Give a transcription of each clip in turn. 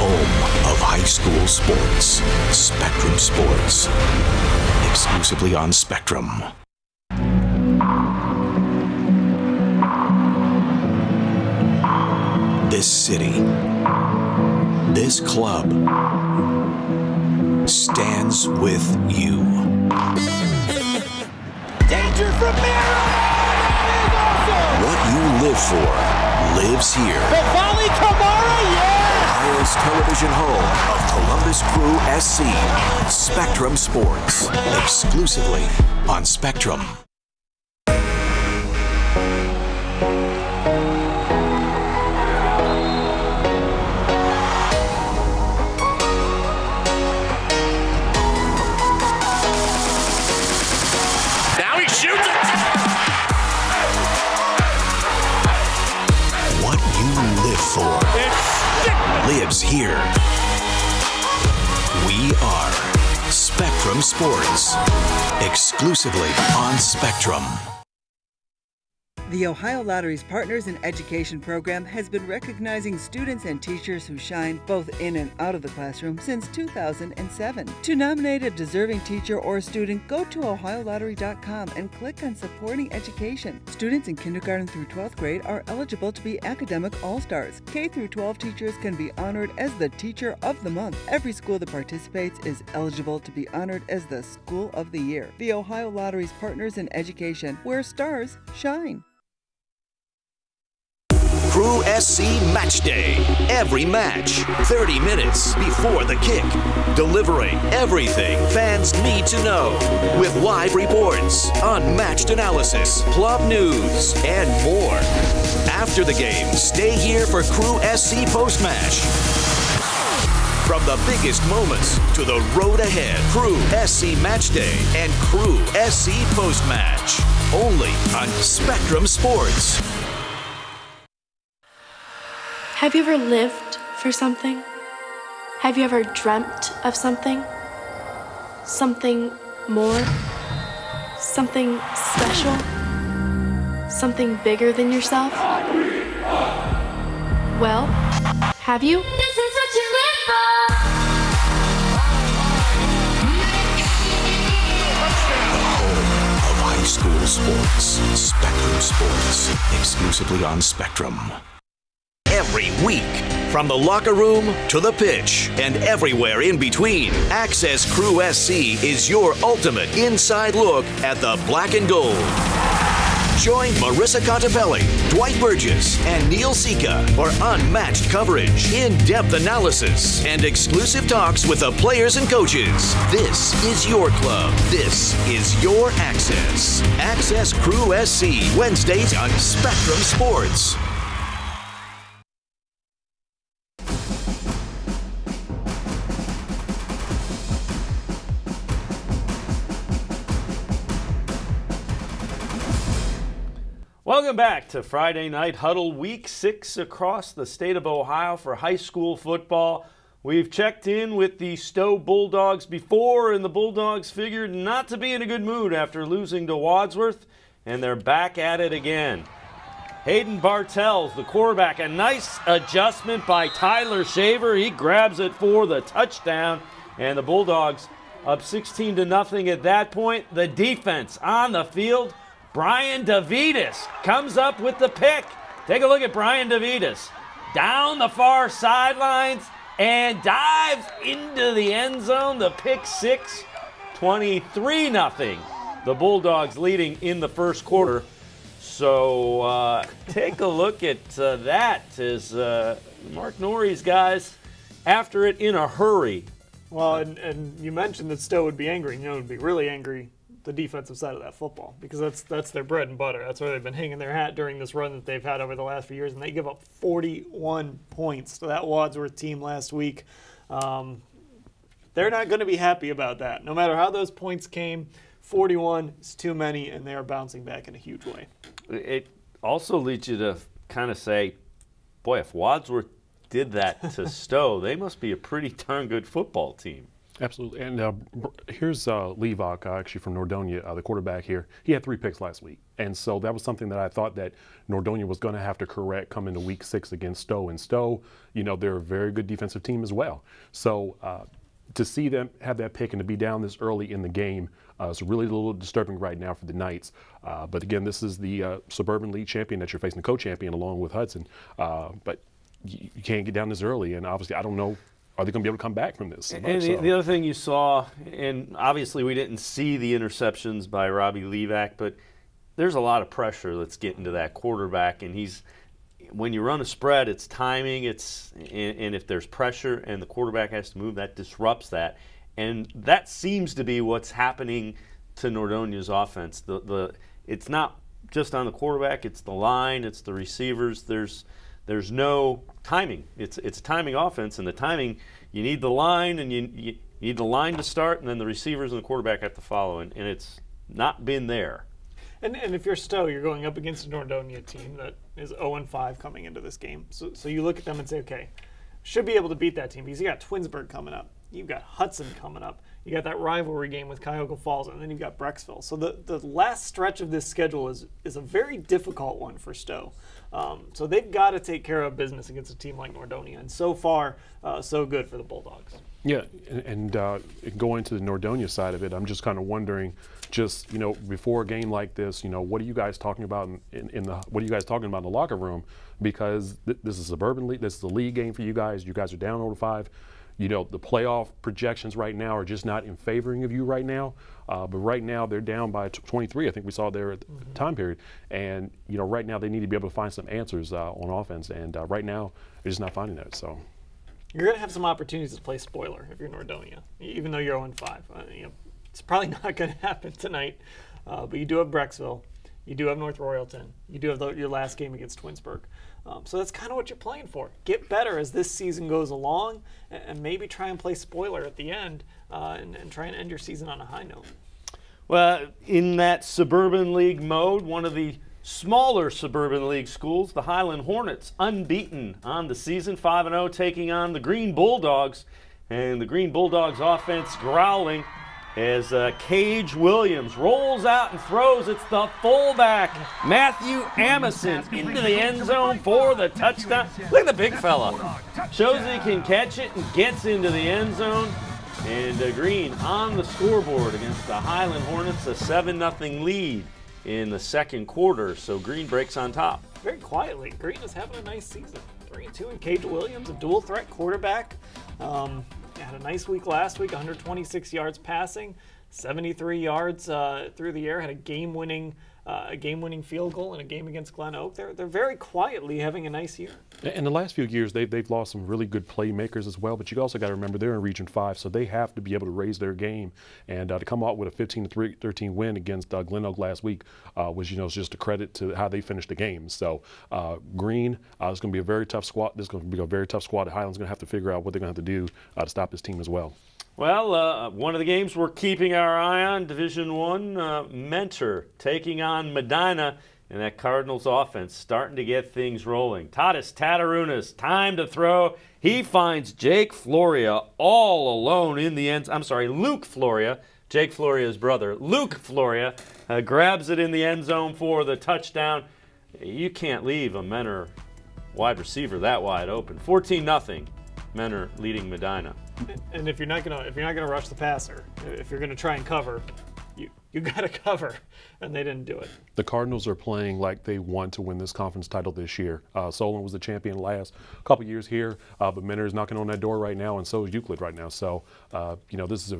home of high school sports. Spectrum Sports. Exclusively on Spectrum. This city, this club, stands with you. Danger from Mira! Awesome! What you live for lives here. The volley, Kamara, yes! Ohio's television home of Columbus Crew SC. Spectrum Sports. Exclusively on Spectrum. Lives here. We are Spectrum Sports, exclusively on Spectrum. The Ohio Lottery's Partners in Education program has been recognizing students and teachers who shine both in and out of the classroom since 2007. To nominate a deserving teacher or student, go to OhioLottery.com and click on Supporting Education. Students in kindergarten through 12th grade are eligible to be academic all-stars. K through 12 teachers can be honored as the Teacher of the Month. Every school that participates is eligible to be honored as the School of the Year. The Ohio Lottery's Partners in Education, where stars shine. Crew SC Match Day. Every match, 30 minutes before the kick. Delivering everything fans need to know. With live reports, unmatched analysis, club news, and more. After the game, stay here for Crew SC Post-Match. From the biggest moments to the road ahead, Crew SC Match Day and Crew SC Post-Match. Only on Spectrum Sports. Have you ever lived for something? Have you ever dreamt of something? Something more? Something special? Something bigger than yourself? Well, have you? This is what you live for! The home of high school sports. Spectrum Sports. Exclusively on Spectrum. Every week, from the locker room to the pitch and everywhere in between, Access Crew SC is your ultimate inside look at the black and gold. Join Marissa Contepelli, Dwight Burgess, and Neil Sika for unmatched coverage, in-depth analysis, and exclusive talks with the players and coaches. This is your club. This is your Access. Access Crew SC, Wednesdays on Spectrum Sports. Welcome back to Friday Night Huddle, Week 6 across the state of Ohio for high school football. We've checked in with the Stowe Bulldogs before, and the Bulldogs figured not to be in a good mood after losing to Wadsworth, and they're back at it again. Hayden Bartels, the quarterback, a nice adjustment by Tyler Shaver. He grabs it for the touchdown, and the Bulldogs up 16-0 at that point. The defense on the field. Brian DeVitas comes up with the pick. Take a look at Brian DeVitas. Down the far sidelines and dives into the end zone. The pick six, 23-0. The Bulldogs leading in the first quarter. So take a look at that as Mark Norrie's guys after it in a hurry. Well, and you mentioned that Stowe would be angry. You know, would be really angry, the defensive side of that football, because that's their bread and butter. That's where they've been hanging their hat during this run that they've had over the last few years, and they give up 41 points to that Wadsworth team last week. They're not going to be happy about that. No matter how those points came, 41 is too many, and they are bouncing back in a huge way. It also leads you to kind of say, boy, if Wadsworth did that to Stowe, they must be a pretty darn good football team. Absolutely. And here's Levock, actually from Nordonia, the quarterback here. He had 3 picks last week. And so that was something that I thought that Nordonia was going to have to correct coming to week 6 against Stowe. And Stowe, they're a very good defensive team as well. So to see them have that pick and to be down this early in the game is really a little disturbing right now for the Knights. But again, this is the Suburban League champion that you're facing, the co-champion along with Hudson. But you can't get down this early. And obviously, I don't know. Are they going to be able to come back from this? And the other thing you saw, and obviously we didn't see the interceptions by Robbie Levac, but there's a lot of pressure that's getting to that quarterback. And when you run a spread, it's timing, and if there's pressure and the quarterback has to move, that disrupts that. And that seems to be what's happening to Nordonia's offense. It's not just on the quarterback, it's the line, it's the receivers. There's no timing. It's a timing offense, and the timing, you need the line, and you need the line to start, and then the receivers and the quarterback have to follow, and it's not been there. And if you're Stowe, you're going up against a Nordonia team that is 0-5 coming into this game. So you look at them and say, okay, should be able to beat that team because you got Twinsburg coming up. You've got Hudson coming up. You got that rivalry game with Cuyahoga Falls, and then you've got Brecksville. So the last stretch of this schedule is a very difficult one for Stowe. So they've got to take care of business against a team like Nordonia, and so far, so good for the Bulldogs. Yeah, and going to the Nordonia side of it, I'm just kind of wondering, before a game like this, what are you guys talking about what are you guys talking about in the locker room? Because this is a suburban league, this is a league game for you guys. You guys are down 0-5. The playoff projections right now are just not in favoring of you right now. But right now they're down by 23. I think we saw there at the time period. And right now they need to be able to find some answers on offense. And right now they're just not finding that. So you're going to have some opportunities to play spoiler if you're Nordonia, even though you're 0-5. It's probably not going to happen tonight. But you do have Brecksville. You do have North Royalton. You do have your last game against Twinsburg. So that's kind of what you're playing for. Get better as this season goes along, and maybe try and play spoiler at the end and try and end your season on a high note. Well, in that Suburban League mode, one of the smaller Suburban League schools, the Highland Hornets, unbeaten on the season, 5-0, taking on the Green Bulldogs. And the Green Bulldogs offense growling as Cage Williams rolls out and throws. It's the fullback, Matthew Amison, into the end zone for the touchdown. Look at the big fella. Shows he can catch it and gets into the end zone. And Green on the scoreboard against the Highland Hornets, a 7-0 lead in the second quarter. So Green breaks on top. Very quietly, Green is having a nice season. 3-2, and Cage Williams, a dual threat quarterback. Had a nice week last week, 126 yards passing, 73 yards through the air, had a game-winning field goal in a game against GlenOak. They're very quietly having a nice year. In the last few years, they've lost some really good playmakers as well, but you also got to remember they're in Region 5, so they have to be able to raise their game. And to come out with a 15-13 win against GlenOak last week was, just a credit to how they finished the game. So Green, it's going to be a very tough squad. This is going to be a very tough squad. The Highland's going to have to figure out what they're going to have to do to stop this team as well. Well, one of the games we're keeping our eye on, Division I, Mentor taking on Medina, and that Cardinals offense starting to get things rolling. Tadas Tatarunas, time to throw. He finds Jake Floria all alone in the end. I'm sorry, Luke Floria, Jake Floria's brother. Luke Floria grabs it in the end zone for the touchdown. You can't leave a Mentor wide receiver that wide open. 14-0, Mentor leading Medina. And if you're not gonna rush the passer, if you're gonna try and cover, you got to cover, and they didn't do it. The Cardinals are playing like they want to win this conference title this year. Solon was the champion last couple years here, but Mentor is knocking on that door right now, and so is Euclid right now. So, this is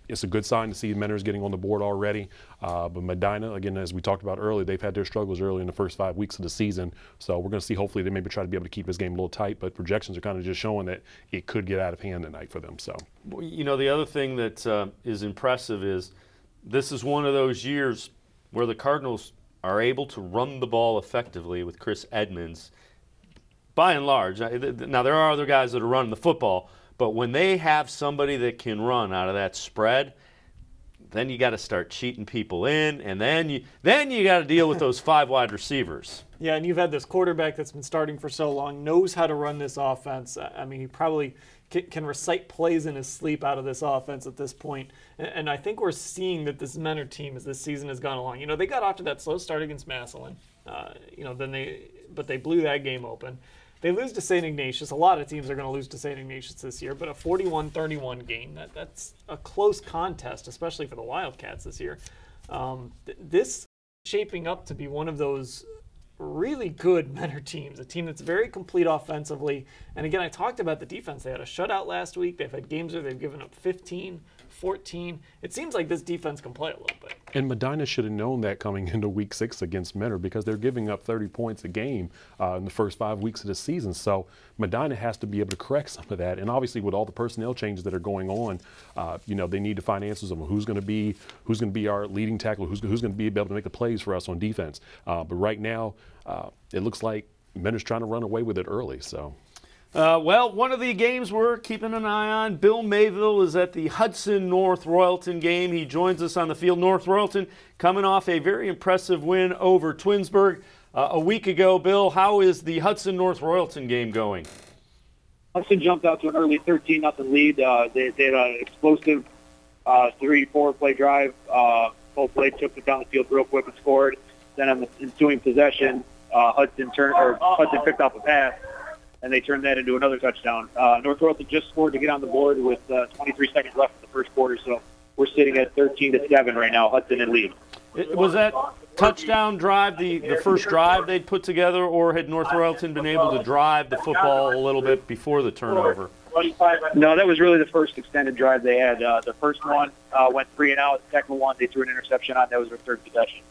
it's a good sign to see Mentor's getting on the board already. But Medina, again, as we talked about earlier, they've had their struggles early in the first 5 weeks of the season. So we're going to see, hopefully, they maybe try to be able to keep this game a little tight. But projections are kind of just showing that it could get out of hand tonight for them. So, the other thing that is impressive is this is one of those years where the Cardinals are able to run the ball effectively with Chris Edmonds. By and large, now there are other guys that are running the football, but when they have somebody that can run out of that spread, then you got to start cheating people in, and then you got to deal with those 5 wide receivers. Yeah, and you've had this quarterback that's been starting for so long, knows how to run this offense. I mean, he probably can recite plays in his sleep out of this offense at this point. And I think we're seeing that this Menor team, as this season has gone along, they got off to that slow start against Massillon, but they blew that game open. They lose to St. Ignatius. A lot of teams are going to lose to St. Ignatius this year, but a 41-31 game, that's a close contest, especially for the Wildcats this year. This is shaping up to be one of those really good Menor teams, a team that's very complete offensively. And again, I talked about the defense. They had a shutout last week. They've had games where they've given up 15, 14. It seems like this defense can play a little bit. And Medina should have known that coming into week 6 against Menor, because they're giving up 30 points a game in the first 5 weeks of the season. So Medina has to be able to correct some of that. And obviously with all the personnel changes that are going on, they need to find answers on who's going to be our leading tackler, who's going to be able to make the plays for us on defense. But right now, it looks like Menor's trying to run away with it early. So. Well, one of the games we're keeping an eye on, Bill Mayville is at the Hudson North Royalton game. He joins us on the field. North Royalton coming off a very impressive win over Twinsburg a week ago. Bill, how is the Hudson North Royalton game going? Hudson jumped out to an early 13-0 lead. They had an explosive 3-4 play drive. Both plays took it down the field real quick and scored. Then on the ensuing possession, Hudson picked off a pass, and they turned that into another touchdown. North Royalton just scored to get on the board with 23 seconds left in the first quarter, so we're sitting at 13-7 right now, Hudson in lead. Was that touchdown drive the first drive they'd put together, or had North Royalton been able to drive the football a little bit before the turnover? No, that was really the first extended drive they had. The first one went 3 and out. The second one, they threw an interception on. That was their third possession.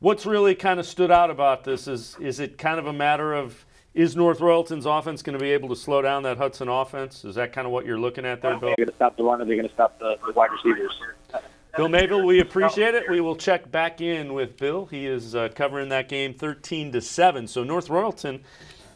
What's really kind of stood out about this is it kind of a matter of, is North Royalton's offense going to be able to slow down that Hudson offense? Is that kind of what you're looking at there, Bill? They're going to stop the run, or they're going to stop the wide receivers. Bill Mayville, we appreciate it. We will check back in with Bill. He is covering that game 13-7. So North Royalton,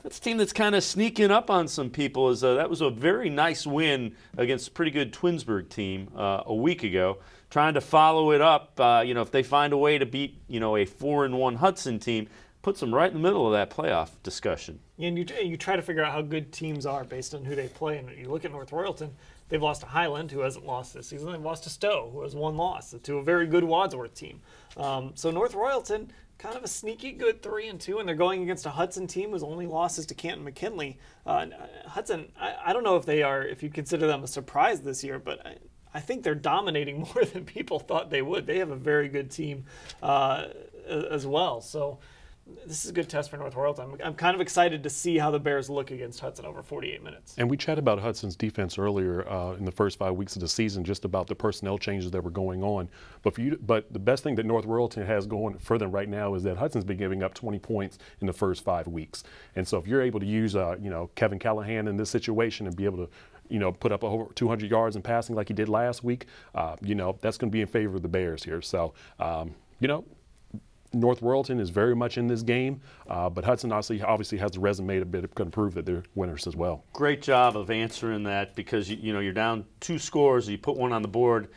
that's a team that's kind of sneaking up on some people. That was a very nice win against a pretty good Twinsburg team a week ago. Trying to follow it up, if they find a way to beat, a 4-1 Hudson team, puts them right in the middle of that playoff discussion. Yeah, and you try to figure out how good teams are based on who they play. And you look at North Royalton, they've lost to Highland, who hasn't lost this season. They've lost to Stowe, who has 1 loss, to a very good Wadsworth team. So North Royalton, kind of a sneaky good 3-2, and they're going against a Hudson team whose only losses to Canton McKinley. Hudson, I don't know if you consider them a surprise this year, but I think they're dominating more than people thought they would. They have a very good team as well. So this is a good test for North Royalton. I'm kind of excited to see how the Bears look against Hudson over 48 minutes. And we chatted about Hudson's defense earlier in the first 5 weeks of the season, just about the personnel changes that were going on. But the best thing that North Royalton has going for them right now is that Hudson's been giving up 20 points in the first 5 weeks. And so if you're able to use Kevin Callahan in this situation and be able to put up over 200 yards in passing like he did last week, that's going to be in favor of the Bears here. So, North Royalton is very much in this game, but Hudson obviously has the resume to going to prove that they're winners as well. Great job of answering that, because you're down 2 scores, you put 1 on the board.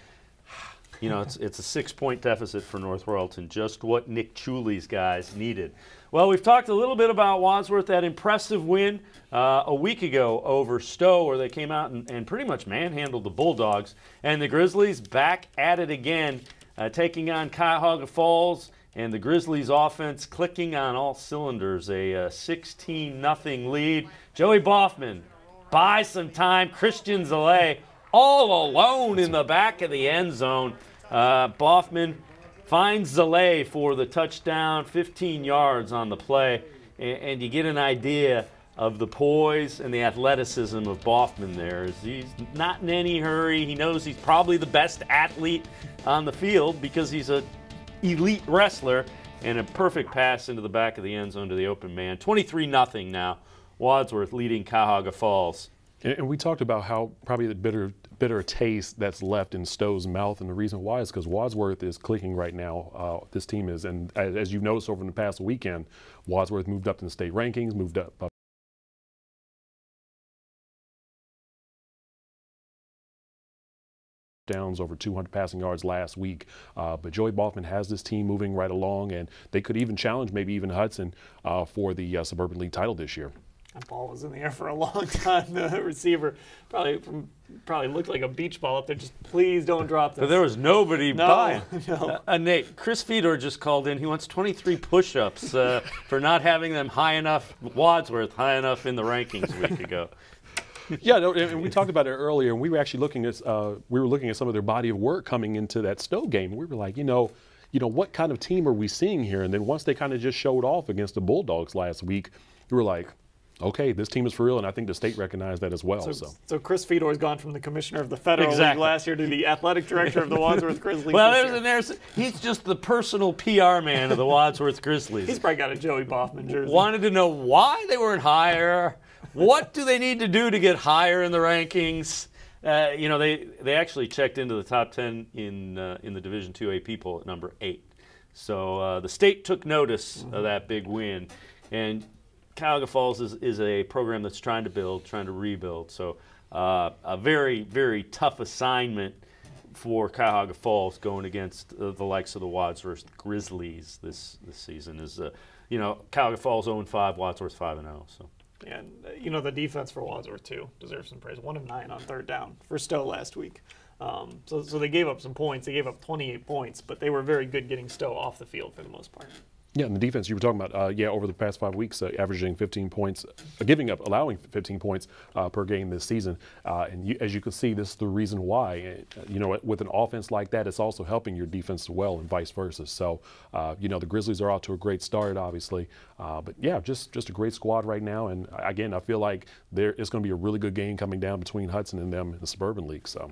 It's a 6-point deficit for North Royalton, just what Nick Chuli's guys needed. Well, we've talked a little bit about Wadsworth, that impressive win a week ago over Stowe, where they came out and pretty much manhandled the Bulldogs. And the Grizzlies back at it again, taking on Cuyahoga Falls, and the Grizzlies offense clicking on all cylinders, a 16-0 lead. Joey Baughman buys some time. Christian Zalay all alone in the back of the end zone. Baughman finds Zalay for the touchdown, 15 yards on the play, and you get an idea of the poise and the athleticism of Baughman there. He's not in any hurry. He knows he's probably the best athlete on the field because he's an elite wrestler, and a perfect pass into the back of the end zone to the open man. 23-0 now. Wadsworth leading Cuyahoga Falls. And we talked about how probably the bitter taste that's left in Stowe's mouth, and the reason why is because Wadsworth is clicking right now. This team is, and as you've noticed over the past weekend, Wadsworth moved up in the state rankings, moved up touchdowns, over 200 passing yards last week. But Joey Baughman has this team moving right along, and they could even challenge maybe even Hudson for the Suburban League title this year. That ball was in the air for a long time. The receiver probably looked like a beach ball up there. Just please don't drop this. But there was nobody by. No. Nate, Chris Fedor just called in. He wants 23 push-ups for not having them high enough, Wadsworth high enough in the rankings a week ago. Yeah, no, and we talked about it earlier, and we were actually looking at some of their body of work coming into that Stowe game. We were like, you know, what kind of team are we seeing here? And then once they kind of just showed off against the Bulldogs last week, we were like, okay, this team is for real, and I think the state recognized that as well. So Chris Fedor has gone from the commissioner of the Federal League last year to the athletic director of the Wadsworth Grizzlies. Well, he's just the personal PR man of the Wadsworth Grizzlies. He's probably got a Joey Baughman jersey. Wanted to know why they weren't higher. What do they need to do to get higher in the rankings? They actually checked into the top 10 in the Division II AP poll at number 8. So the state took notice of that big win, and Cuyahoga Falls is a program that's trying to rebuild. So a very, very tough assignment for Cuyahoga Falls going against the likes of the Wadsworth Grizzlies this season. Is Cuyahoga Falls 0-5, Wadsworth 5-0. So. And the defense for Wadsworth too deserves some praise. 1 of 9 on third down for Stowe last week. So they gave up some points. They gave up 28 points, but they were very good getting Stowe off the field for the most part. Yeah, and the defense you were talking about, over the past 5 weeks, averaging 15 points, allowing 15 points per game this season. And as you can see, this is the reason why. With an offense like that, it's also helping your defense as well, and vice versa. So, the Grizzlies are out to a great start, obviously. But yeah, just a great squad right now. And again, I feel like it's going to be a really good game coming down between Hudson and them in the Suburban League. So.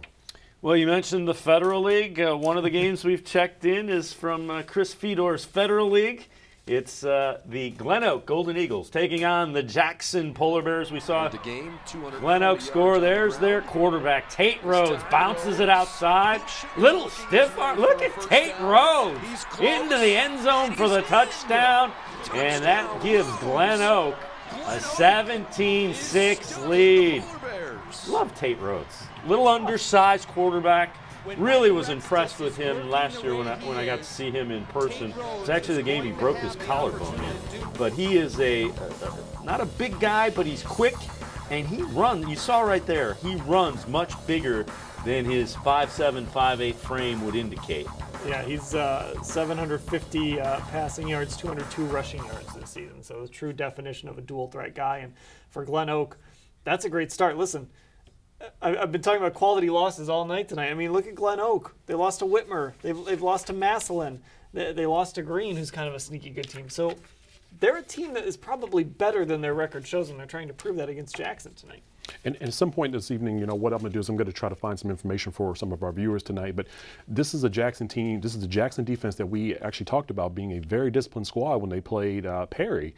Well, you mentioned the Federal League. One of the games we've checked in is from Chris Fedor's Federal League. It's the GlenOak Golden Eagles taking on the Jackson Polar Bears. We saw GlenOak score. There's their quarterback, Tate Rhodes, bounces it outside. Little stiff arm. Look at Tate Rhodes into the end zone for the touchdown. And that gives GlenOak a 17-6 lead. Love Tate Rhodes. Little undersized quarterback. Really was impressed with him last year when I got to see him in person. It was actually the game he broke his collarbone in. But he is not a big guy, but he's quick, and he runs. You saw right there, he runs much bigger than his 5'7", 5'8" frame would indicate. Yeah, he's 750 passing yards, 202 rushing yards this season. So the true definition of a dual threat guy. And for GlenOak, that's a great start. Listen, I've been talking about quality losses all night tonight. I mean, look at GlenOak. They lost to Whitmer. They've lost to Massillon. They lost to Green, who's kind of a sneaky good team. So they're a team that is probably better than their record shows, and they're trying to prove that against Jackson tonight. And at some point this evening, what I'm going to do is I'm going to try to find some information for some of our viewers tonight. But this is a Jackson team. This is the Jackson defense that we actually talked about being a very disciplined squad when they played Perry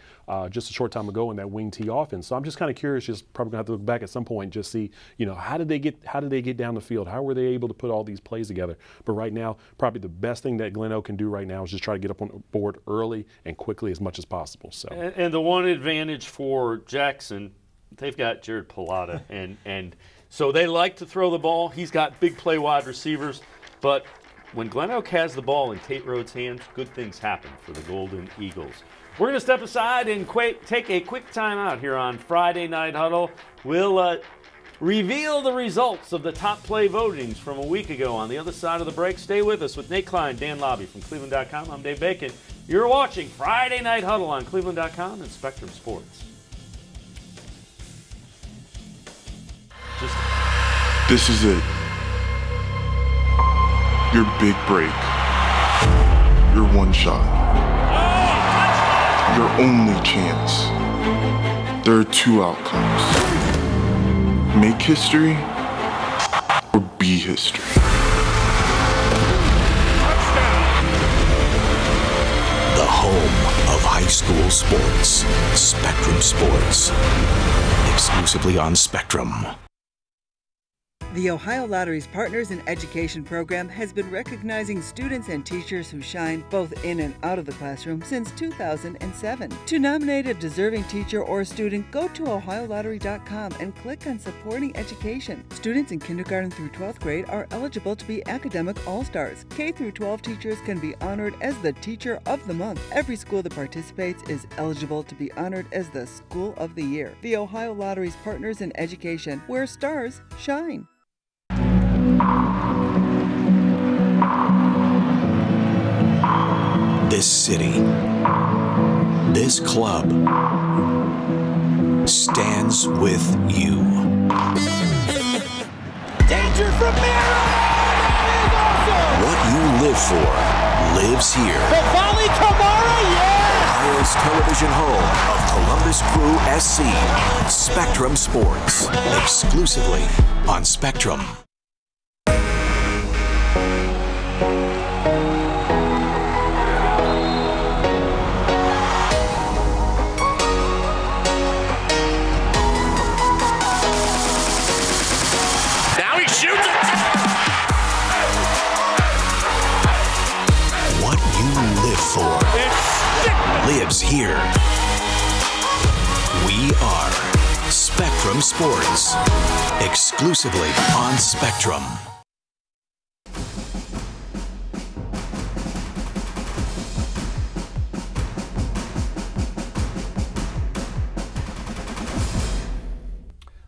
just a short time ago in that wing T offense. So I'm just kind of curious. Just probably going to have to look back at some point, just see, how did they get down the field? How were they able to put all these plays together? But right now, probably the best thing that GlenOak can do right now is just try to get up on the board early and quickly as much as possible. So. And the one advantage for Jackson, they've got Jared Pilata, and so they like to throw the ball. He's got big play wide receivers, but when GlenOak has the ball in Tate Rhodes' hands, good things happen for the Golden Eagles. We're going to step aside and take a quick timeout here on Friday Night Huddle. We'll reveal the results of the top play votings from a week ago on the other side of the break. Stay with us with Nate Klein, Dan Lobby from cleveland.com. I'm Dave Bacon. You're watching Friday Night Huddle on cleveland.com and Spectrum Sports. This is it. Your big break. Your one shot. Your only chance. There are 2 outcomes. Make history or be history. The home of high school sports. Spectrum Sports. Exclusively on Spectrum. The Ohio Lottery's Partners in Education program has been recognizing students and teachers who shine both in and out of the classroom since 2007. To nominate a deserving teacher or student, go to ohiolottery.com and click on Supporting Education. Students in kindergarten through 12th grade are eligible to be academic all-stars. K through 12 teachers can be honored as the Teacher of the Month. Every school that participates is eligible to be honored as the School of the Year. The Ohio Lottery's Partners in Education, where stars shine. This city, this club, stands with you. Danger from Mira! That is awesome! What you live for lives here. The volley, Kamara, yes! Ohio's television home of Columbus Crew SC. Spectrum Sports, exclusively on Spectrum. Lives here. We are Spectrum Sports, exclusively on Spectrum.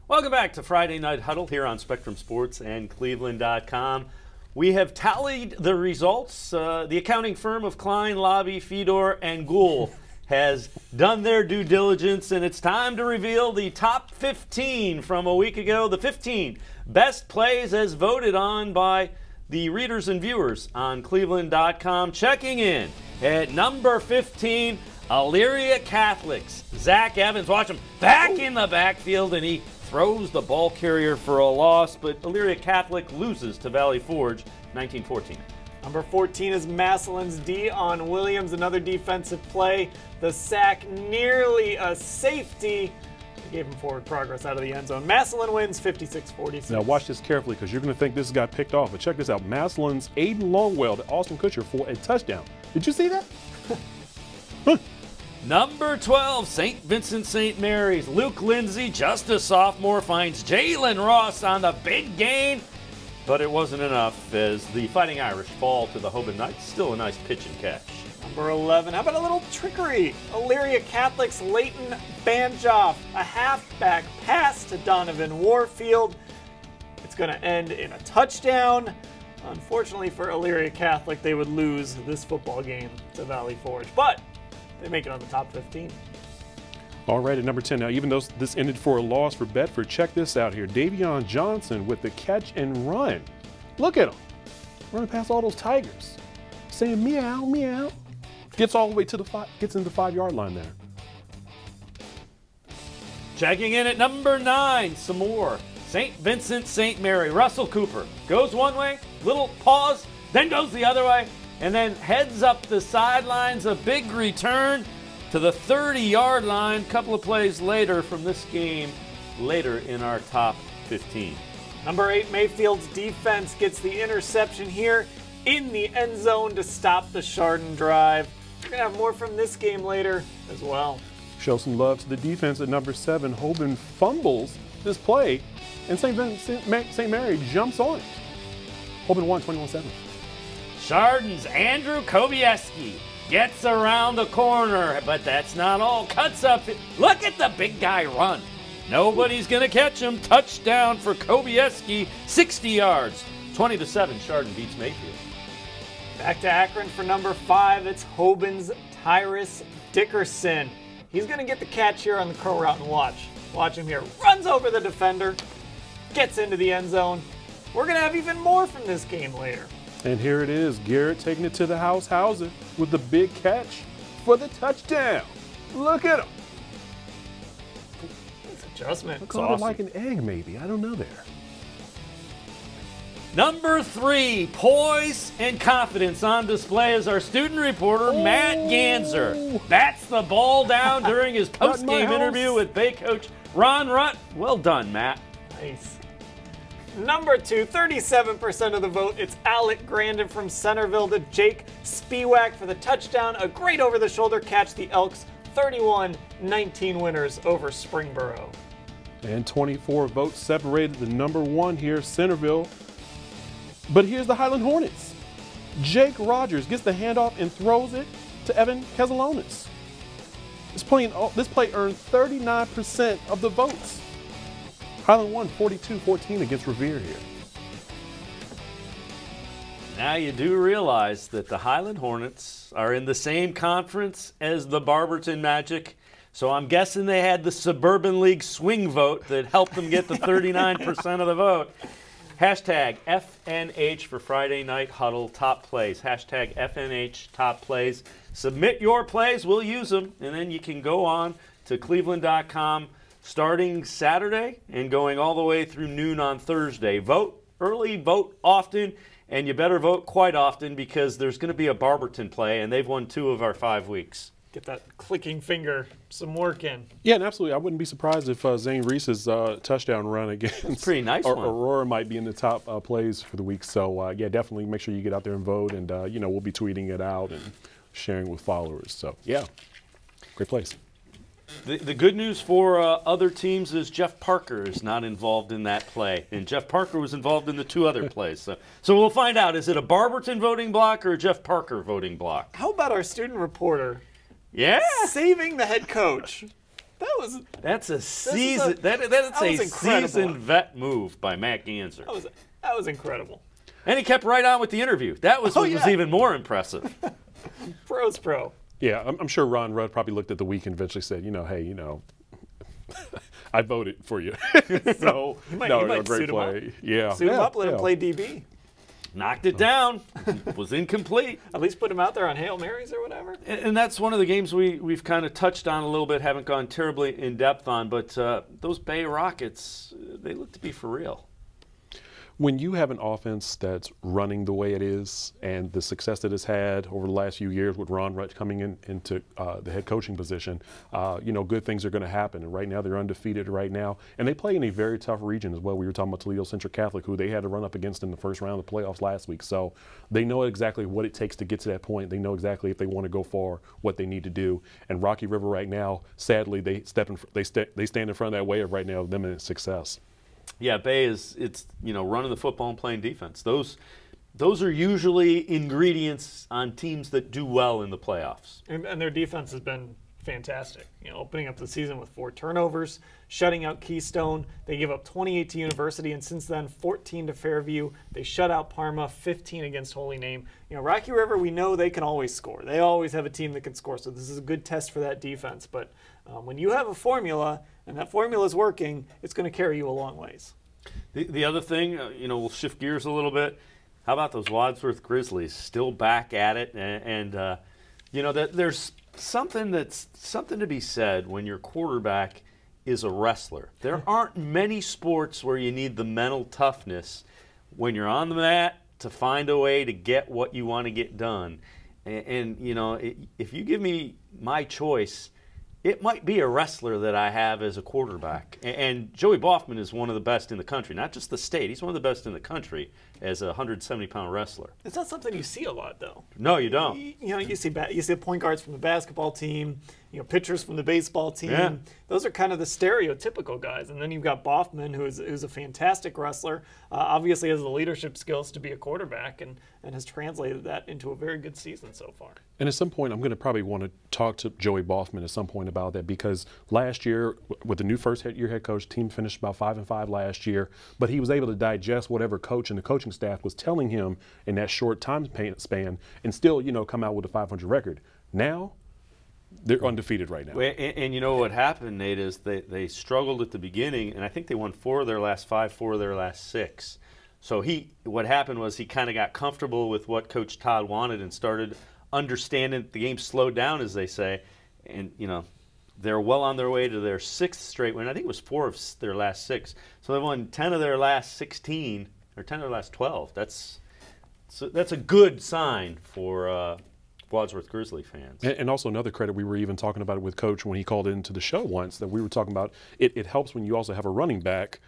Welcome back to Friday Night Huddle here on Spectrum Sports and cleveland.com. We have tallied the results. The accounting firm of Klein, Lobby, Fedor, and Gould has done their due diligence, and it's time to reveal the top 15 from a week ago. The 15 best plays as voted on by the readers and viewers on cleveland.com. Checking in at number 15, Elyria Catholic's Zach Evans. Watch him back in the backfield, and he throws the ball carrier for a loss, but Elyria Catholic loses to Valley Forge 19-14. Number 14 is Massillon's Dion Williams, another defensive play. The sack, nearly a safety. They gave him forward progress out of the end zone. Massillon wins 56-46. Now watch this carefully because you're going to think this got picked off, but check this out. Massillon's Aiden Longwell to Austin Kutcher for a touchdown. Did you see that? Number 12, St. Vincent St. Mary's. Luke Lindsay, just a sophomore, finds Jalen Ross on the big gain, but it wasn't enough as the Fighting Irish fall to the Hoban Knights. Still a nice pitch and catch. Number 11, how about a little trickery? Elyria Catholic's Leighton Banjoff, a halfback pass to Donovan Warfield. It's going to end in a touchdown. Unfortunately for Elyria Catholic, they would lose this football game to Valley Forge, but they make it on the top 15. All right, at number 10. Now, even though this ended for a loss for Bedford, check this out here. Davion Johnson with the catch and run. Look at him. Running past all those Tigers. Saying meow, meow. Gets all the way to the gets in the 5-yard line there. Checking in at number 9, some more. St. Vincent St. Mary. Russell Cooper goes one way, little pause, then goes the other way, and then heads up the sidelines. A big return to the 30-yard line. A couple of plays later from this game, later in our top 15. Number 8, Mayfield's defense gets the interception here in the end zone to stop the Chardon drive. We're going to have more from this game later as well. Show some love to the defense at number 7. Hoban fumbles this play, and St. Mary jumps on it. Hoban won 21-7. Chardon's Andrew Kobieski gets around the corner, but that's not all. Cuts up. Look at the big guy run. Nobody's going to catch him. Touchdown for Kobieski, 60 yards. 20-7, Chardon beats Mayfield. Back to Akron for number 5. It's Hoban's Tyrus Dickerson. He's going to get the catch here on the curl route and watch. Watch him here. Runs over the defender. Gets into the end zone. We're going to have even more from this game later. And here it is, Garrett taking it to the Hauser with the big catch for the touchdown. Look at him. Nice adjustment. Looks awesome. Like an egg, maybe. I don't know there. Number 3, poise and confidence on display as our student reporter, Matt Ganser, bats the ball down during his post-game interview with Bay coach Ron Rutt. Well done, Matt. Nice. Number 2, 37% of the vote. It's Alec Grandin from Centerville to Jake Spiewak for the touchdown. A great over-the-shoulder catch. The Elks 31-19 winners over Springboro. And 24 votes separated the number 1 here, Centerville. But here's the Highland Hornets. Jake Rogers gets the handoff and throws it to Evan Kesalonis. This play earned 39% of the votes. Highland won 42-14 against Revere here. Now you do realize that the Highland Hornets are in the same conference as the Barberton Magic, so I'm guessing they had the Suburban League swing vote that helped them get the 39% of the vote. Hashtag FNH for Friday Night Huddle top plays. Hashtag FNH top plays. Submit your plays, we'll use them, and then you can go on to cleveland.com starting Saturday and going all the way through noon on Thursday. Vote early, vote often, and you better vote quite often because there's going to be a Barberton play, and they've won 2 of our 5 weeks. Get that clicking finger some work in. Yeah, and absolutely. I wouldn't be surprised if Zane Reese's touchdown run against pretty nice one. Aurora might be in the top plays for the week. So, yeah, definitely make sure you get out there and vote. And, we'll be tweeting it out and sharing with followers. So, yeah, great place. The good news for other teams is Jeff Parker is not involved in that play. And Jeff Parker was involved in the 2 other plays. So we'll find out. Is it a Barberton voting block or a Jeff Parker voting block? How about our student reporter? Yeah, saving the head coach. That's a seasoned vet move by Matt Ganser. That was incredible. And he kept right on with the interview. That was what was even more impressive. Pro's pro. Yeah, I'm sure Ron Rudd probably looked at the week and eventually said, hey, I voted for you. So he might great play. Yeah, suit him up, let him play DB. Knocked it down. Was incomplete. At least put him out there on Hail Marys or whatever. And that's one of the games we've kind of touched on a little bit, haven't gone terribly in depth on, but those Bay Rockets, they look to be for real. When you have an offense that's running the way it is and the success that it's had over the last few years with Ron Rudd coming into the head coaching position, good things are going to happen. And right now they're undefeated right now. And they play in a very tough region as well. We were talking about Toledo Central Catholic, who they had to run up against in the first round of the playoffs last week. So they know exactly what it takes to get to that point. They know exactly if they want to go far, what they need to do. And Rocky River right now, sadly, they stand in front of that wave right now of them and success. Yeah, Bay it's running the football and playing defense. Those are usually ingredients on teams that do well in the playoffs. And their defense has been fantastic. Opening up the season with 4 turnovers, shutting out Keystone. They give up 28 to University, and since then 14 to Fairview. They shut out Parma, 15 against Holy Name. Rocky River, we know they can always score. They always have a team that can score, so this is a good test for that defense. But when you have a formula and that formula is working, it's going to carry you a long ways. The other thing, we'll shift gears a little bit. How about those Wadsworth Grizzlies still back at it? And that there's something to be said when your quarterback is a wrestler. There aren't many sports where you need the mental toughness when you're on the mat to find a way to get what you want to get done. And if you give me my choice, it might be a wrestler that I have as a quarterback. And Joey Baughman is one of the best in the country, not just the state. He's one of the best in the country as a 170-pound wrestler. It's not something you see a lot, though. No, you don't. You see the point guards from the basketball team, pitchers from the baseball team. Yeah. Those are kind of the stereotypical guys. And then you've got Baughman, who's a fantastic wrestler, obviously has the leadership skills to be a quarterback, and has translated that into a very good season so far. And at some point, I'm going to probably want to talk to Joey Baughman at some point about that, because last year, with the new first-year head coach, team finished about 5-5 last year, but he was able to digest whatever coach and the coaching staff was telling him in that short time span and still, come out with a 500 record. Now, they're undefeated right now. And you know what happened, Nate, is they struggled at the beginning, and I think they won 4 of their last 5, 4 of their last 6. So what happened was he kind of got comfortable with what Coach Todd wanted and started understanding the game slowed down, as they say, and they're well on their way to their 6th straight win. I think it was 4 of their last 6. So they won 10 of their last 16 or 10 of their last 12. That's a good sign for Wadsworth Grizzly fans. And also another credit, we were even talking about it with Coach when he called into the show once, that we were talking about it helps when you also have a running back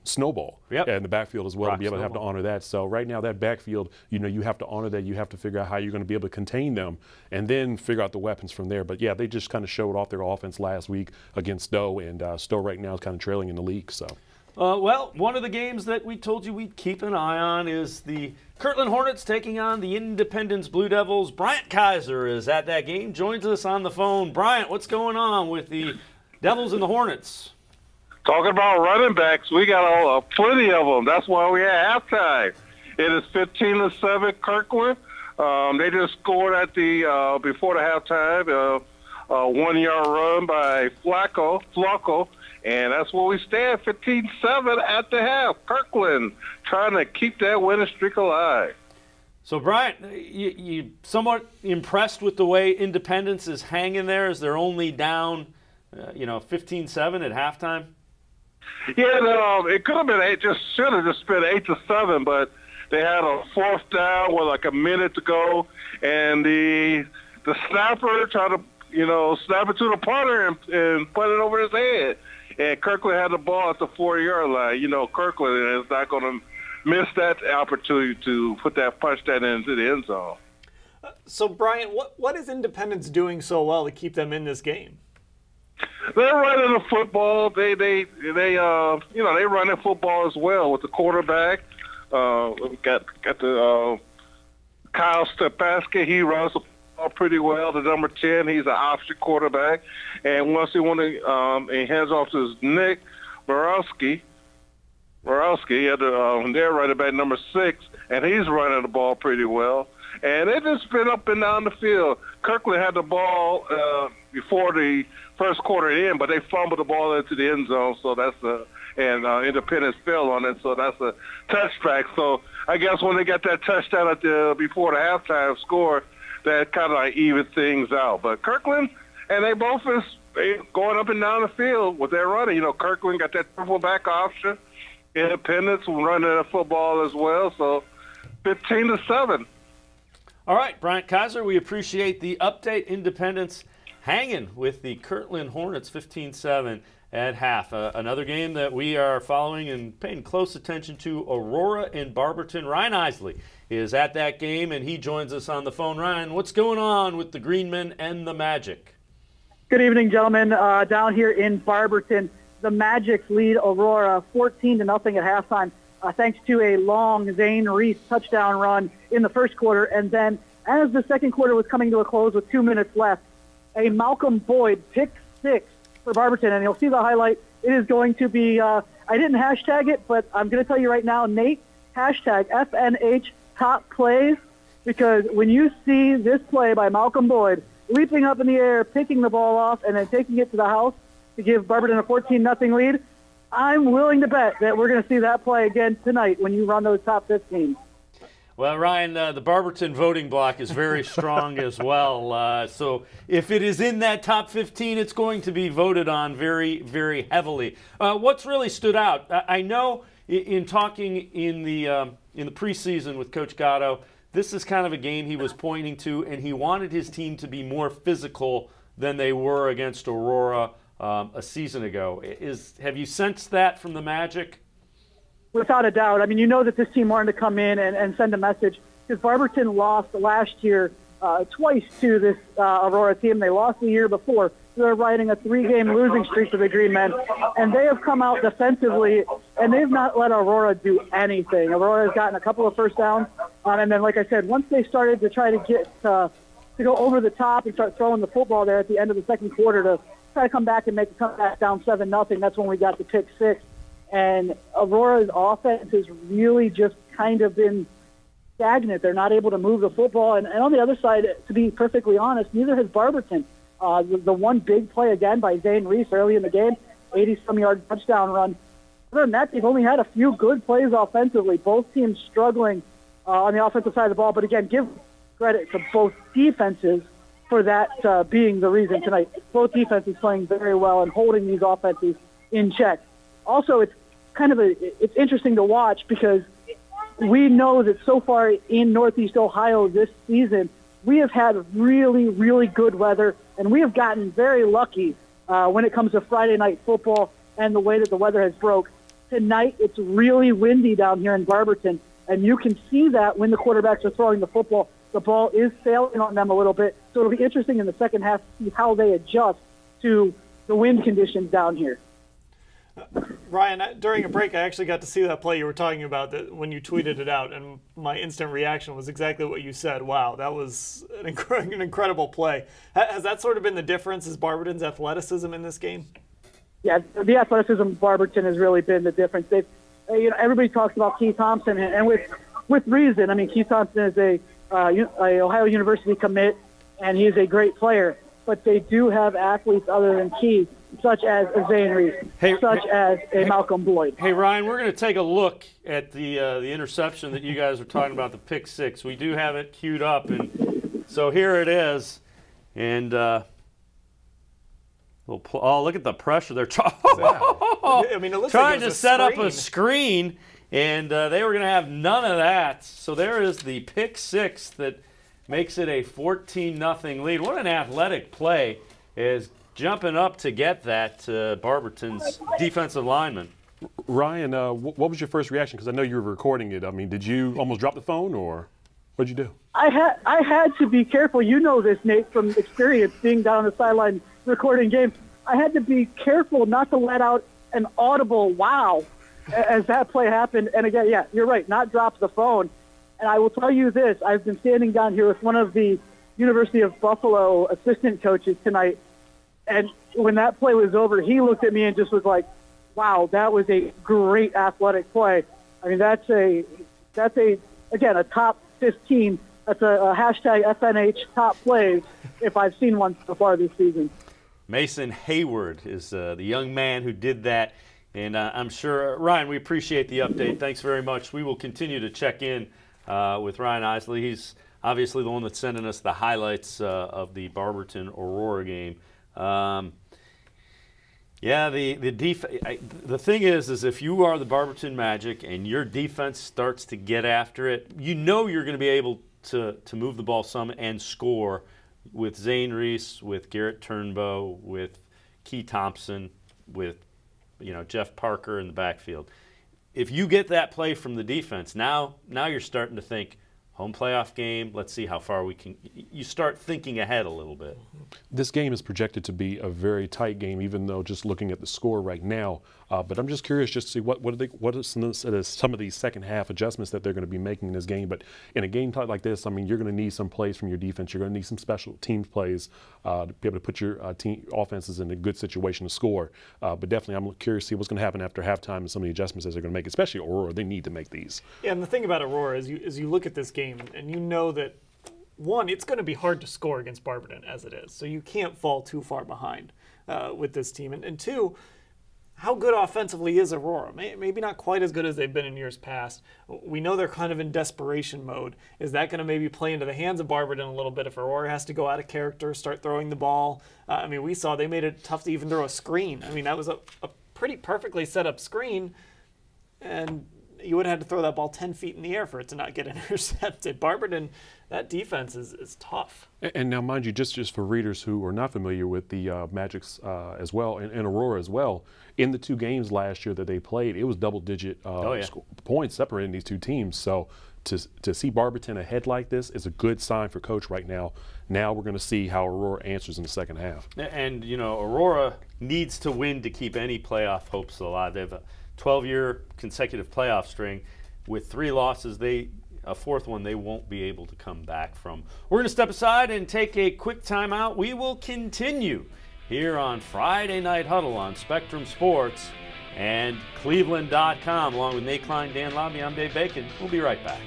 snowball in the backfield as well, to be able to have to honor that. So right now that backfield, you have to honor that. You have to figure out how you're going to be able to contain them and then figure out the weapons from there. But yeah, they just kind of showed off their offense last week against Stowe, and Stowe right now is kind of trailing in the league. So. Well, one of the games that we told you we'd keep an eye on is the Kirtland Hornets taking on the Independence Blue Devils. Bryant Kaiser is at that game, joins us on the phone. Bryant, what's going on with the Devils and the Hornets? Talking about running backs, we got plenty of them. That's why we had halftime. It is 15-7 Kirkland. They just scored at the before the halftime, a 1-yard run by Flacco. And that's where we stand, 15-7 at the half. Kirkland trying to keep that winning streak alive. So, Bryant, you somewhat impressed with the way Independence is hanging there as they're only down, 15-7 at halftime? Yeah, it could have been should have just been 8-7, but they had a fourth down with like a minute to go, and the snapper tried to, snap it to the punter and put it over his head. And Kirkland had the ball at the 4-yard line. Kirkland is not going to miss that opportunity to put that punch that into the end zone. So, Brian, what is Independence doing so well to keep them in this game? They're running the football. They run the football as well with the quarterback. Got the Kyle Stepaska. He runs the ball pretty well. The number 10, he's an option quarterback. And once he he hands off to Nick Borowski, had their running back number 6, and he's running the ball pretty well. And they just been up and down the field. Kirkland had the ball before the first quarter in, but they fumbled the ball into the end zone, so and Independence fell on it, so that's a touchback. So I guess when they got that touchdown before the halftime score, that kind of evened things out. But Kirkland, and they both is going up and down the field with their running. Kirkland got that triple back option. Independence running the football as well, so 15-7. All right, Bryant Kaiser, we appreciate the update. Independence hanging with the Kirtland Hornets 15-7 at half. Another game that we are following and paying close attention to, Aurora and Barberton. Ryan Isley is at that game, and he joins us on the phone. Ryan, what's going on with the Greenmen and the Magic? Good evening, gentlemen. Down here in Barberton, the Magic lead Aurora 14-0 at halftime, thanks to a long Zane Reese touchdown run in the first quarter. And then as the second quarter was coming to a close with 2 minutes left, a Malcolm Boyd pick 6 for Barberton. And you'll see the highlight. It is going to be, I didn't hashtag it, but I'm going to tell you right now, Nate, hashtag FNH top plays, because when you see this play by Malcolm Boyd, leaping up in the air, picking the ball off, and then taking it to the house to give Barberton a 14-0 lead, I'm willing to bet that we're going to see that play again tonight when you run those top 15. Well, Ryan, the Barberton voting block is very strong as well. So if it is in that top 15, it's going to be voted on very, very heavily. What's really stood out? I know in talking in the preseason with Coach Gatto, this is kind of a game he was pointing to, and he wanted his team to be more physical than they were against Aurora a season ago. Have you sensed that from the Magic? Without a doubt. I mean, you know that this team wanted to come in and send a message, because Barberton lost last year twice to this Aurora team. They lost the year before. They're riding a 3-game losing streak for the Green Men, and they have come out defensively, and they've not let Aurora do anything. Aurora has gotten a couple of first downs, and then, like I said, once they started to try to get to go over the top and start throwing the football there at the end of the second quarter to try to come back and make a comeback down 7-0, that's when we got the pick 6. And Aurora's offense has really just kind of been stagnant. They're not able to move the football. And on the other side, to be perfectly honest, neither has Barberton. The one big play again by Zane Reese early in the game, 80-some-yard touchdown run. Other than that, they've only had a few good plays offensively. Both teams struggling on the offensive side of the ball. But again, give credit to both defenses for that being the reason tonight. Both defenses playing very well and holding these offenses in check. Also, it's it's interesting to watch, because we know that so far in Northeast Ohio this season, we have had really, really good weather, and we have gotten very lucky when it comes to Friday night football and the way that the weather has broke. Tonight, it's really windy down here in Barberton, and you can see that when the quarterbacks are throwing the football. The ball is sailing on them a little bit, so it'll be interesting in the second half to see how they adjust to the wind conditions down here. Ryan, during a break, I actually got to see that play you were talking about that when you tweeted it out, and my instant reaction was exactly what you said. Wow, that was an incredible play. Has that sort of been the difference, is Barberton's athleticism in this game? Yeah, the athleticism of Barberton has really been the difference. They've, everybody talks about Keith Thompson, and with reason. I mean, Keith Thompson is a Ohio University commit, and he's a great player. But they do have athletes other than Keith, such as a Zane Reese, such as a Malcolm Boyd. Hey, Ryan, we're going to take a look at the interception that you guys were talking about, the pick six. We do have it queued up, and so here it is. And look at the pressure they're I mean, it looks trying like to set up a screen, and they were going to have none of that. So there is the pick six that makes it a 14-0 lead. What an athletic play is jumping up to get that Barberton's defensive lineman. Ryan, what was your first reaction? Because I know you were recording it. I mean, did you almost drop the phone, or what'd you do? I had to be careful. You know this, Nate, from experience being down on the sideline recording games. I had to be careful not to let out an audible wow as that play happened. And again, yeah, you're right, not drop the phone. And I will tell you this, I've been standing down here with one of the University of Buffalo assistant coaches tonight, and when that play was over, he looked at me and just was like, wow, that was a great athletic play. I mean, that's a top 15. That's a hashtag FNH top plays if I've seen one so far this season. Mason Hayward is the young man who did that. And I'm sure, Ryan, we appreciate the update. Thanks very much. We will continue to check in with Ryan Isley. He's obviously the one that's sending us the highlights of the Barberton-Aurora game. The thing is if you are the Barberton Magic and your defense starts to get after it, you know you're going to be able to move the ball some and score with Zane Reese, with Garrett Turnbow, with Key Thompson, with Jeff Parker in the backfield. If you get that play from the defense, now you're starting to think, home playoff game, let's see how far we can. You start thinking ahead a little bit. This game is projected to be a very tight game, even though just looking at the score right now. But I'm just curious just to see what are some of these second half adjustments that they're going to be making in this game. But in a game like this, I mean, you're going to need some plays from your defense. You're going to need some special teams plays to be able to put your team offenses in a good situation to score. But definitely, I'm curious to see what's going to happen after halftime and some of the adjustments that they're going to make, especially Aurora. They need to make these. Yeah, and the thing about Aurora is you look at this game and you know that, one, it's going to be hard to score against Barberton as it is. So you can't fall too far behind with this team. And two, how good offensively is Aurora? Maybe not quite as good as they've been in years past. We know they're kind of in desperation mode. Is that going to maybe play into the hands of Barberton a little bit if Aurora has to go out of character, start throwing the ball? I mean, we saw they made it tough to even throw a screen. I mean, that was a pretty perfectly set up screen, and you would have had to throw that ball 10 feet in the air for it to not get intercepted. Barberton, that defense is tough. And now, mind you, just for readers who are not familiar with the Magics as well, and Aurora as well, in the two games last year that they played, it was double-digit points separating these two teams. So to see Barberton ahead like this is a good sign for Coach right now. Now we're going to see how Aurora answers in the second half. And, Aurora needs to win to keep any playoff hopes alive. They have a 12-year consecutive playoff string. With 3 losses, a fourth one they won't be able to come back from. We're going to step aside and take a quick timeout. We will continue here on Friday Night Huddle on Spectrum Sports and cleveland.com. Along with Nate Klein, Dan Lobby, I'm Dave Bacon. We'll be right back.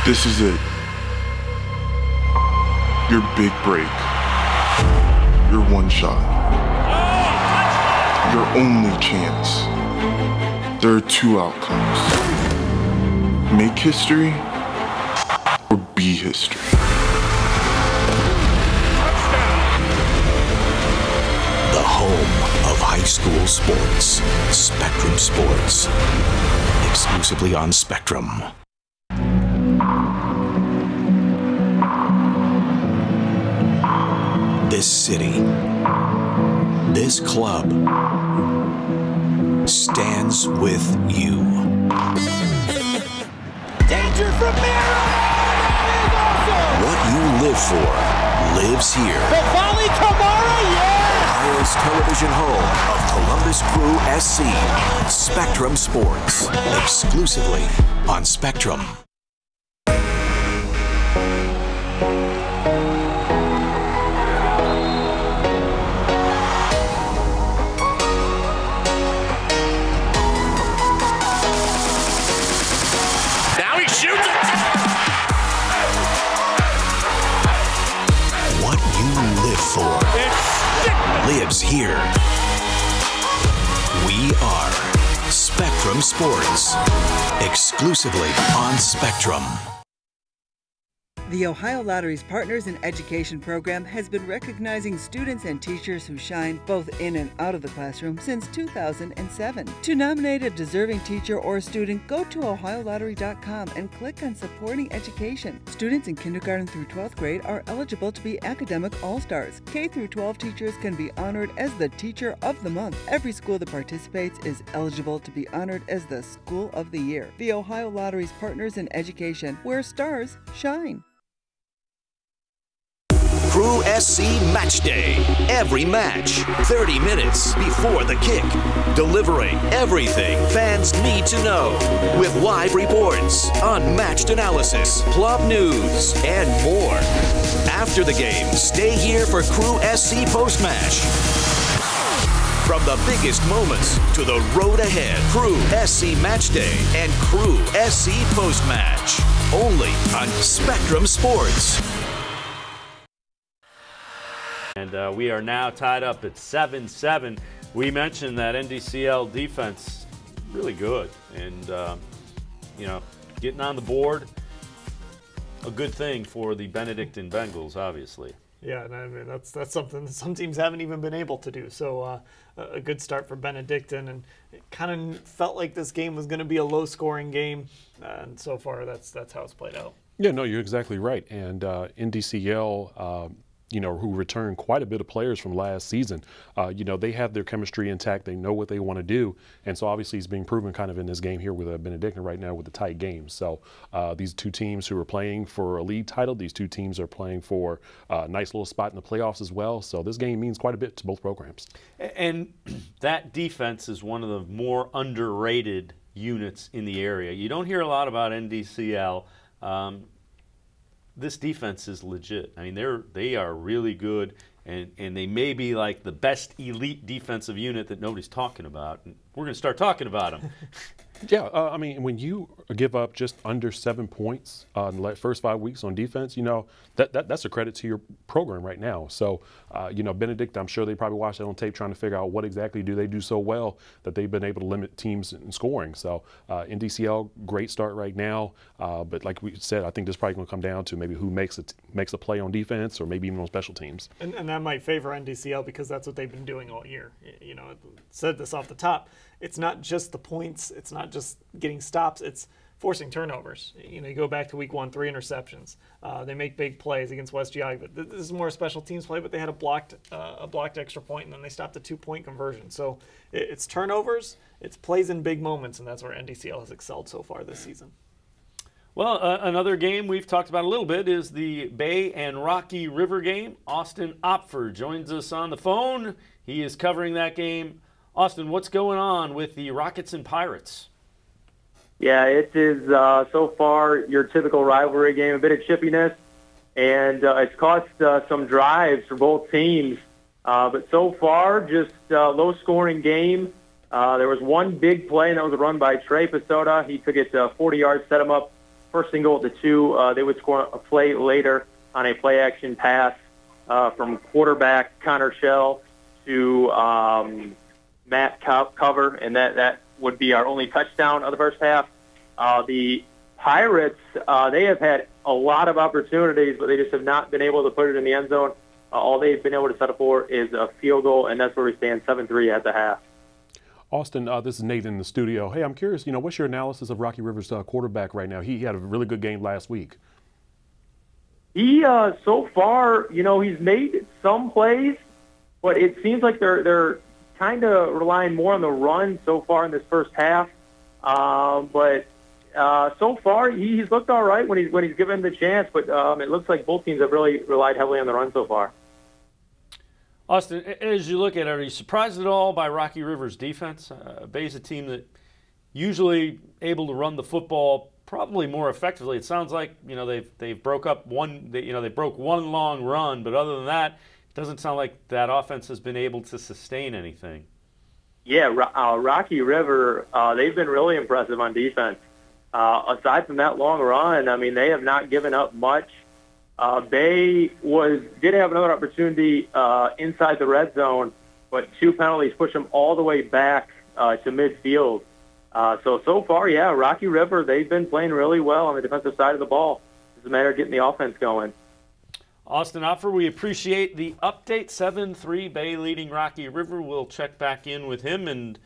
This is it. Your big break. Your one shot. Your only chance. There are two outcomes. Make history or be history. The home of high school sports. Spectrum Sports. Exclusively on Spectrum. This city, this club, stands with you. Danger from Mira! Awesome! What you live for lives here. The volley, Kamara, yes! Ohio's television home of Columbus Crew SC. Spectrum Sports. Exclusively on Spectrum. Lives here. We are Spectrum Sports, exclusively on Spectrum. The Ohio Lottery's Partners in Education program has been recognizing students and teachers who shine both in and out of the classroom since 2007. To nominate a deserving teacher or student, go to ohiolottery.com and click on Supporting Education. Students in kindergarten through 12th grade are eligible to be academic all-stars. K through 12 teachers can be honored as the Teacher of the Month. Every school that participates is eligible to be honored as the School of the Year. The Ohio Lottery's Partners in Education, where stars shine. Crew SC Match Day. Every match, 30 minutes before the kick. Delivering everything fans need to know. With live reports, unmatched analysis, club news, and more. After the game, stay here for Crew SC Post-Match. From the biggest moments to the road ahead, Crew SC Match Day and Crew SC Post-Match. Only on Spectrum Sports. And we are now tied up at 7-7. We mentioned that NDCL defense really good, and you know, getting on the board, a good thing for the Benedictine Bengals, obviously. Yeah, and I mean that's something that some teams haven't even been able to do. So a good start for Benedictine, and it kind of felt like this game was going to be a low-scoring game, and so far that's how it's played out. Yeah, no, you're exactly right. And NDCL. You know, who returned quite a bit of players from last season. You know, they have their chemistry intact. They know what they want to do. And so obviously it's being proven kind of in this game here with Benedictine right now with the tight game. So these two teams who are playing for a league title, these two teams are playing for a nice little spot in the playoffs as well. So this game means quite a bit to both programs. And that defense is one of the more underrated units in the area. You don't hear a lot about NDCL. This defense is legit. I mean, they are really good, and they may be like the best elite defensive unit that nobody's talking about. And we're going to start talking about them. Yeah, I mean, when you give up just under 7 points in the first 5 weeks on defense, you know, that's a credit to your program right now. So, you know, Benedict, I'm sure they probably watched that on tape trying to figure out what exactly do they do so well that they've been able to limit teams in scoring. So, NDCL, great start right now. But like we said, I think this is probably going to come down to maybe who makes a play on defense or maybe even on special teams. And that might favor NDCL because that's what they've been doing all year. You know, I said this off the top. It's not just the points. It's not just getting stops. It's forcing turnovers. You know, you go back to week 1, 3 interceptions. They make big plays against West Geauga. This is more a special teams play, but they had a blocked extra point, and then they stopped a 2-point conversion. So it's turnovers, it's plays in big moments, and that's where NDCL has excelled so far this season. Well, another game we've talked about a little bit is the Bay and Rocky River game. Austin Opfer joins us on the phone. He is covering that game. Austin, what's going on with the Rockets and Pirates? Yeah, it is so far your typical rivalry game, a bit of chippiness, and it's cost some drives for both teams. But so far, just low-scoring game. There was one big play, and that was a run by Trey Pasota. He took it 40 yards, set him up first and goal at the 2. They would score a play later on a play-action pass from quarterback Connor Shell to Matt Cover, and that would be our only touchdown of the first half. The Pirates, they have had a lot of opportunities, but they just have not been able to put it in the end zone. All they've been able to settle for is a field goal, and that's where we stand 7-3 at the half. Austin, this is Nathan in the studio. Hey, I'm curious, what's your analysis of Rocky Rivers' quarterback right now? He had a really good game last week. He, so far, he's made some plays, but it seems like they're kind of relying more on the run so far in this first half. But so far, he's looked all right when he's given the chance. But it looks like both teams have really relied heavily on the run so far. Austin, as you look at it, are you surprised at all by Rocky River's defense? Bay's a team that usually able to run the football probably more effectively. It sounds like they've broke up one. They broke one long run, but other than that, it doesn't sound like that offense has been able to sustain anything. Yeah, Rocky River, they've been really impressive on defense. Aside from that long run, I mean, they have not given up much. Bay did have another opportunity inside the red zone, but 2 penalties pushed them all the way back to midfield. So far, yeah, Rocky River, they've been playing really well on the defensive side of the ball. It's a matter of getting the offense going. Austin Opfer, we appreciate the update. 7-3, Bay leading Rocky River. We'll check back in with him, and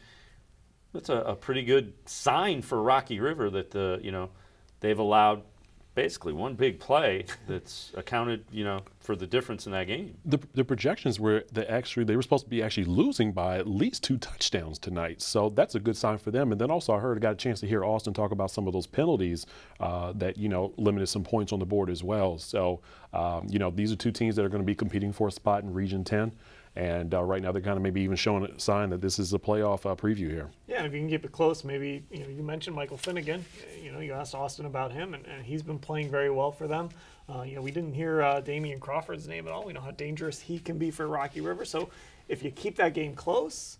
that's a pretty good sign for Rocky River that they've allowed basically one big play that's accounted, for the difference in that game. The projections were they were supposed to be actually losing by at least 2 touchdowns tonight, so that's a good sign for them. And then also I got a chance to hear Austin talk about some of those penalties that limited some points on the board as well. So these are 2 teams that are going to be competing for a spot in Region 10. And right now they're kind of maybe even showing a sign that this is a playoff preview here. Yeah, and if you can keep it close, maybe, you mentioned Michael Finnegan. You asked Austin about him, and he's been playing very well for them. We didn't hear Damian Crawford's name at all. We know how dangerous he can be for Rocky River. So if you keep that game close,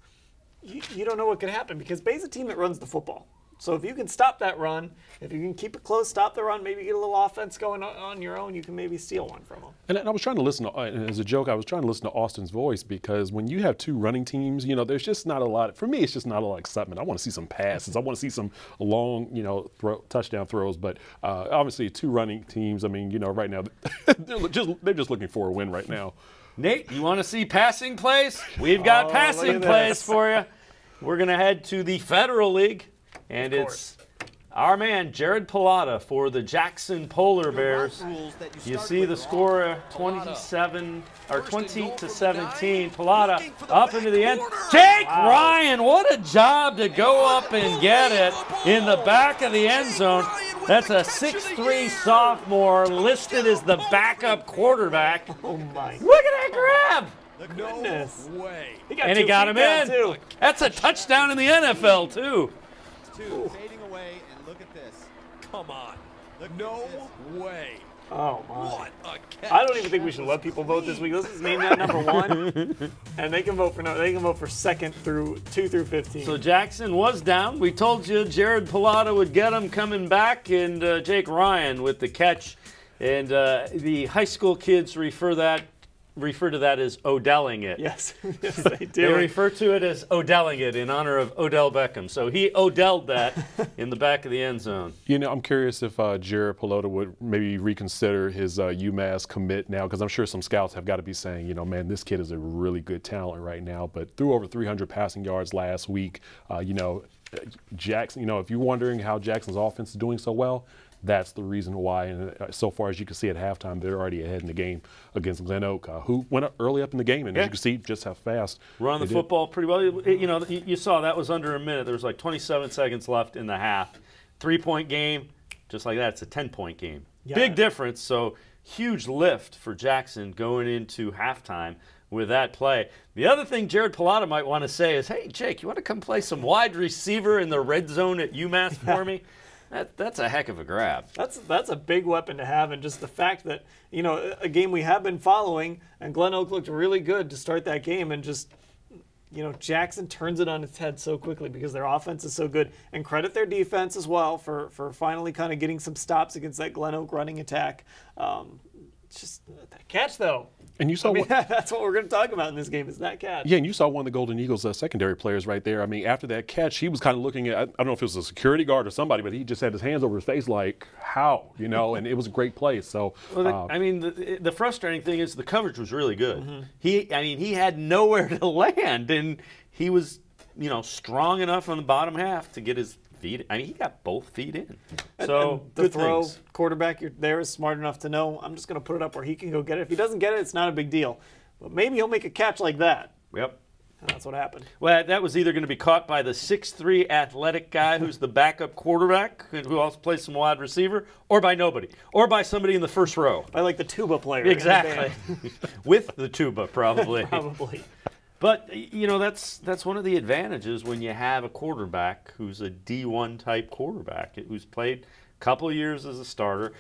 you don't know what could happen, because Bay's a team that runs the football. So if you can stop that run, if you can keep it close, stop the run, maybe get a little offense going on your own, you can maybe steal one from them. And I was trying to listen to, as a joke, I was trying to listen to Austin's voice, because when you have 2 running teams, there's just not a lot. For me, it's just not a lot of excitement. I want to see some passes. I want to see some long, touchdown throws. But obviously, 2 running teams. I mean, right now, they're just looking for a win right now. Nate, you want to see passing plays? We've got passing plays for you. We're going to head to the Federal League. And it's our man, Jared Pilata, for the Jackson Polar Bears. You see the score, 20-17. Pilata up into the end. Jake Ryan, what a job to go up and get it in the back of the end zone. That's a 6'3" sophomore listed as the backup quarterback. Oh, my. Look at that grab. Goodness. No way. And he got him in. Too. That's a touchdown in the NFL, too. Fading away, and look at this. Come on. No way. Oh, my. What a catch. I don't even think we should let people vote this week. Let's just name that number 1. And they can vote for second through 2 through 15. So Jackson was down. We told you Jared Pilata would get him coming back, and Jake Ryan with the catch. And the high school kids refer to that as Odelling it. Yes, yes, they do. They refer to it as Odelling it in honor of Odell Beckham. So he Odelled that in the back of the end zone. I'm curious if Jared Pilota would maybe reconsider his UMass commit now, because I'm sure some scouts have got to be saying, man, this kid is a really good talent right now, but threw over 300 passing yards last week. Jackson, if you're wondering how Jackson's offense is doing so well, that's the reason why. And so far as you can see at halftime, they're already ahead in the game against GlenOak, who went up early up in the game. And as you can see just how fast run the football pretty well. You saw that was under a minute. There was like 27 seconds left in the half. 3-point game, just like that. It's a 10-point game. Yeah. Big difference. So huge lift for Jackson going into halftime with that play. The other thing Jared Pilata might want to say is, hey, Jake, you want to come play some wide receiver in the red zone at UMass for me? That's a heck of a grab. That's a big weapon to have, and just the fact that, a game we have been following, and GlenOak looked really good to start that game, and just Jackson turns it on its head so quickly because their offense is so good. And credit their defense as well for finally kind of getting some stops against that GlenOak running attack. Just that catch, though. And you saw that's what we're going to talk about in this game is that catch. Yeah, and you saw one of the Golden Eagles' secondary players right there. I mean, after that catch, he was kind of looking at, I don't know if it was a security guard or somebody, but he just had his hands over his face like, how? And it was a great play. So, the frustrating thing is the coverage was really good. Mm-hmm. He had nowhere to land, and he was, strong enough on the bottom half to get his feet. He got both feet in. So the throw quarterback there is smart enough to know I'm just going to put it up where he can go get it. If he doesn't get it, it's not a big deal. But maybe he'll make a catch like that. Yep. And that's what happened. Well, that was either going to be caught by the 6'3" athletic guy who's the backup quarterback who also plays some wide receiver, or by nobody, or by somebody in the first row. By like the tuba player. Exactly. With the tuba, probably. Probably. But, that's one of the advantages when you have a quarterback who's a D1 type quarterback who's played a couple of years as a starter.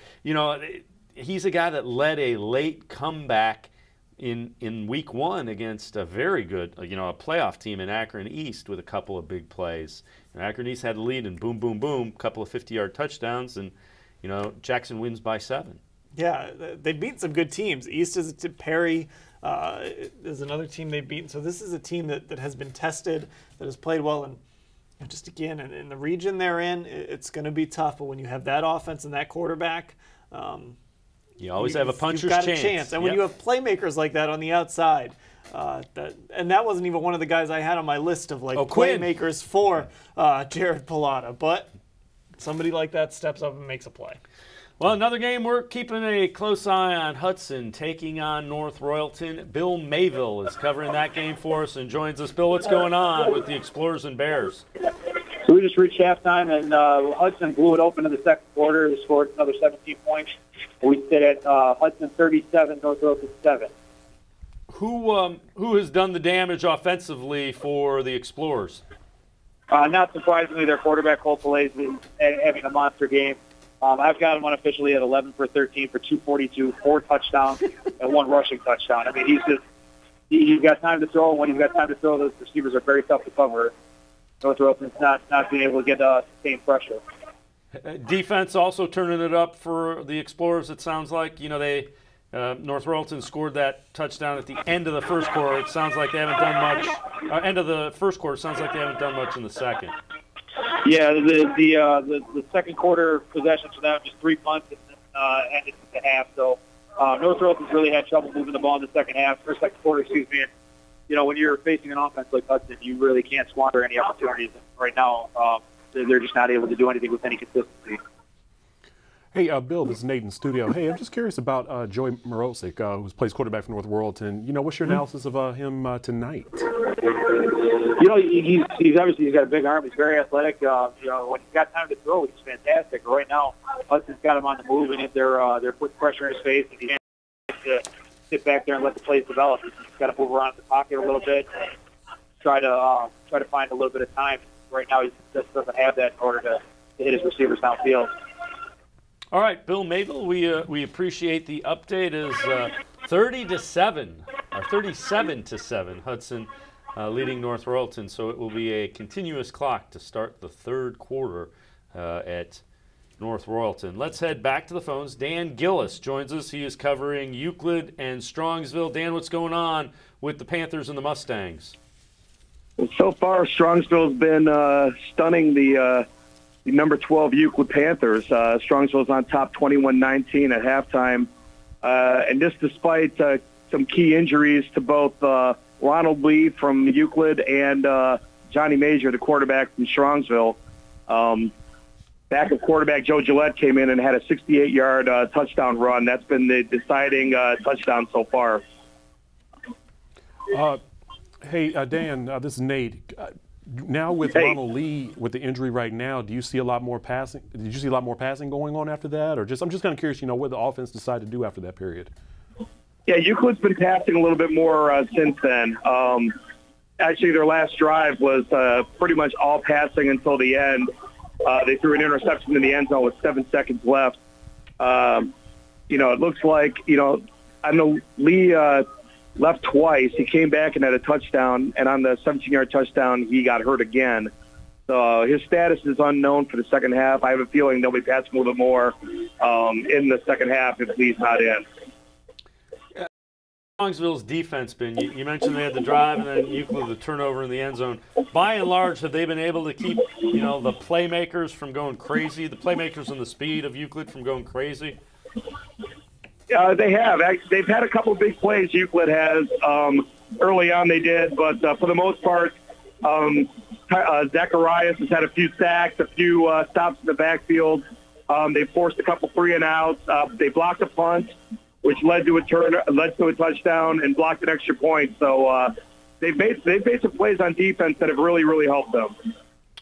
He's a guy that led a late comeback in week 1 against a very good, a playoff team in Akron East with a couple of big plays. And Akron East had the lead and boom, boom, boom, a couple of 50-yard touchdowns, and, Jackson wins by 7. Yeah, they beat some good teams. East is Perry. Is another team they've beaten. So this is a team that has been tested, that has played well. And just again, in the region they're in, it's going to be tough. But when you have that offense and that quarterback, you always have a puncher's chance. And when you have playmakers like that on the outside, and that wasn't even one of the guys I had on my list of playmakers for Jared Pilata. But somebody like that steps up and makes a play. Well, another game we're keeping a close eye on. Hudson taking on North Royalton. Bill Mayville is covering that game for us and joins us. Bill, what's going on with the Explorers and Bears? So we just reached halftime, and Hudson blew it open in the second quarter. They scored another 17 points. We sit at Hudson 37, North Royalton 7. Who has done the damage offensively for the Explorers? Not surprisingly, their quarterback, Cole Pelé, is having a monster game. I've got him unofficially at 11 for 13 for 242, 4 touchdowns, and 1 rushing touchdown. He's got time to throw, and when he's got time to throw, those receivers are very tough to cover. North Royalton's not being able to get sustained pressure. Defense also turning it up for the Explorers, it sounds like. North Royalton scored that touchdown at the end of the first quarter. It sounds like they haven't done much. End of the first quarter, sounds like they haven't done much in the second. Yeah, the second quarter possessions for them, just 3 punts and ended the half. So North Royalton's really had trouble moving the ball in the second quarter, excuse me. And, when you're facing an offense like Hudson, you really can't squander any opportunities. Right now, they're just not able to do anything with any consistency. Hey, Bill, this is Nate in studio. Hey, I'm just curious about Joey Morosic, who plays quarterback for North Royalton. What's your analysis of him tonight? He's obviously got a big arm. He's very athletic. When he's got time to throw, he's fantastic. Right now, Hudson's got him on the move, and if they're putting pressure in his face, and he can't sit back there and let the plays develop. He's got to move around the pocket a little bit, try to find a little bit of time. Right now, he just doesn't have that in order to hit his receivers downfield. All right, Bill Mayville, we appreciate the update. Is 30-7 or 37-7 Hudson leading North Royalton, so it will be a continuous clock to start the third quarter at North Royalton. Let's head back to the phones. Dan Gillis joins us. He is covering Euclid and Strongsville. Dan, what's going on with the Panthers and the Mustangs? So far, Strongsville's been stunning the number 12 Euclid Panthers. Strongsville's on top 21-19 at halftime. And this despite some key injuries to both Ronald Lee from Euclid and Johnny Major, the quarterback from Strongsville. Backup quarterback Joe Gillette came in and had a 68-yard touchdown run. That's been the deciding touchdown so far. Hey, Dan, this is Nate. Now with Ronald Lee with the injury right now, do you see a lot more passing? Did you see a lot more passing going on after that, or I'm just kind of curious, what the offense decided to do after that period? Yeah, Euclid's been passing a little bit more since then. Actually, their last drive was pretty much all passing until the end. They threw an interception in the end zone with 7 seconds left. It looks like I know Lee left twice. He came back and had a touchdown, and on the 17-yard touchdown, he got hurt again. So his status is unknown for the second half. I have a feeling they'll be passing a little bit more in the second half if he's not in. Strongsville's defense been, you mentioned they had the drive and then Euclid the turnover in the end zone. By and large, have they been able to keep, the playmakers from going crazy, the playmakers and the speed of Euclid from going crazy? They have. They've had a couple of big plays Euclid has. Early on they did, but for the most part, Zacharias has had a few sacks, a few stops in the backfield. They forced a couple 3-and-outs. They blocked a punt, which led to a touchdown and blocked an extra point. So they've made some plays on defense that have really, really helped them.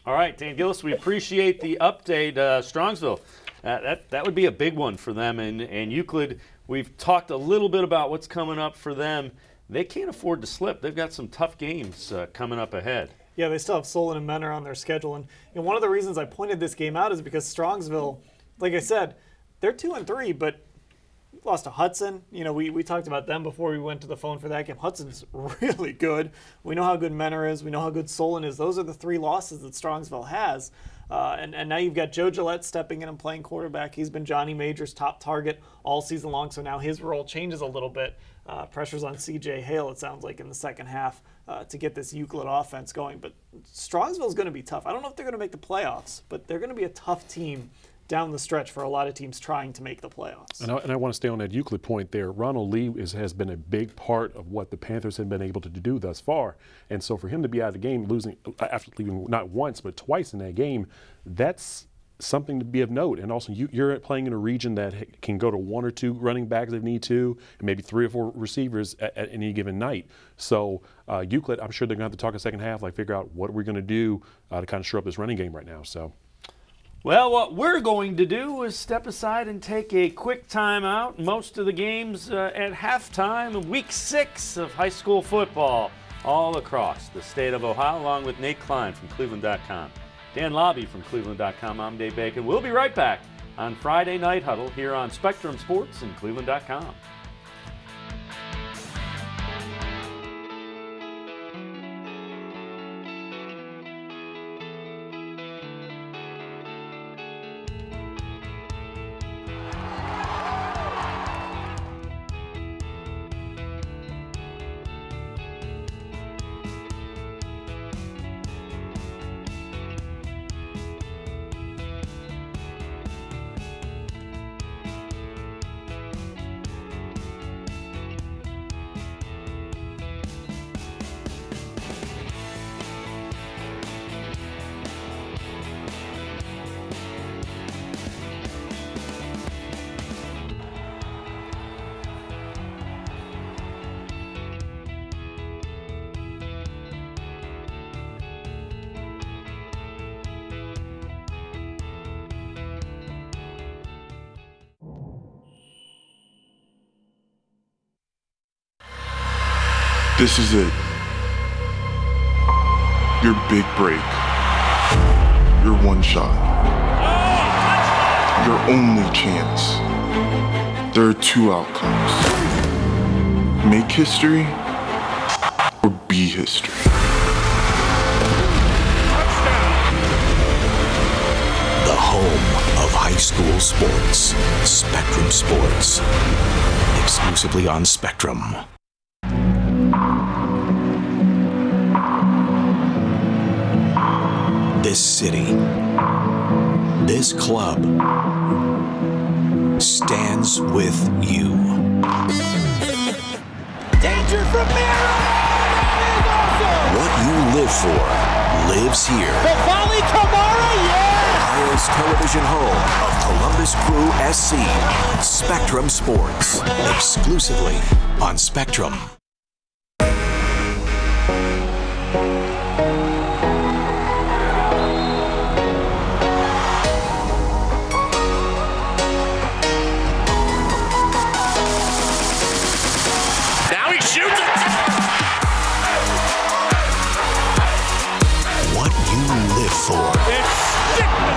All right, Dan Gillis, we appreciate the update. Strongsville, that would be a big one for them. And Euclid, we've talked a little bit about what's coming up for them. They can't afford to slip. They've got some tough games coming up ahead. Yeah, they still have Solon and Menor on their schedule. And one of the reasons I pointed this game out is because Strongsville, like I said, they're 2-3, but lost to Hudson. We talked about them before we went to the phone for that game. Hudson's really good. We know how good Menor is. We know how good Solon is. Those are the 3 losses that Strongsville has. And now you've got Joe Gillette stepping in and playing quarterback. He's been Johnny Major's top target all season long, so now his role changes a little bit. Pressure's on C.J. Hale, it sounds like, in the second half to get this Euclid offense going. But Strongsville's going to be tough. I don't know if they're going to make the playoffs, but they're going to be a tough team down the stretch for a lot of teams trying to make the playoffs. And I want to stay on that Euclid point there. Ronald Lee has been a big part of what the Panthers have been able to do thus far. And so for him to be out of the game, losing after leaving not once but twice in that game, that's something to be of note. And also you're playing in a region that can go to 1 or 2 running backs if need to, and maybe 3 or 4 receivers at any given night. So Euclid, I'm sure they're going to have to talk a second half, figure out what we're going to do to kind of shore up this running game right now. So. Well, what we're going to do is step aside and take a quick timeout. Most of the games at halftime of Week 6 of high school football all across the state of Ohio, along with Nate Klein from cleveland.com. Dan Lobby from cleveland.com. I'm Dave Bacon. We'll be right back on Friday Night Huddle here on Spectrum Sports and cleveland.com. This is it. Your big break. Your one shot. Your only chance. There are 2 outcomes. Make history or be history. The home of high school sports. Spectrum Sports. Exclusively on Spectrum. This city, this club, stands with you. Danger from Mira! Awesome! What you live for lives here. The volley, Kamara, yes! Ohio's television home of Columbus Crew SC. Spectrum Sports, exclusively on Spectrum.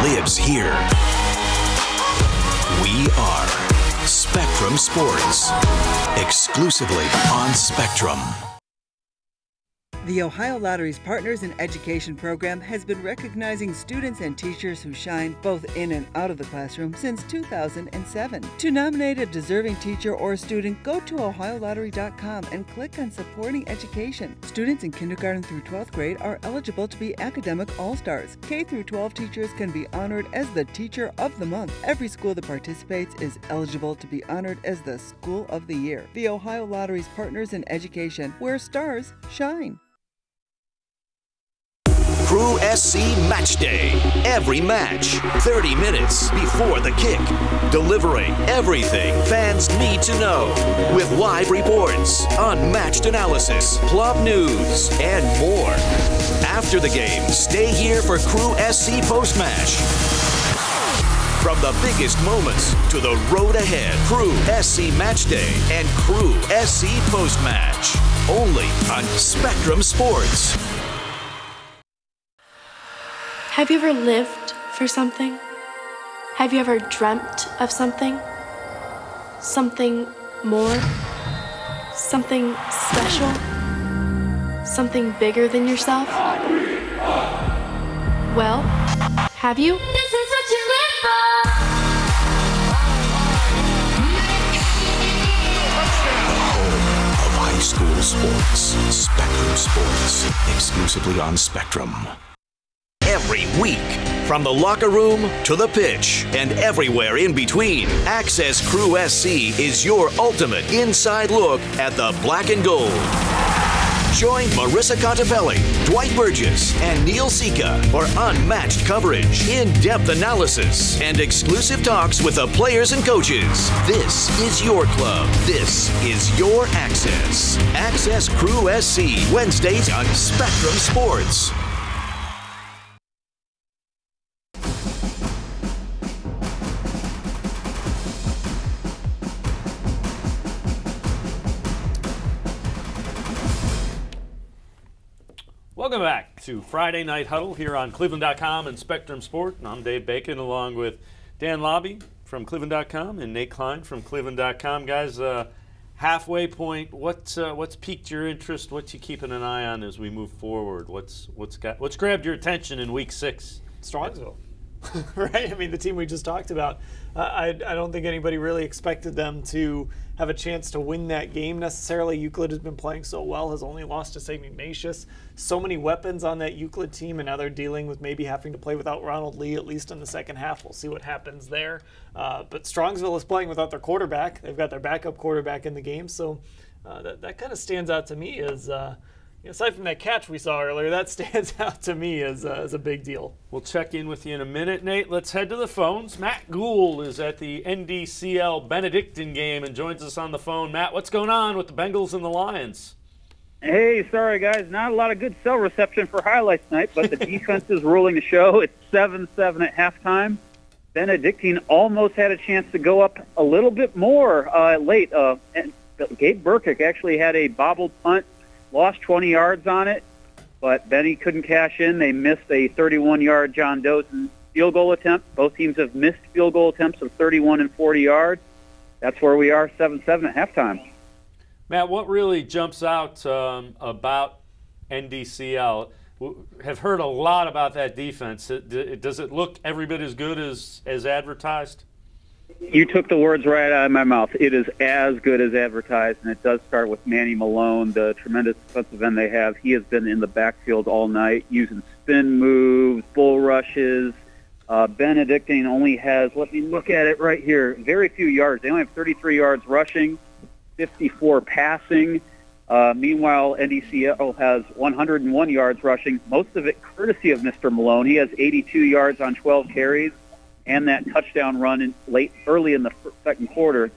Lives here. We are Spectrum. Spectrum Sports. Exclusively on Spectrum. The Ohio Lottery's Partners in Education program has been recognizing students and teachers who shine both in and out of the classroom since 2007. To nominate a deserving teacher or student, go to ohiolottery.com and click on Supporting Education. Students in kindergarten through 12th grade are eligible to be academic all-stars. K through 12 teachers can be honored as the Teacher of the Month. Every school that participates is eligible to be honored as the School of the Year. The Ohio Lottery's Partners in Education, where stars shine. Crew SC Match Day. Every match, 30 minutes before the kick. Delivering everything fans need to know. With live reports, unmatched analysis, club news, and more. After the game, stay here for Crew SC Post-Match. From the biggest moments to the road ahead, Crew SC Match Day and Crew SC Post-Match. Only on Spectrum Sports. Have you ever lived for something? Have you ever dreamt of something? Something more? Something special? Something bigger than yourself? Well, have you? This is what you live for! Home of high school sports. Spectrum Sports. Exclusively on Spectrum. Every week, from the locker room to the pitch and everywhere in between, Access Crew SC is your ultimate inside look at the black and gold. Join Marissa Contepelli, Dwight Burgess, and Neil Sika for unmatched coverage, in-depth analysis, and exclusive talks with the players and coaches. This is your club. This is your Access. Access Crew SC, Wednesdays on Spectrum Sports. Welcome back to Friday Night Huddle here on cleveland.com and Spectrum Sport. And I'm Dave Bacon along with Dan Lobby from cleveland.com and Nate Klein from cleveland.com. Guys, halfway point, what's piqued your interest? What you keeping an eye on as we move forward? What's grabbed your attention in week 6? Strongsville. Right? I mean, the team we just talked about, I don't think anybody really expected them to have a chance to win that game necessarily. Euclid has been playing so well, has only lost to St. Ignatius. So many weapons on that Euclid team, and now they're dealing with maybe having to play without Ronald Lee, at least in the second half. We'll see what happens there. But Strongsville is playing without their quarterback. They've got their backup quarterback in the game, so that kind of stands out to me as aside from that catch we saw earlier, that stands out to me as a big deal. We'll check in with you in a minute, Nate. Let's head to the phones. Matt Gould is at the NDCL Benedictine game and joins us on the phone. Matt, what's going on with the Bengals and the Lions? Hey, sorry, guys. Not a lot of good cell reception for highlights tonight, but the defense is ruling the show. It's 7-7 at halftime. Benedictine almost had a chance to go up a little bit more late. And Gabe Burkick actually had a bobbled punt. Lost 20 yards on it, but Benny couldn't cash in. They missed a 31-yard John Dozen field goal attempt. Both teams have missed field goal attempts of 31 and 40 yards. That's where we are, 7-7 at halftime. Matt, what really jumps out about NDCL? Have heard a lot about that defense. Does it look every bit as good as advertised? You took the words right out of my mouth. It is as good as advertised, and it does start with Manny Malone, the tremendous defensive end they have. He has been in the backfield all night using spin moves, bull rushes. Benedictine only has, let me look at it right here, very few yards. They only have 33 yards rushing, 54 passing. Meanwhile, NDCL has 101 yards rushing, most of it courtesy of Mr. Malone. He has 82 yards on 12 carries. And that touchdown run early in the second quarter,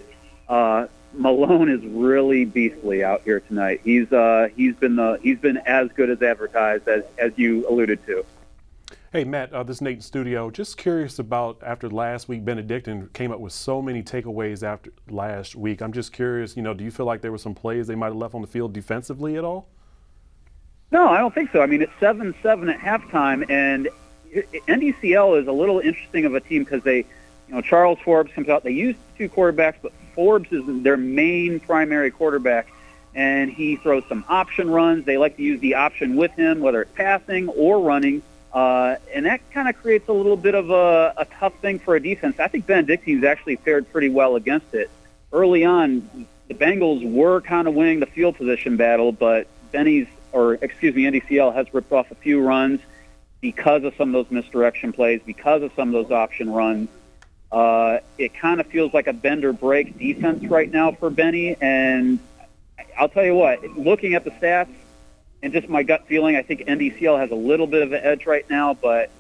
Malone is really beastly out here tonight. He's been as good as advertised as you alluded to. Hey Matt, this is Nate in studio. Just curious about after last week, Benedictine came up with so many takeaways after last week. I'm just curious, do you feel like there were some plays they might have left on the field defensively at all? No, I don't think so. I mean, it's 7-7 at halftime, and NDCL is a little interesting of a team because they, Charles Forbes comes out. They used 2 quarterbacks, but Forbes is their main primary quarterback, and he throws some option runs. They like to use the option with him, whether it's passing or running, and that kind of creates a little bit of a tough thing for a defense. I think Benedictine's actually fared pretty well against it. Early on, the Bengals were kind of winning the field position battle, but NDCL has ripped off a few runs because of some of those misdirection plays, because of some of those option runs. It kind of feels like a bend or break defense right now for Benny, and I'll tell you what, looking at the stats and just my gut feeling, I think NDCL has a little bit of an edge right now, but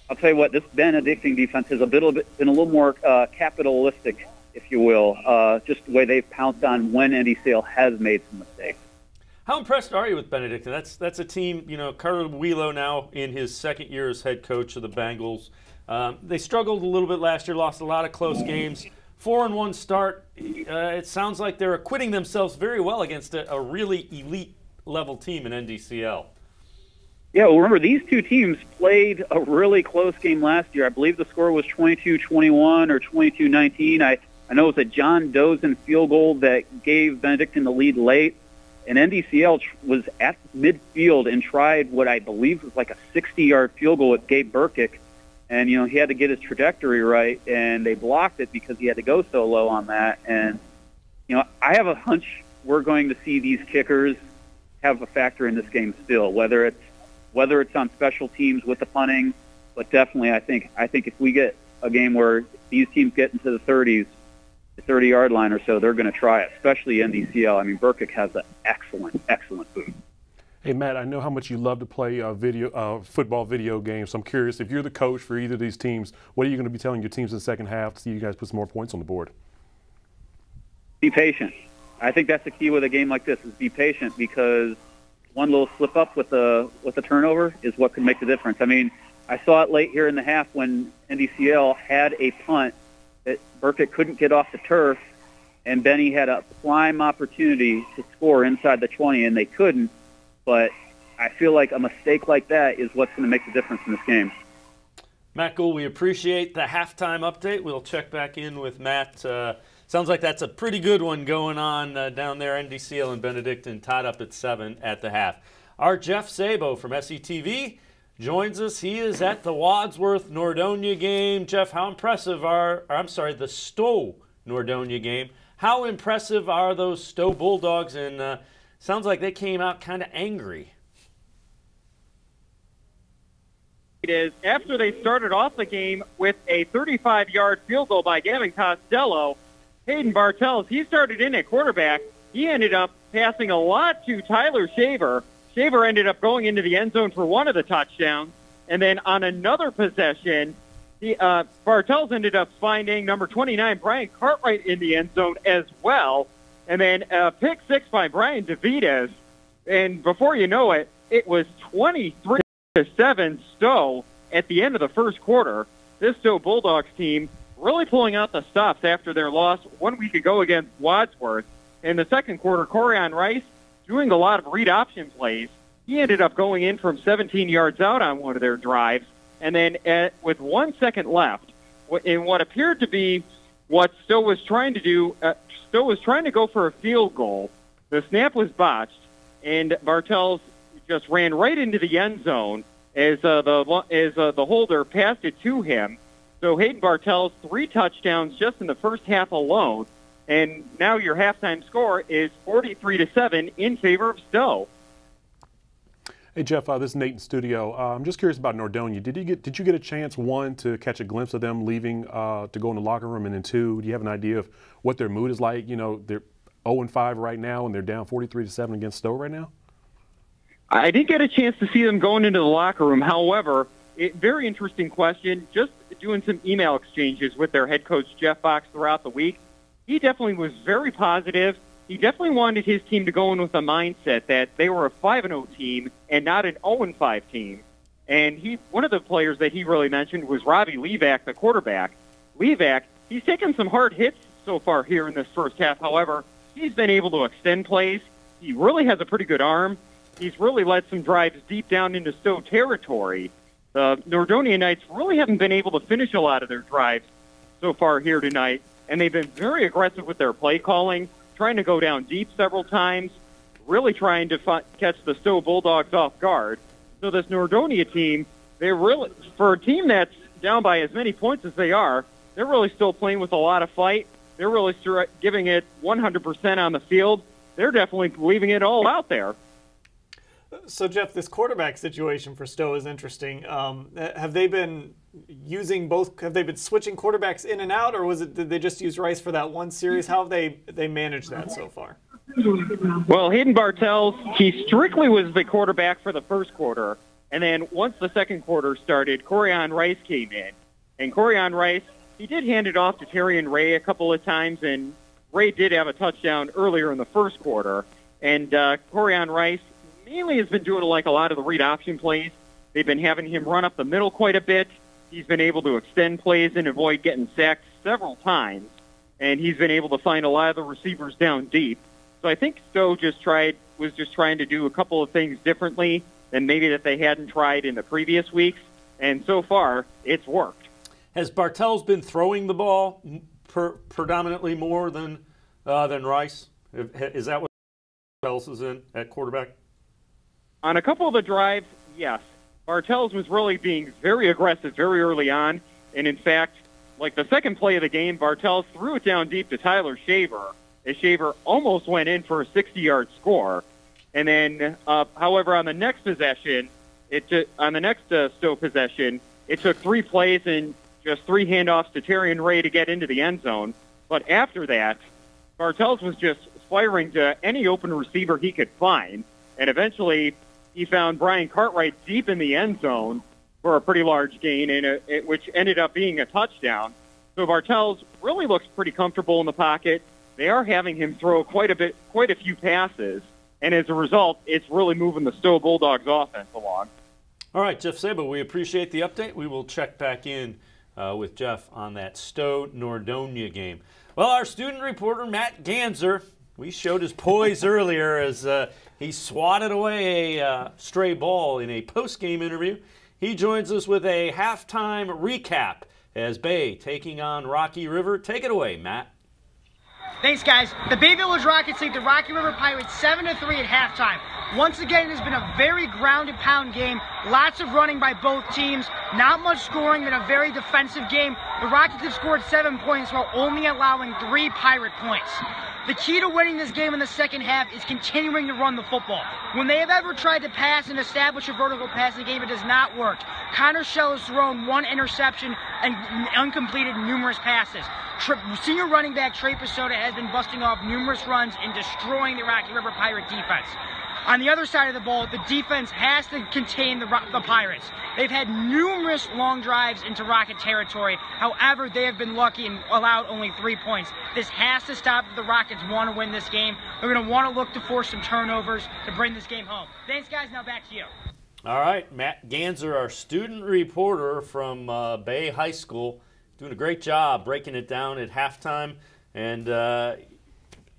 I'll tell you what, this Benedictine defense has been a little more capitalistic, if you will, just the way they've pounced on when NDCL has made some mistakes. How impressed are you with Benedictine? That's a team, Carter Wheelo now in his second year as head coach of the Bengals. They struggled a little bit last year, lost a lot of close games. 4-1 start. It sounds like they're acquitting themselves very well against a really elite-level team in NDCL. Yeah, well, remember, these two teams played a really close game last year. I believe the score was 22-21 or 22-19. I know it was a John Dozen field goal that gave Benedictine the lead late. And NDCL was at midfield and tried what I believe was like a 60-yard field goal with Gabe Burkick. And, he had to get his trajectory right, and they blocked it because he had to go so low on that. And, I have a hunch we're going to see these kickers have a factor in this game still, whether it's on special teams with the punting. But definitely I think if we get a game where these teams get into the 30s, the 30-yard line or so, they're going to try it, especially NDCL. I mean, Burkick has an excellent boot. Hey, Matt, I know how much you love to play football video games, so I'm curious, if you're the coach for either of these teams, what are you going to be telling your teams in the second half to see you guys put some more points on the board? Be patient. I think that's the key with a game like this, is be patient, because one little slip-up with a turnover is what could make the difference. I mean, I saw it late here in the half when NDCL had a punt that Burkitt couldn't get off the turf, and Benny had a prime opportunity to score inside the 20, and they couldn't. But I feel like a mistake like that is what's going to make the difference in this game. Matt Gould, we appreciate the halftime update. We'll check back in with Matt. Sounds like that's a pretty good one going on down there. NDCL and Benedictine tied up at 7 at the half. Our Jeff Sabo from SETV joins us. He is at the Wadsworth Nordonia game. Jeff, how impressive the Stowe Nordonia game. How impressive are those Stowe Bulldogs? And sounds like they came out kind of angry. It is after they started off the game with a 35-yard field goal by Gavin Costello. Hayden Bartels, he started in at quarterback. He ended up passing a lot to Tyler Shaver. Shaver ended up going into the end zone for one of the touchdowns. And then on another possession, Bartels ended up finding number 29, Brian Cartwright, in the end zone as well. And then a pick six by Brian DeVitas. And before you know it, it was 23-7 Stowe at the end of the first quarter. This Stowe Bulldogs team really pulling out the stops after their loss 1 week ago against Wadsworth. In the second quarter, Corian Rice doing a lot of read option plays. He ended up going in from 17 yards out on one of their drives. And then with 1 second left, in what appeared to be what Stowe was trying to do, Stowe was trying to go for a field goal. The snap was botched, and Bartels just ran right into the end zone as the holder passed it to him. So Hayden Bartels, 3 touchdowns just in the first half alone, and now your halftime score is 43-7 in favor of Stowe. Hey Jeff, this is Nate in studio. I'm just curious about Nordonia. Did you get a chance, 1, to catch a glimpse of them leaving to go in the locker room, and then 2, do you have an idea of what their mood is like? They're 0-5 right now, and they're down 43-7 against Stowe right now. I didn't get a chance to see them going into the locker room. However, very interesting question. Just doing some email exchanges with their head coach, Jeff Fox, throughout the week. He definitely was very positive. He definitely wanted his team to go in with a mindset that they were a 5-0 team and not an 0-5 team. And one of the players that he really mentioned was Robbie Levac, the quarterback. Levac, he's taken some hard hits so far here in this first half. However, he's been able to extend plays. He really has a pretty good arm. He's really led some drives deep down into Stowe territory. The Nordonia Knights really haven't been able to finish a lot of their drives so far here tonight. and they've been very aggressive with their play calling, trying to go down deep several times, really trying to catch the Stowe Bulldogs off guard. So this Nordonia team, they're really, for a team that's down by as many points as they are, they're really still playing with a lot of fight. They're really giving it 100% on the field. They're definitely leaving it all out there. So, Jeff, this quarterback situation for Stowe is interesting. Have they been using both? Have they been switching quarterbacks in and out, or did they just use Rice for that one series? How have they managed that so far? Well, Hayden Bartels, he strictly was the quarterback for the first quarter, and then once the second quarter started, Corian Rice came in, and Corian Rice, he did hand it off to Terrion Ray a couple of times, and Ray did have a touchdown earlier in the first quarter, and Corian Rice mainly has been doing like a lot of the read option plays. They've been having him run up the middle quite a bit. He's been able to extend plays and avoid getting sacked several times, and he's been able to find a lot of the receivers down deep. So I think Stowe was just trying to do a couple of things differently than maybe that they hadn't tried in the previous weeks, and so far it's worked. Has Bartels been throwing the ball predominantly more than Rice? Is that what Bartels is in at quarterback? On a couple of the drives, yes. Bartels was really being very aggressive very early on, and in fact, like the second play of the game, Bartels threw it down deep to Tyler Shaver, as Shaver almost went in for a 60-yard score. And then, however, on the next possession, Stowe possession, it took 3 plays and just 3 handoffs to Terrion Ray to get into the end zone. But after that, Bartels was just firing to any open receiver he could find, and eventually he found Brian Cartwright deep in the end zone for a pretty large gain, which ended up being a touchdown. So Bartels really looks pretty comfortable in the pocket. They are having him throw quite a few passes, and as a result, it's really moving the Stowe Bulldogs offense along. All right, Jeff Sabo, we appreciate the update. We will check back in with Jeff on that Stowe-Nordonia game. Well, our student reporter, Matt Ganser, we showed his poise earlier as he swatted away a stray ball in a post-game interview. He joins us with a halftime recap as Bay taking on Rocky River. Take it away, Matt. Thanks, guys. The Bay Village Rockets lead the Rocky River Pirates 7-3 at halftime. Once again, it has been a very ground-and-pound game. Lots of running by both teams. Not much scoring, and a very defensive game. The Rockets have scored 7 points while only allowing 3 Pirate points. The key to winning this game in the second half is continuing to run the football. When they have ever tried to pass and establish a vertical passing game, it does not work. Connor Shell has thrown 1 interception and uncompleted numerous passes. Senior running back Trey Pasoda has been busting off numerous runs and destroying the Rocky River Pirate defense. On the other side of the ball, the defense has to contain the Pirates. They've had numerous long drives into Rocket territory. However, they have been lucky and allowed only 3 points. This has to stop if the Rockets want to win this game. They're going to want to look to force some turnovers to bring this game home. Thanks, guys. Now back to you. All right, Matt Ganser, our student reporter from Bay High School, doing a great job breaking it down at halftime. And,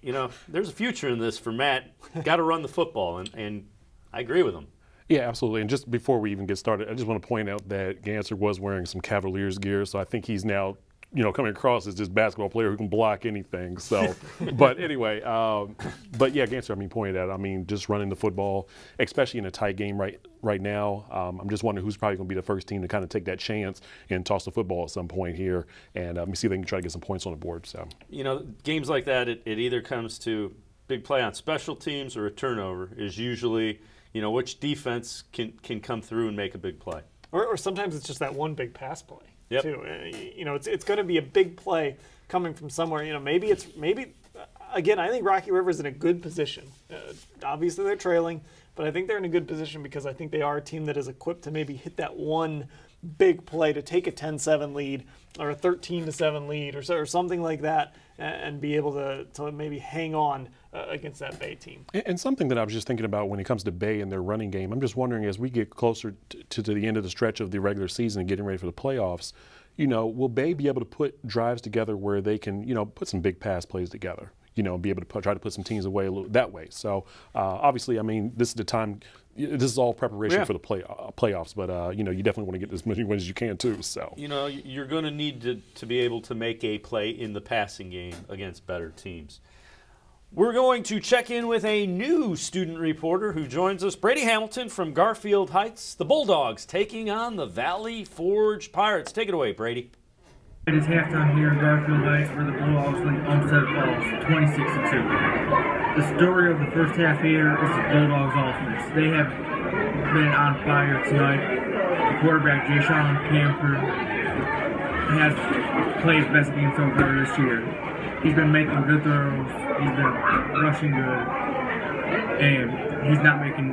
you know, there's a future in this for Matt. Got to run the football, and I agree with him. Yeah, absolutely. And just before we even get started, I just want to point out that Ganser was wearing some Cavaliers gear, so I think he's now, you know, coming across as this basketball player who can block anything. So, but anyway, but yeah, Ganser, I mean, pointed out, I mean, just running the football, especially in a tight game right now. I'm just wondering who's probably going to be the first team to kind of take that chance and toss the football at some point here, and let me see if they can try to get some points on the board. So, you know, games like that, it either comes to big play on special teams or a turnover is usually, you know, which defense can come through and make a big play. Or sometimes it's just that one big pass play. Yep. Too. You know, it's going to be a big play coming from somewhere. You know, maybe again, I think Rocky River's in a good position. Obviously, they're trailing, but I think they're in a good position because I think they are a team that is equipped to maybe hit that one big play to take a 10-7 lead or a 13-7 lead or something like that, and be able to maybe hang on against that Bay team. And something that I was just thinking about when it comes to Bay and their running game, I'm just wondering as we get closer to the end of the stretch of the regular season and getting ready for the playoffs, you know, will Bay be able to put drives together where they can, you know, put some big pass plays together? you know, be able to try to put some teams away that way. So obviously, I mean, this is the time. This is all preparation for the playoffs, but you know, you definitely want to get as many wins as you can too. So you know, you're going to need to be able to make a play in the passing game against better teams. We're going to check in with a new student reporter who joins us, Brady Hamilton from Garfield Heights. The Bulldogs taking on the Valley Forge Pirates. Take it away, Brady. It is halftime here in Garfield Heights where the Bulldogs lead Homestead Falls 26-2. The story of the first half here is the Bulldogs offense. They have been on fire tonight. The quarterback, Jayshon Camper, has played his best game so far this year. He's been making good throws. He's been rushing good. And he's not making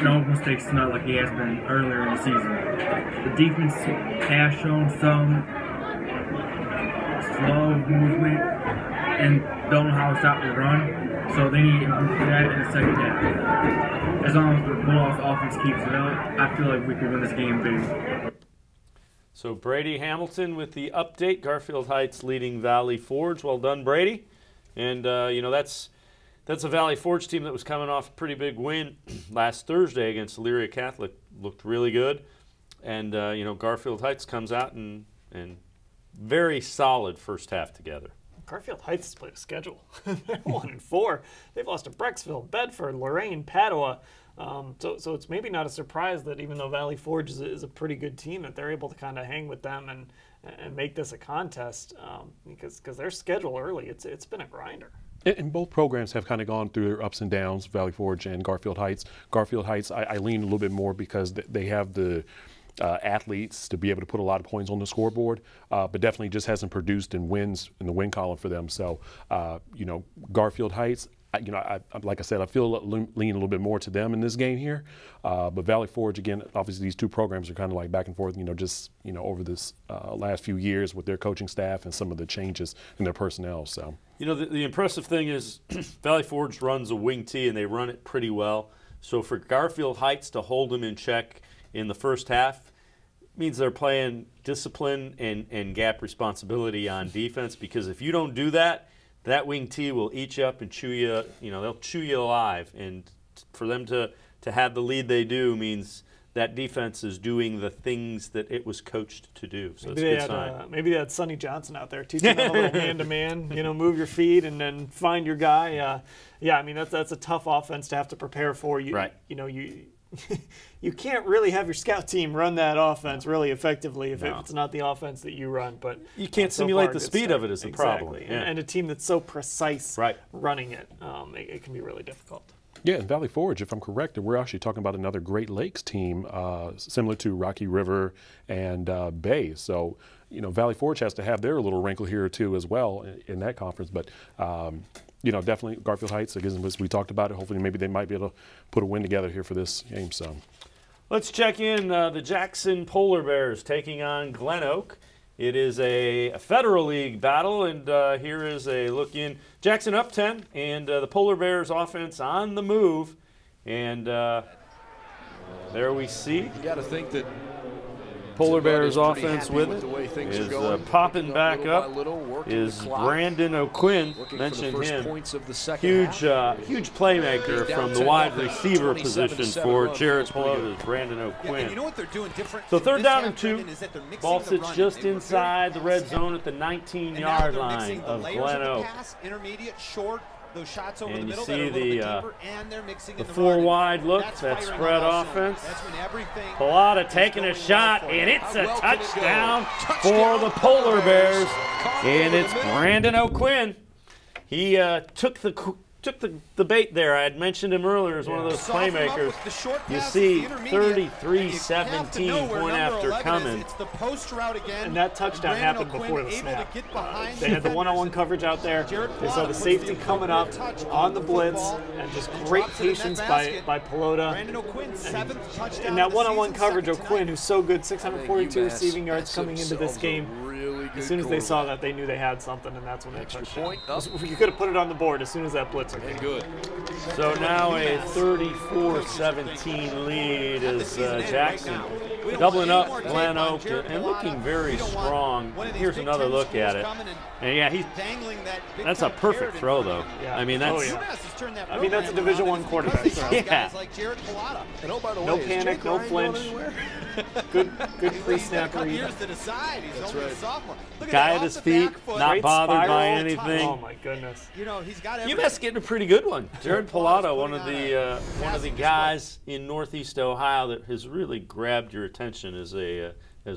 no mistakes tonight like he has been earlier in the season. The defense has shown some slow movement and don't know how to stop the run. So they need to improve that in the second half. As long as the Bulldogs offense keeps it up, I feel like we can win this game big. So Brady Hamilton with the update. Garfield Heights leading Valley Forge. Well done, Brady. And you know, that's a Valley Forge team that was coming off a pretty big win last Thursday against Elyria Catholic. Looked really good. And you know, Garfield Heights comes out and very solid first half together. Garfield Heights has played a schedule. They're 1-4. They've lost to Brecksville, Bedford, Lorain, Padua. So it's maybe not a surprise that even though Valley Forge is a pretty good team, that they're able to kind of hang with them and make this a contest because their schedule early, it's been a grinder. And both programs have kind of gone through their ups and downs, Valley Forge and Garfield Heights. Garfield Heights, I lean a little bit more because they have the athletes to be able to put a lot of points on the scoreboard, but definitely just hasn't produced in wins in the win column for them. So, you know, Garfield Heights, you know, like I said, I feel lean a little bit more to them in this game here. But Valley Forge, again, obviously these two programs are kind of like back and forth, you know, just, you know, over this last few years with their coaching staff and some of the changes in their personnel. So, you know, the impressive thing is Valley Forge runs a wing tee and they run it pretty well. So for Garfield Heights to hold them in check in the first half means they're playing discipline and gap responsibility on defense, because if you don't do that, that wing tee will eat you up and chew you, you know, they'll chew you alive. And for them to have the lead they do means that defense is doing the things that it was coached to do. So maybe it's a good sign. Maybe they had Sonny Johnson out there teaching them a little man-to-man, you know, move your feet and then find your guy. Yeah, I mean, that's a tough offense to have to prepare for. You know, you can't really have your scout team run that offense really effectively if it's not the offense that you run. But you can't simulate the speed of it is the problem. Yeah. And a team that's so precise running it, it can be really difficult. Yeah, in Valley Forge, if I'm correct, we're actually talking about another Great Lakes team similar to Rocky River and Bay. So, you know, Valley Forge has to have their little wrinkle here too as well in that conference. But you know, definitely Garfield Heights, again, as we talked about it, hopefully maybe they might be able to put a win together here for this game. So let's check in the Jackson Polar Bears taking on GlenOak. It is a Federal League battle, and here is a look in. Jackson up 10, and the Polar Bears offense on the move. And there we see. You got to think that Polar Bears offense with it is popping back up is Brandon O'Quinn. Mentioned him. Huge playmaker from the wide receiver position for Jared Pelota's Brandon O'Quinn. So third down and 2. Ball sits just inside the red zone at the 19-yard line of GlenOak. And you see the 4 wide look, that spread offense. Pelota taking a shot, and it's a touchdown for the Polar Bears. And it's Brandon O'Quinn. He took the bait there. I had mentioned him earlier as one of those playmakers. You see 33-17 point after coming. And that touchdown happened before the snap. They had the one-on-one coverage out there. They saw the safety coming up on the blitz, and just great patience by Pelota. And that one-on-one coverage, O'Quinn, who's so good, 642 receiving yards coming into this game. As soon as they saw that, they knew they had something, and that's when they touched it. You could have put it on the board as soon as that blitzer came. Good. So now a 34-17 lead as Jackson doubling up GlenOak and looking very strong. Here's another look at it. And yeah, that's a perfect throw though. Yeah. I mean, that's that's a Division I quarterback throw. Yeah. No panic, no flinch. Good pre-snap read. Guy at his feet, not bothered by anything. Oh my goodness. UMass getting a pretty good one. Jared Pilato, one of the guys in Northeast Ohio that has really grabbed your attention as a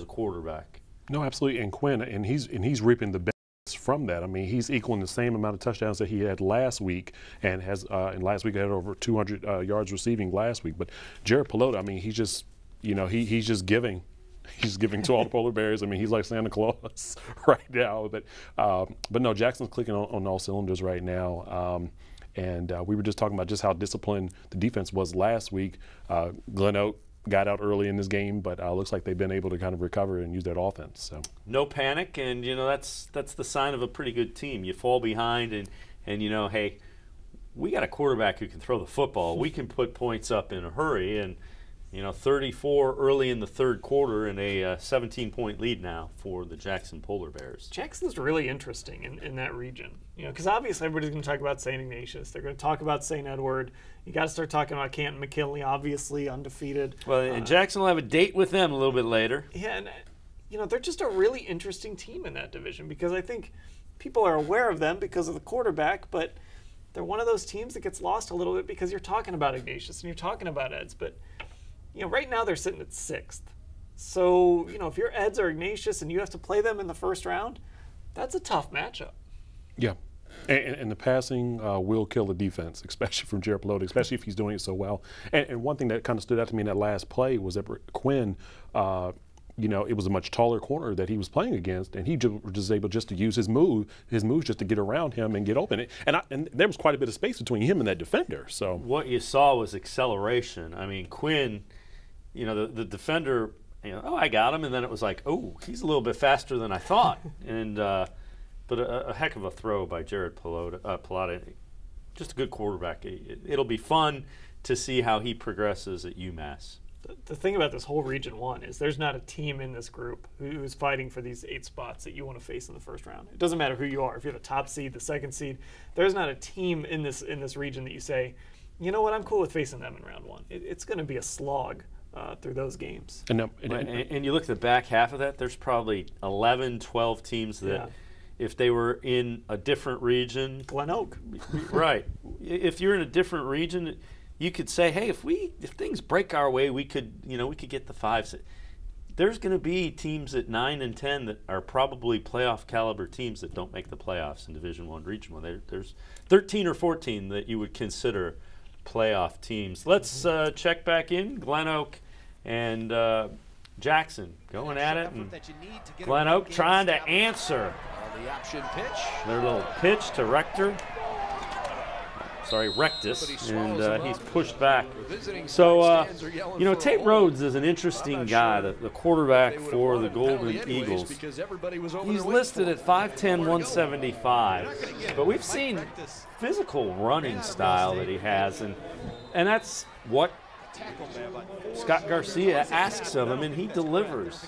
quarterback. No, absolutely. And Quinn, and he's reaping the benefits from that. I mean, he's equaling the same amount of touchdowns that he had last week, and has and last week he had over 200 yards receiving last week. But Jared Pilato, I mean, he's just, he's just giving. He's giving to all the polar bears. I mean, he's like Santa Claus right now. But no, Jackson's clicking on all cylinders right now. And we were just talking about just how disciplined the defense was last week. GlenOak got out early in this game, but looks like they've been able to kind of recover and use that offense. So no panic, and that's the sign of a pretty good team. You fall behind, and hey, we got a quarterback who can throw the football. We can put points up in a hurry, and 34 early in the third quarter and a 17-point lead now for the Jackson Polar Bears. Jackson's really interesting in that region, because obviously everybody's going to talk about St. Ignatius. They're going to talk about St. Edward. You got to start talking about Canton McKinley, obviously undefeated. Well, and Jackson will have a date with them a little bit later. Yeah, and they're just a really interesting team in that division, because I think people are aware of them because of the quarterback, but they're one of those teams that gets lost a little bit because you're talking about Ignatius and you're talking about Eds, but right now they're sitting at 6th. So, if you're Eds or Ignatius and you have to play them in the first round, that's a tough matchup. Yeah. And the passing will kill the defense, especially from Jared Pilato, especially if he's doing it so well. And one thing that kind of stood out to me in that last play was that Quinn, it was a much taller corner that he was playing against, and he was able just to use his moves just to get around him and get open. And there was quite a bit of space between him and that defender. So what you saw was acceleration. I mean, Quinn, the defender, I got him, and then it was like, oh, he's a little bit faster than I thought. And but a heck of a throw by Jared Pilato. Just a good quarterback. It'll be fun to see how he progresses at UMass. The thing about this whole Region 1 is there's not a team in this group who's fighting for these 8 spots that you want to face in the first round. It doesn't matter who you are. If you're the top seed, the second seed, there's not a team in this region that you say, you know what, I'm cool with facing them in round 1. It's going to be a slog through those games. And you look at the back half of that, there's probably 11, 12 teams that if they were in a different region. GlenOak. Right. If you're in a different region, you could say, hey, if things break our way, we could get the 5. There's going to be teams at 9 and 10 that are probably playoff caliber teams that don't make the playoffs in Division I, Region 1. There's 13 or 14 that you would consider playoff teams. Let's check back in. GlenOak and Jackson going at it, and GlenOak trying to answer the option pitch. Their little pitch to Rector. Sorry, Rectus, and he's pushed back. So, Tate Rhodes is an interesting guy, the quarterback for the Golden Eagles. He's listed at 5'10", 175, but we've seen physical running style that he has, and that's what Scott Garcia asks of him, and he delivers.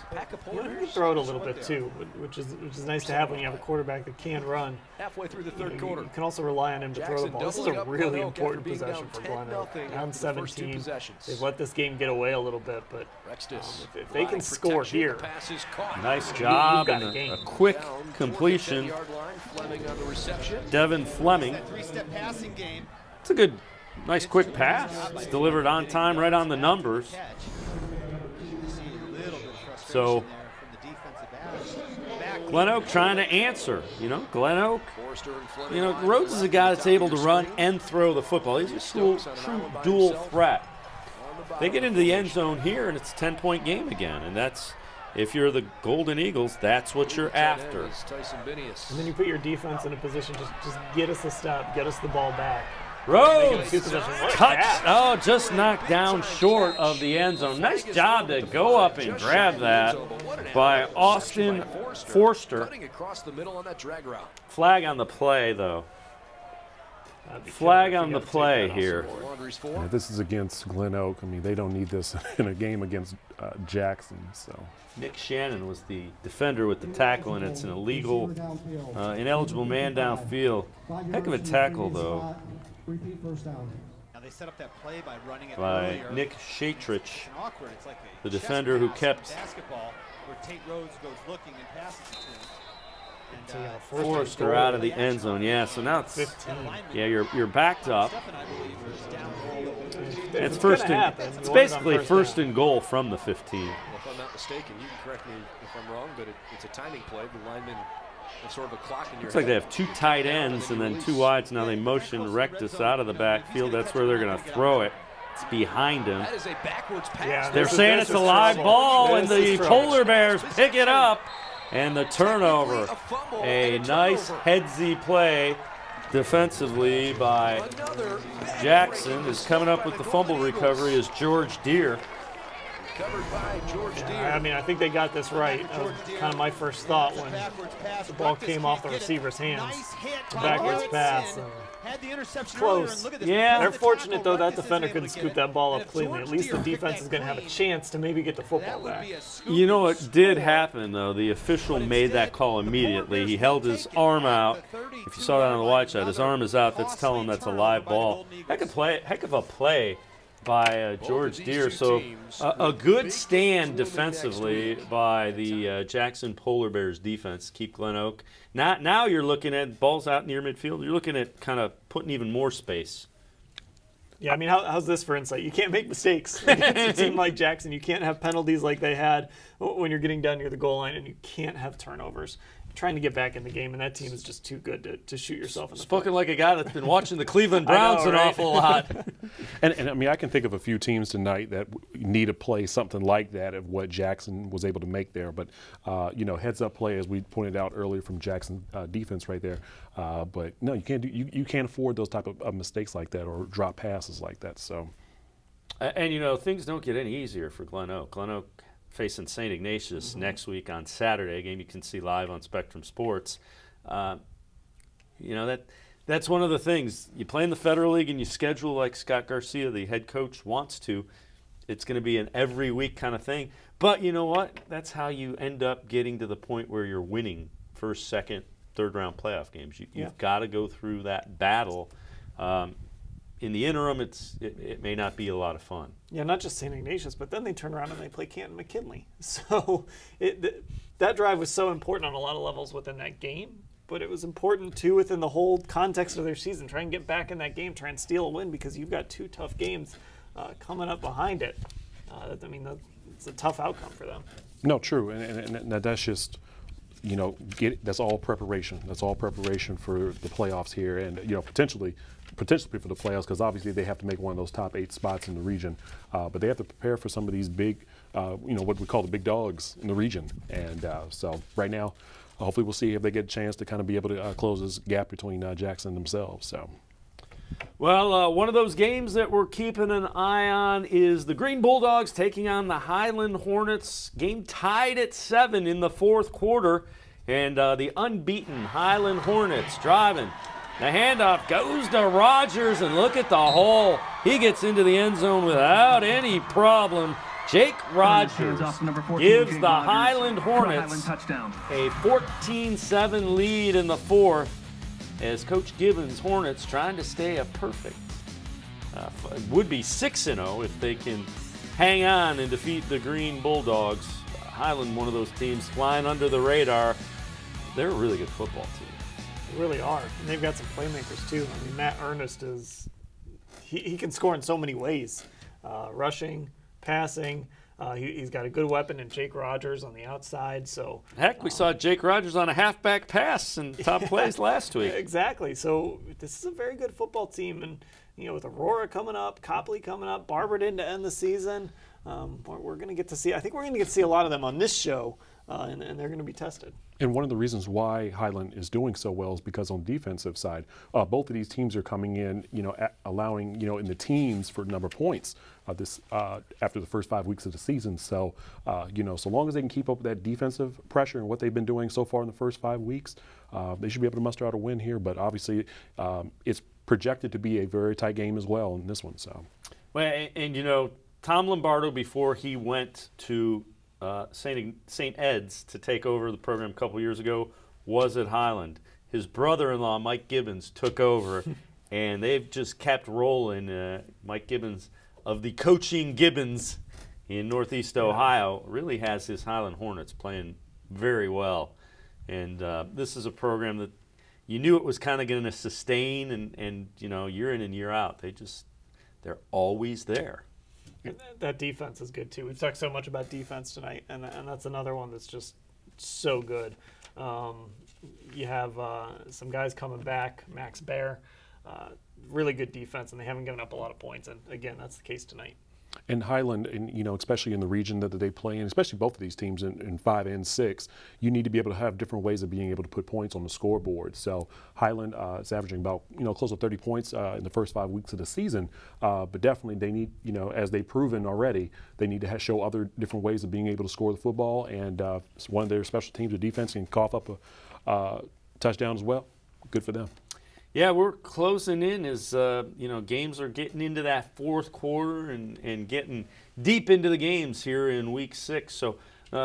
He can throw it a little bit too, which is nice to have when you have a quarterback that can run. Halfway through the third quarter, you can also rely on him to throw the ball. This is a really important possession for GlenOak. Down 17, they've let this game get away a little bit, but if they can score here, nice job and a quick completion. Devin Fleming. It's a good. Nice quick pass. It's delivered on time, right on the numbers. So GlenOak trying to answer. GlenOak. Rhodes is a guy that's able to run and throw the football. He's a true dual threat. They get into the end zone here, and it's a 10-point game again, and that's. If you're the Golden Eagles, that's what you're after. And then you put your defense in a position, just get us a stop, get us the ball back. Rhodes, just knocked down short of the end zone. Nice job to go up and grab that by Austin Forster. Flag on the play, though. Flag on the play here. Yeah, this is against GlenOak. I mean, they don't need this in a game against Jackson. So Nick Shannon was the defender with the tackle, and it's an illegal, ineligible man downfield. Heck of a tackle, though. Now they set up that play by running it by earlier. Nick Shatrich, It's like the defender who kept basketball where Tate Rhodes goes looking and passes it to him. And, Forrester out of the end zone. Yeah, so now it's 15. Yeah, you're backed up. It's first and it's basically first and goal from the 15. Well, if I'm not mistaken, you can correct me if I'm wrong, but it's a timing play. The linemen have sort of a clock in your Looks like they have two tight ends and then two wides. Now they motion Rectus out of the backfield. That's where they're going to throw it. It's behind him. That is a backwards pass. Yeah, they're saying it's a live ball, and the Polar Bears pick it up. And the turnover. A nice headsy play defensively by Jackson is coming up with the fumble recovery is George Deere. Covered by George Deere. I mean, I think they got this right. That was kind of my first thought when the ball came off the receiver's hands. The backwards pass. Had the interception close. Yeah. They're fortunate, though, that defender couldn't scoop that ball up cleanly. At least the defense is going to have a chance to maybe get the football back. You know what did happen, though? The official made that call immediately. He held his arm out. If you saw that on the wide side, his arm is out. That's telling him that's a live ball. Heck of a play by George Deere. So a good stand defensively by the Jackson Polar Bears defense. Keep GlenOak. Now you're looking at balls out near midfield. You're looking at kind of putting even more space. Yeah, I mean, how's this for insight? You can't make mistakes against a team like Jackson. You can't have penalties like they had when you're getting down near the goal line, and you can't have turnovers. You're trying to get back in the game, and that team is just too good to shoot yourself in the Spoken like a guy that's been watching the Cleveland Browns an awful lot. And I mean, I can think of a few teams tonight that need to play something like that of what Jackson was able to make there. But, you know, heads-up play, as we pointed out earlier from Jackson defense right there. But, no, you can't you can't afford those type of mistakes like that or drop passes like that. So, and, you know, things don't get any easier for GlenOak. GlenOak facing St. Ignatius next week on Saturday, a game you can see live on Spectrum Sports. You know, that's one of the things. You play in the Federal League and you schedule like Scott Garcia, the head coach, wants to. It's going to be an every week kind of thing. But you know what? That's how you end up getting to the point where you're winning first, second, third-round playoff games. You've got to go through that battle. In the interim, it may not be a lot of fun. Yeah, not just St. Ignatius, but then they turn around and they play Canton McKinley. So that drive was so important on a lot of levels within that game, but it was important too within the whole context of their season. Try and get back in that game, try and steal a win because you've got two tough games coming up behind it. I mean, it's a tough outcome for them. No, true, and that's just, you know, that's all preparation. That's all preparation for the playoffs here, and you know, potentially for the playoffs, because obviously they have to make one of those top 8 spots in the region. But they have to prepare for some of these big, you know, what we call the big dogs in the region. And so right now, hopefully we'll see if they get a chance to kind of be able to close this gap between Jackson themselves. So. Well, one of those games that we're keeping an eye on is the Green Bulldogs taking on the Highland Hornets. Game tied at 7 in the 4th quarter. And the unbeaten Highland Hornets driving. The handoff goes to Rogers, and look at the hole. He gets into the end zone without any problem. Jake Rogers gives the Highland Hornets a 14-7 lead in the 4th as Coach Gibbons' Hornets trying to stay a perfect. Would be 6-0 if they can hang on and defeat the Green Bulldogs. Highland, one of those teams flying under the radar. They're a really good football team. They really are. And they've got some playmakers, too. I mean, Matt Ernest is – he can score in so many ways. Rushing, passing. He's got a good weapon in Jake Rogers on the outside. So heck, we saw Jake Rogers on a halfback pass and top plays last week. Exactly. So this is a very good football team. And, you know, with Aurora coming up, Copley coming up, Barberton to end the season, we're going to get to see – I think we're going to get to see a lot of them on this show. And they're going to be tested. And one of the reasons why Highland is doing so well is because on the defensive side, both of these teams are coming in, you know, allowing, you know, in the teens for number of points after the first 5 weeks of the season. So, you know, so long as they can keep up with that defensive pressure and what they've been doing so far in the first 5 weeks, they should be able to muster out a win here. But obviously, it's projected to be a very tight game as well in this one. So, well, and you know, Tom Lombardo, before he went to St. Ed's to take over the program a couple years ago, was at Highland. His brother-in-law, Mike Gibbons, took over, and they've just kept rolling. Mike Gibbons of the Coaching Gibbons in Northeast Ohio really has his Highland Hornets playing very well. And this is a program that you knew it was kind of going to sustain, and you know, year in and year out, they're always there. That defense is good too. We've talked so much about defense tonight, and that's another one that's just so good. You have some guys coming back, Max Bear, really good defense, and they haven't given up a lot of points. And again, that's the case tonight. And Highland, and you know, especially in the region that they play in, especially both of these teams in 5 and 6, you need to be able to have different ways of being able to put points on the scoreboard. So Highland is averaging about, you know, close to 30 points in the first 5 weeks of the season, but definitely they need, you know, as they've proven already, they need to show other different ways of being able to score the football. And one of their special teams of defense can cough up a touchdown as well. Good for them. Yeah, we're closing in as, you know, games are getting into that fourth quarter and getting deep into the games here in Week 6. So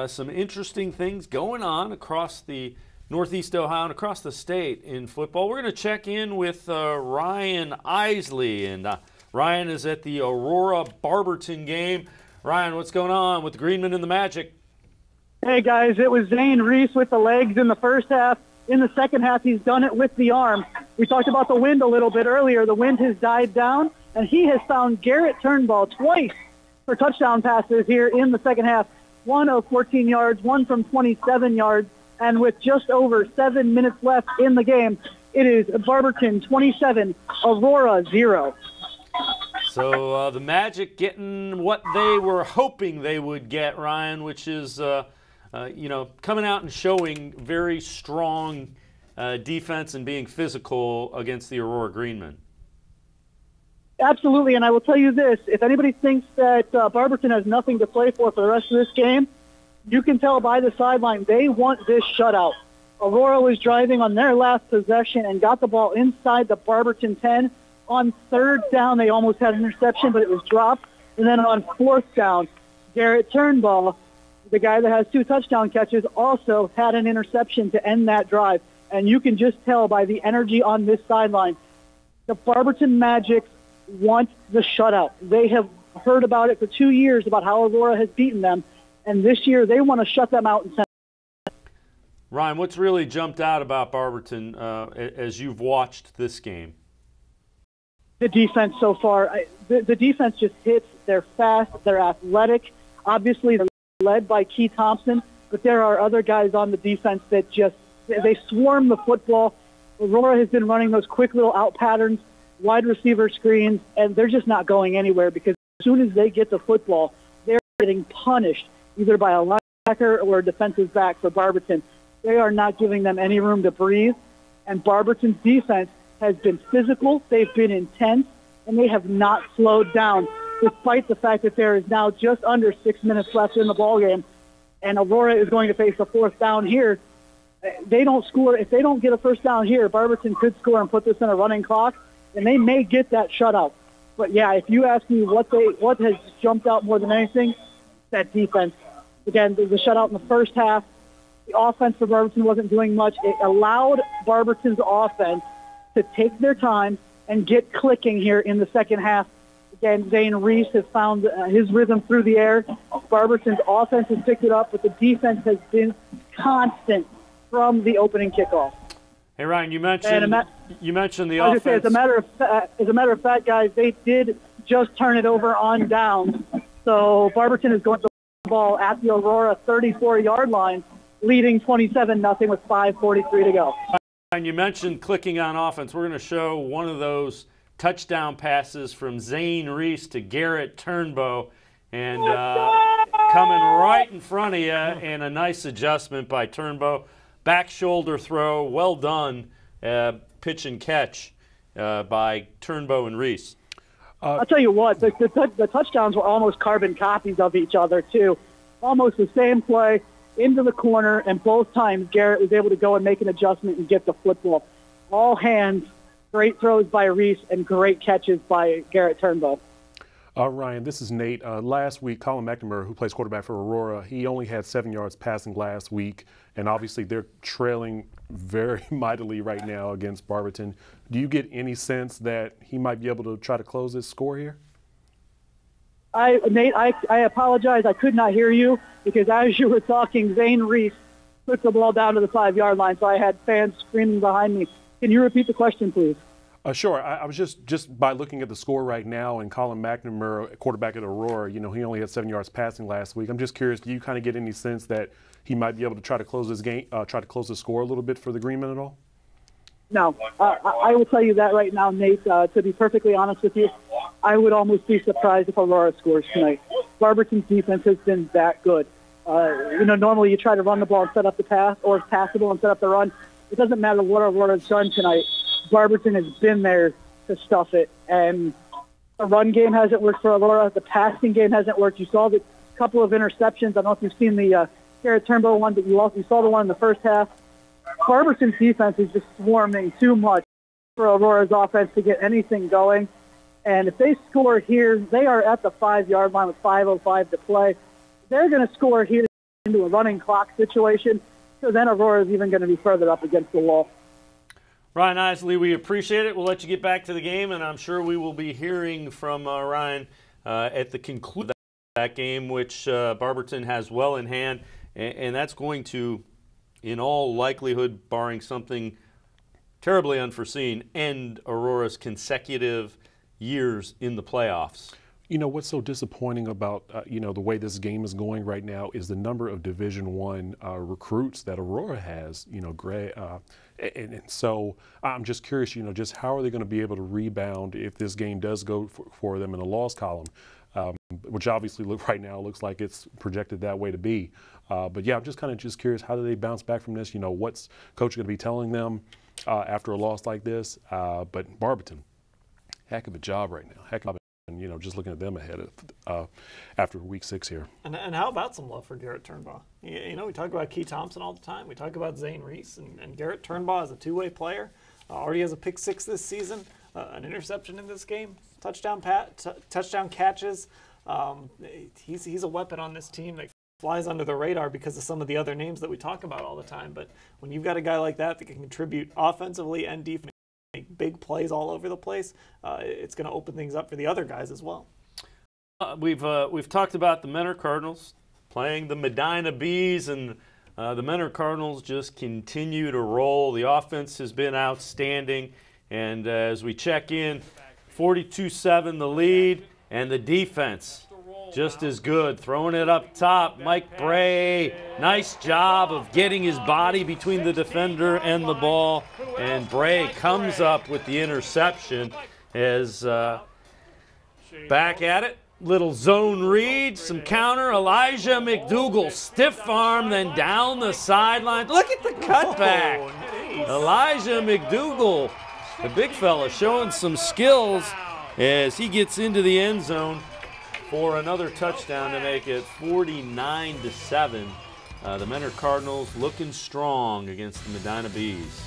some interesting things going on across the Northeast Ohio and across the state in football. We're going to check in with Ryan Isley, and Ryan is at the Aurora Barberton game. Ryan, what's going on with the Greenmen and the Magic? Hey, guys, it was Zane Reese with the legs in the first half. In the second half, he's done it with the arm. We talked about the wind a little bit earlier. The wind has died down, and he has found Garrett Turnbull twice for touchdown passes here in the second half. One of 14 yards, one from 27 yards, and with just over 7 minutes left in the game, it is Barberton 27, Aurora 0. So the Magic getting what they were hoping they would get, Ryan, which is you know, coming out and showing very strong defense and being physical against the Aurora Greenmen. Absolutely, and I will tell you this. If anybody thinks that Barberton has nothing to play for the rest of this game, you can tell by the sideline they want this shutout. Aurora was driving on their last possession and got the ball inside the Barberton 10. On third down, they almost had an interception, but it was dropped. And then on fourth down, Garrett Turnbull, the guy that has 2 touchdown catches, also had an interception to end that drive. And you can just tell by the energy on this sideline, the Barberton Magic want the shutout. They have heard about it for 2 years, about how Aurora has beaten them. And this year, they want to shut them out. Ryan, what's really jumped out about Barberton as you've watched this game? The defense so far. The defense just hits. They're fast. They're athletic. Obviously, they're led by Key Thompson, but there are other guys on the defense that just, they swarm the football. Aurora has been running those quick little out patterns, wide receiver screens, and they're just not going anywhere because as soon as they get the football, they're getting punished either by a linebacker or a defensive back for Barberton. They are not giving them any room to breathe, and Barberton's defense has been physical, they've been intense, and they have not slowed down, despite the fact that there is now just under 6 minutes left in the ballgame, and Aurora is going to face a fourth down here. They don't score. If they don't get a first down here, Barberton could score and put this in a running clock, and they may get that shutout. But, yeah, if you ask me what has jumped out more than anything, that defense. Again, there's a shutout in the first half. The offense for Barberton wasn't doing much. It allowed Barberton's offense to take their time and get clicking here in the second half. Again, Zane Reese has found his rhythm through the air. Barberton's offense has picked it up, but the defense has been constant from the opening kickoff. Hey, Ryan, you mentioned the I was offense. gonna say, as a matter of fact, guys, they did just turn it over on downs. So Barberton is going to the ball at the Aurora 34-yard line, leading 27-0 with 5:43 to go. And you mentioned clicking on offense. We're going to show one of those touchdown passes from Zane Reese to Garrett Turnbow, and coming right in front of you, and a nice adjustment by Turnbow. Back shoulder throw, well done, pitch and catch by Turnbow and Reese. I'll tell you what, the touchdowns were almost carbon copies of each other, too. Almost the same play, into the corner, and both times Garrett was able to go and make an adjustment and get the football. All hands great throws by Reese, and great catches by Garrett Turnbow. Ryan, this is Nate. Last week, Colin McNamara, who plays quarterback for Aurora, he only had 7 yards passing last week, and obviously they're trailing very mightily right now against Barberton. Do you get any sense that he might be able to try to close this score here? Nate, I apologize. I could not hear you because as you were talking, Zane Reese put the ball down to the 5-yard line, so I had fans screaming behind me. Can you repeat the question, please? Sure. I was just by looking at the score right now and Colin McNamara, quarterback at Aurora, he only had 7 yards passing last week. I'm just curious, do you kind of get any sense that he might be able to try to close this game, try to close the score a little bit for the Greenmen at all? No. I will tell you that right now, Nate. To be perfectly honest with you, I would almost be surprised if Aurora scores tonight. Barberton's defense has been that good. Normally you try to run the ball and set up the pass, or it's passable and set up the run. It doesn't matter what Aurora's done tonight. Barberton has been there to stuff it, and the run game hasn't worked for Aurora. The passing game hasn't worked. You saw the couple of interceptions. I don't know if you've seen the Garrett Turnbow one, but you saw the one in the first half. Barberton's defense is just swarming too much for Aurora's offense to get anything going. And if they score here, they are at the 5-yard line with 5:05 to play. They're going to score here into a running clock situation, so then Aurora is even going to be further up against the wall. Ryan Isley, we appreciate it. We'll let you get back to the game, and I'm sure we will be hearing from Ryan at the conclusion of that game, which Barberton has well in hand, and that's going to, in all likelihood, barring something terribly unforeseen, end Aurora's consecutive years in the playoffs. What's so disappointing about the way this game is going right now is the number of Division I recruits that Aurora has. And so I'm just curious. Just how are they going to be able to rebound if this game does go for them in a loss column, which obviously right now looks like it's projected that way to be. But yeah, I'm just kind of curious. How do they bounce back from this? What's coach going to be telling them after a loss like this? But Barberton, heck of a job right now. Heck of a And, just looking at them ahead of, after week 6 here. And how about some love for Garrett Turnbow? We talk about Key Thompson all the time. We talk about Zane Reese. And Garrett Turnbow is a two-way player. Already has a pick 6 this season, an interception in this game, touchdown catches. He's a weapon on this team that flies under the radar because of some of the other names that we talk about all the time. But when you've got a guy like that can contribute offensively and defensively, make big plays all over the place, it's going to open things up for the other guys as well. We've talked about the Menor Cardinals playing the Medina Bees, and the Menor Cardinals just continue to roll. The offense has been outstanding, and as we check in, 42-7 the lead, and the defense just as good. Throwing it up top, Mike Bray, nice job of getting his body between the defender and the ball, and Bray comes up with the interception as back at it. Little zone read, some counter. Elijah McDougal, stiff arm, then down the sideline. Look at the cutback. Elijah McDougal, the big fella, showing some skills as he gets into the end zone for another touchdown to make it 49-7. The Menor Cardinals looking strong against the Medina Bees.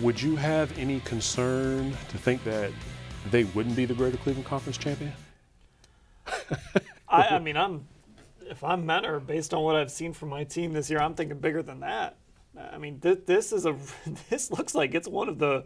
Would you have any concern to think that they wouldn't be the Greater Cleveland Conference champion? I mean, if I'm Menor, based on what I've seen from my team this year, I'm thinking bigger than that. I mean, this looks like it's one of the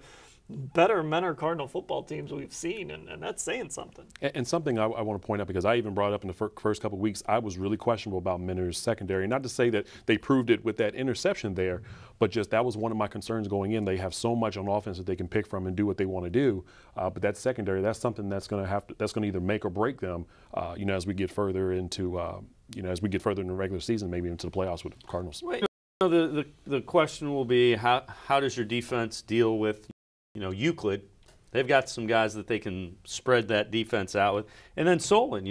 better Menor Cardinal football teams we've seen, and that's saying something. And something I want to point out, because I even brought up in the first couple of weeks, I was really questionable about Menor's secondary. Not to say that they proved it with that interception there, but just that was one of my concerns going in. They have so much on offense that they can pick from and do what they want to do. But that secondary, that's something that's going to either make or break them. As we get further into in the regular season, maybe into the playoffs with the Cardinals. Wait, the question will be how does your defense deal with Euclid? They've got some guys that they can spread that defense out with. And then Solon,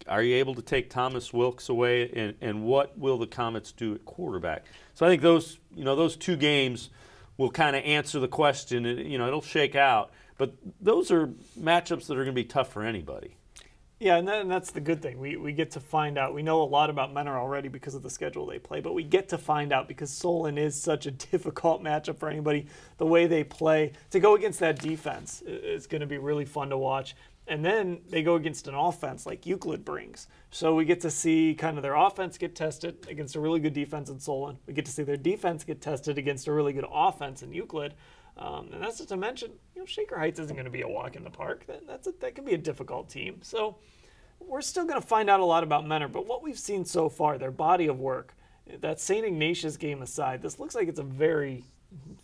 are you able to take Thomas Wilkes away, and what will the Comets do at quarterback? So I think those two games will kind of answer the question. It'll shake out. But those are matchups that are going to be tough for anybody. Yeah, and that's the good thing. We get to find out. We know a lot about Menor already because of the schedule they play, but we get to find out because Solon is such a difficult matchup for anybody. The way they play, to go against that defense is going to be really fun to watch. And then they go against an offense like Euclid brings. So we get to see kind of their offense get tested against a really good defense in Solon. We get to see their defense get tested against a really good offense in Euclid. And that's just to mention, Shaker Heights isn't going to be a walk in the park. That can be a difficult team. So we're still going to find out a lot about Menor, but what we've seen so far, their body of work, that St. Ignatius game aside, this looks like it's a very,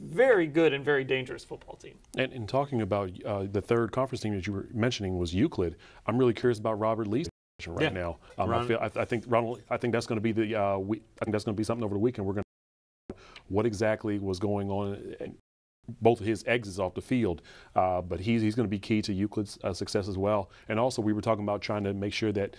very good and very dangerous football team. And talking about the third conference team that you were mentioning was Euclid. I'm really curious about Robert Lee's right now. I think that's going to be I think that's going to be something over the weekend. We're going to what exactly was going on. Both of his exits off the field, but he's going to be key to Euclid's success as well. And also, we were talking about trying to make sure that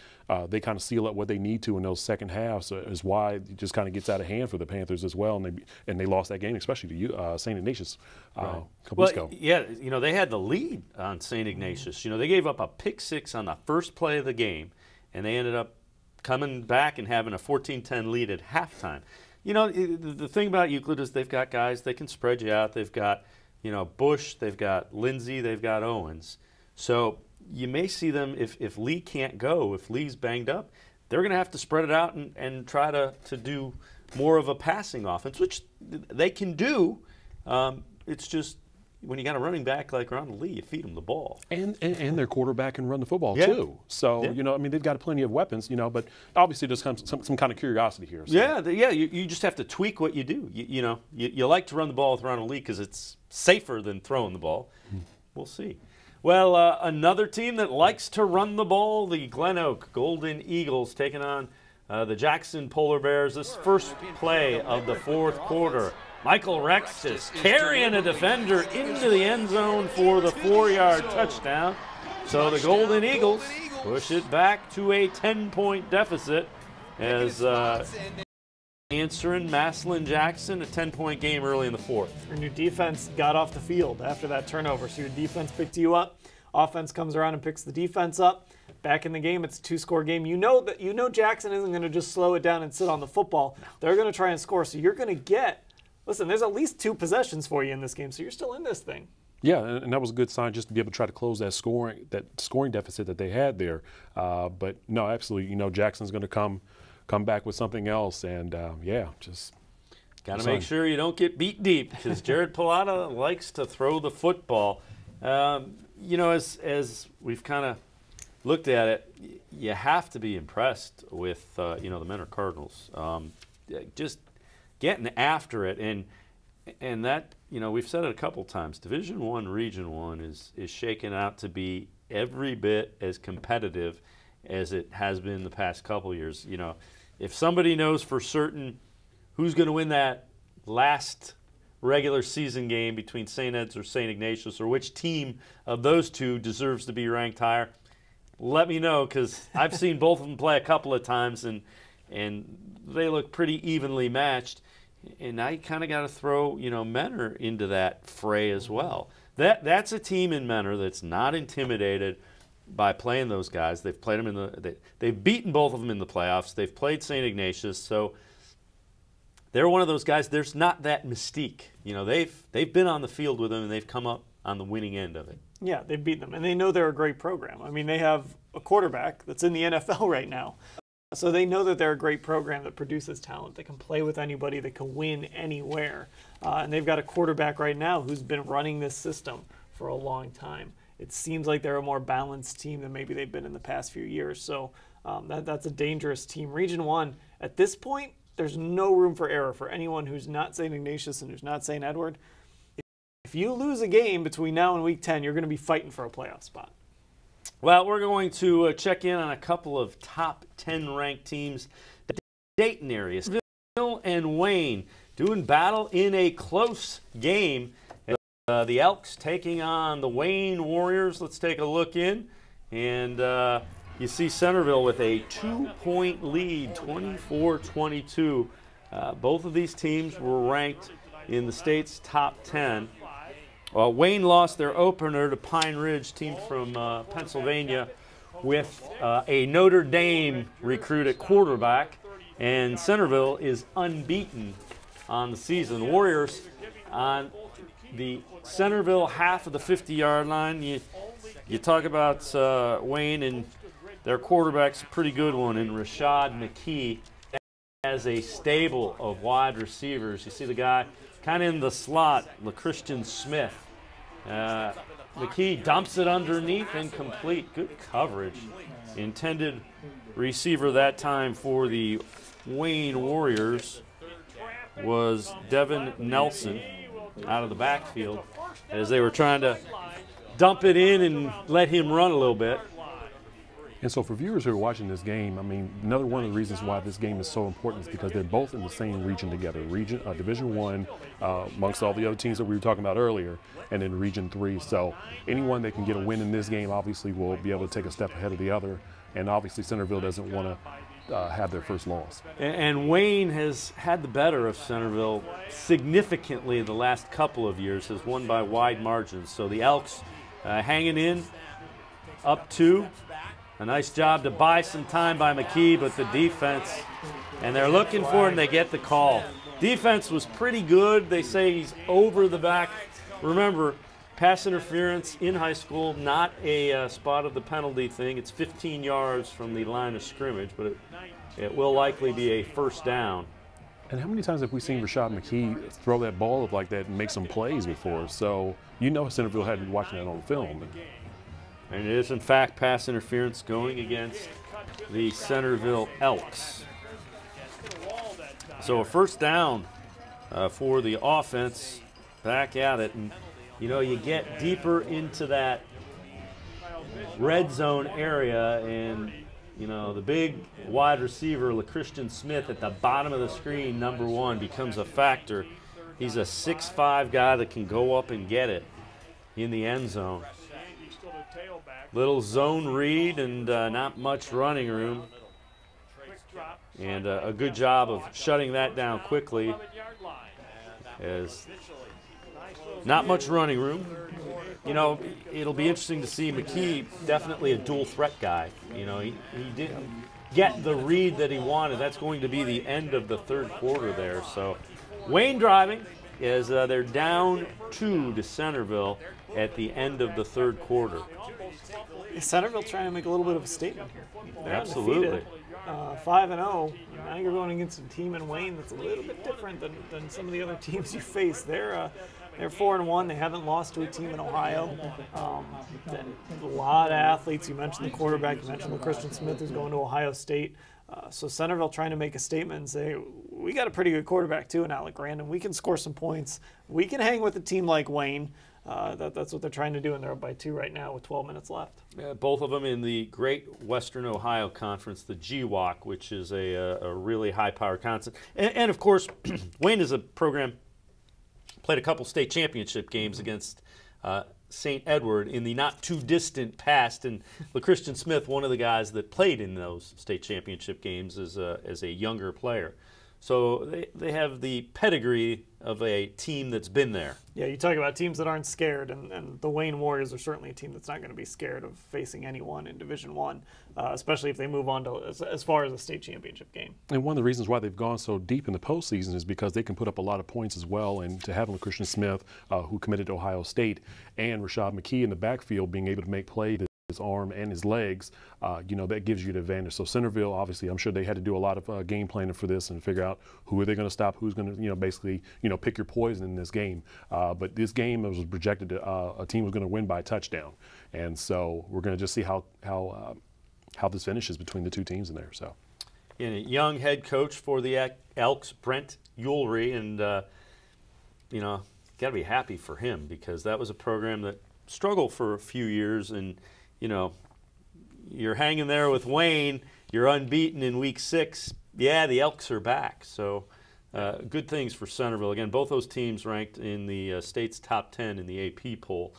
they kind of seal up what they need to in those second halves. Is why it just kind of gets out of hand for the Panthers as well, and they lost that game, especially to St. Ignatius a couple weeks ago. Yeah, they had the lead on St. Ignatius. They gave up a pick 6 on the first play of the game, and they ended up coming back and having a 14-10 lead at halftime. The thing about Euclid is they've got guys that can spread you out. They've got, Bush, they've got Lindsay, they've got Owens. So you may see them, if Lee can't go, if Lee's banged up, they're going to have to spread it out and try to do more of a passing offense, which they can do. It's just when you got a running back like Ronald Lee, you feed him the ball. And their quarterback can run the football too. So, they've got plenty of weapons, but obviously there's some kind of curiosity here. So. You just have to tweak what you do. You like to run the ball with Ronald Lee because it's safer than throwing the ball. We'll see. Well, another team that likes to run the ball, the GlenOak Golden Eagles taking on the Jackson Polar Bears. This first play of the fourth quarter. Michael Rextis carrying a defender into the end zone for the 4-yard touchdown. So the Golden Eagles push it back to a 10-point deficit as answering Maslin Jackson, a 10-point game early in the fourth. Your new defense got off the field after that turnover, so your defense picked you up. Offense comes around and picks the defense up. Back in the game, it's a 2-score game. You know Jackson isn't going to just slow it down and sit on the football. They're going to try and score, so you're going to get. Listen, there's at least 2 possessions for you in this game, so you're still in this thing. Yeah, and that was a good sign just to be able to try to close that scoring deficit that they had there. But no, absolutely, Jackson's going to come back with something else, and just got to make sure you don't get beat deep because Jared Pilata likes to throw the football. As we've kind of looked at it, you have to be impressed with the Menor Cardinals. Just getting after it, and that we've said it a couple times. Division I, Region I is shaken out to be every bit as competitive as it has been the past couple years. If somebody knows for certain who's going to win that last regular season game between St. Ed's or St. Ignatius, or which team of those two deserves to be ranked higher, let me know, because I've seen both of them play a couple of times, and they look pretty evenly matched. And now you kind of got to throw, Menor into that fray as well. That's a team in Menor that's not intimidated by playing those guys. They've played them they've beaten both of them in the playoffs. They've played St. Ignatius, so they're one of those guys. There's not that mystique. They've been on the field with them and they've come up on the winning end of it. Yeah, they've beaten them, and they know they're a great program. I mean, they have a quarterback that's in the NFL right now. So they know that they're a great program that produces talent. They can play with anybody. They can win anywhere. And they've got a quarterback right now who's been running this system for a long time. It seems like they're a more balanced team than maybe they've been in the past few years. So that's a dangerous team. Region 1, at this point, there's no room for error for anyone who's not St. Ignatius and who's not St. Edward. If you lose a game between now and Week 10, you're going to be fighting for a playoff spot. Well, we're going to check in on a couple of top 10 ranked teams. The Dayton area, Stowe and Wayne doing battle in a close game. The Elks taking on the Wayne Warriors. Let's take a look in. And you see Centerville with a 2-point lead, 24-22. Both of these teams were ranked in the state's top 10. Wayne lost their opener to Pine Ridge, team from Pennsylvania, with a Notre Dame recruit at quarterback, and Centerville is unbeaten on the season. Warriors on the Centerville half of the 50-yard line. You talk about Wayne, and their quarterback's a pretty good one in Rashad McKee. Has a stable of wide receivers. You see the guy kind of in the slot, LaChristian Smith. McKee dumps it underneath, incomplete. Good coverage. Intended receiver that time for the Wayne Warriors was Devin Nelson out of the backfield as they were trying to dump it in and let him run a little bit. And so for viewers who are watching this game, I mean, another one of the reasons why this game is so important is because they're both in the same region together. Division I, amongst all the other teams that we were talking about earlier, and then Region 3. So anyone that can get a win in this game obviously will be able to take a step ahead of the other. And obviously Centerville doesn't want to have their first loss. And Wayne has had the better of Centerville significantly the last couple of years, has won by wide margins. So the Elks hanging in, up 2. A nice job to buy some time by McKee, but the defense, and they're looking for him, they get the call. Defense was pretty good. They say he's over the back. Remember, pass interference in high school, not a spot of the penalty thing. It's 15 yards from the line of scrimmage, but it will likely be a first down. And how many times have we seen Rashad McKee throw that ball up like that and make some plays before? So you know Centerville had been watching that on film. And it is, in fact, pass interference going against the Centerville Elks. So a first down for the offense, back at it. And, you know, you get deeper into that red zone area, and, you know, the big wide receiver, LaChristian Smith, at the bottom of the screen, number 1, becomes a factor. He's a 6'5" guy that can go up and get it in the end zone. Little zone read and not much running room. And a good job of shutting that down quickly. As not much running room. You know, it'll be interesting to see McKee, definitely a dual threat guy. You know, he didn't get the read that he wanted. That's going to be the end of the third quarter there. So Wayne driving as they're down 2 to Centerville at the end of the third quarter. Centerville trying to make a little bit of a statement here. They're absolutely. 5-0. Now you're going against a team in Wayne that's a little bit different than some of the other teams you face. They're 4-1. They haven't lost to a team in Ohio. A lot of athletes. You mentioned the quarterback. You mentioned LaChristian Smith, who's going to Ohio State. So Centerville trying to make a statement and say, we got a pretty good quarterback too in Alec Grandin. We can score some points. We can hang with a team like Wayne. That's what they're trying to do, and they're up by 2 right now with 12 minutes left. Both of them in the Great Western Ohio Conference, the GWOC, which is a really high-powered conference. And of course, Wayne is a program, played a couple state championship games against St. Edward in the not-too-distant past, and LaChristian Smith, one of the guys that played in those state championship games as a younger player. So they have the pedigree of a team that's been there. Yeah, you talk about teams that aren't scared, and the Wayne Warriors are certainly a team that's not going to be scared of facing anyone in Division I, especially if they move on to as far as a state championship game. And one of the reasons why they've gone so deep in the postseason is because they can put up a lot of points as well, and to have LaChristian Smith, who committed to Ohio State, and Rashad McKee in the backfield being able to make plays, his arm and his legs, you know, that gives you an advantage. So Centerville, obviously, I'm sure they had to do a lot of game planning for this and figure out who are they going to stop, who's going to, you know, basically, you know, pick your poison in this game. But this game was projected a team was going to win by a touchdown, and so we're going to just see how this finishes between the two teams in there. So, and a young head coach for the Elks, Brent Ulrey, and you know, got to be happy for him because that was a program that struggled for a few years, and you know, you're hanging there with Wayne, you're unbeaten in week 6. Yeah, the Elks are back. So good things for Centerville. Again, both those teams ranked in the state's top 10 in the AP poll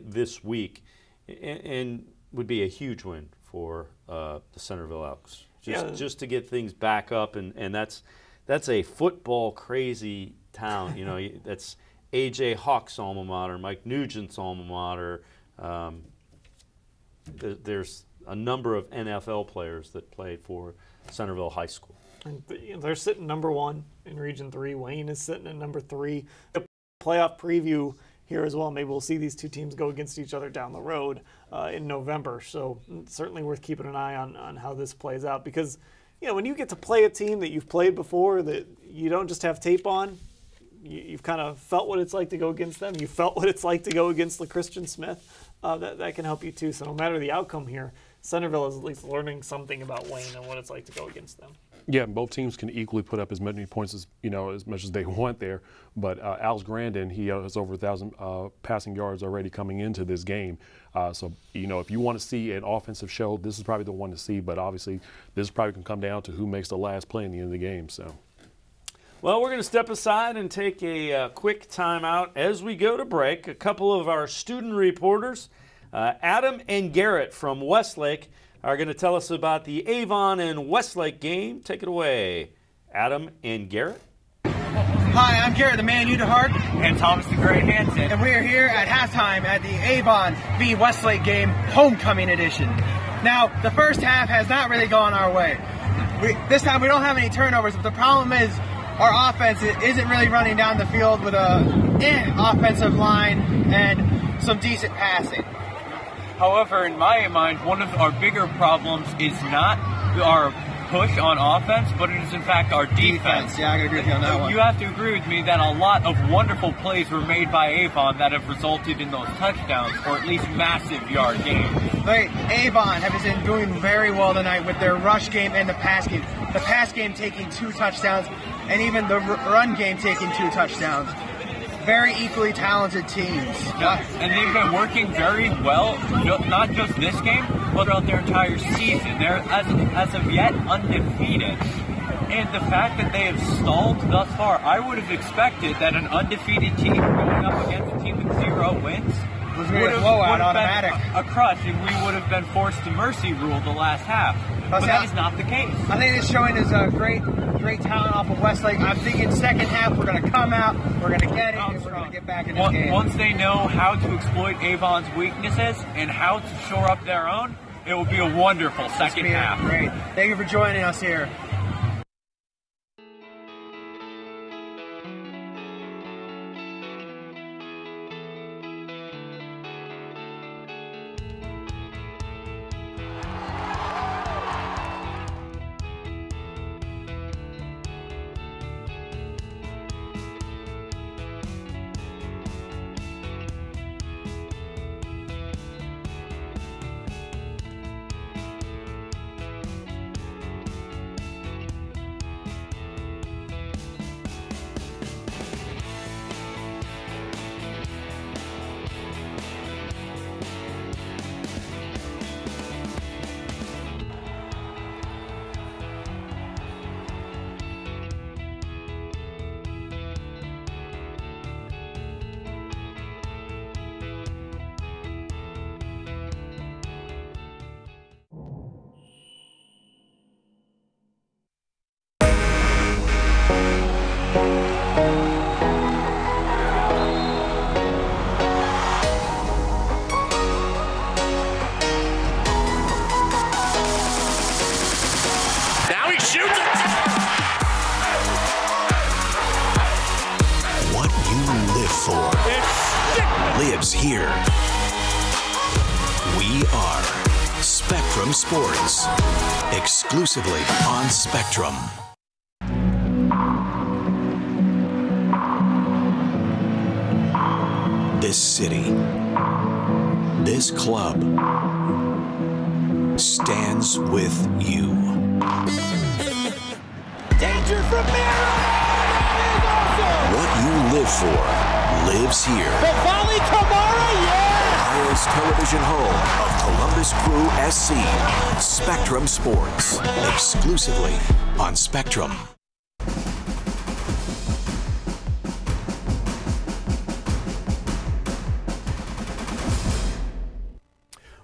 this week, and would be a huge win for the Centerville Elks. Just to get things back up, and that's a football crazy town. You know, that's A.J. Hawk's alma mater, Mike Nugent's alma mater. There's a number of NFL players that played for Centerville High School. And they're sitting number 1 in Region 3. Wayne is sitting at number 3. The playoff preview here as well. Maybe we'll see these two teams go against each other down the road in November. So certainly worth keeping an eye on how this plays out, because when you get to play a team that you've played before, that you don't just have tape on, you've kind of felt what it's like to go against them. You felt what it's like to go against LaChristian Smith. That can help you too. So no matter the outcome here, Centerville is at least learning something about Wayne and what it's like to go against them. Yeah, both teams can equally put up as many points as as much as they want there. But Al's Grandin, he has over 1,000 passing yards already coming into this game. So if you want to see an offensive show, this is probably the one to see. But obviously, this probably can come down to who makes the last play in the end of the game. So. Well, we're going to step aside and take a quick timeout as we go to break. A couple of our student reporters, Adam and Garrett from Westlake, are going to tell us about the Avon and Westlake game. Take it away, Adam and Garrett. Hi, I'm Garrett, the man you to heart, and Thomas the Great Hansen, and we are here at halftime at the Avon v. Westlake game, homecoming edition. Now, the first half has not really gone our way. This time we don't have any turnovers, but the problem is our offense isn't really running down the field with a offensive line and some decent passing. However, in my mind, one of our bigger problems is not our push on offense, but it is in fact our defense. Yeah, I can agree with you on that one. You have to agree with me that a lot of wonderful plays were made by Avon that have resulted in those touchdowns, or at least massive yard gains. But Avon have been doing very well tonight with their rush game and the pass game. The pass game taking 2 touchdowns, and even the run game taking 2 touchdowns. Very equally talented teams. Yeah, and they've been working very well, not just this game, but throughout their entire season. They're, as of yet, undefeated. And the fact that they have stalled thus far, I would have expected that an undefeated team going up against a team with 0 wins would have been a crush, and we would have been forced to mercy rule the last half. But that is not the case. I think it's showing us a great talent off of Westlake. I'm thinking second half we're going to come out, we're going to get it, and we're going to get back in this game. Once they know how to exploit Avon's weaknesses and how to shore up their own, it will be a wonderful second half. Great. Thank you for joining us here. Lives here. We are Spectrum Sports, exclusively on Spectrum. This city, this club, stands with you. Danger from Mira! That is awesome! What you live for lives here. The Valley Kamara, yes! Ohio's television home of Columbus Crew SC. Spectrum Sports, exclusively on Spectrum.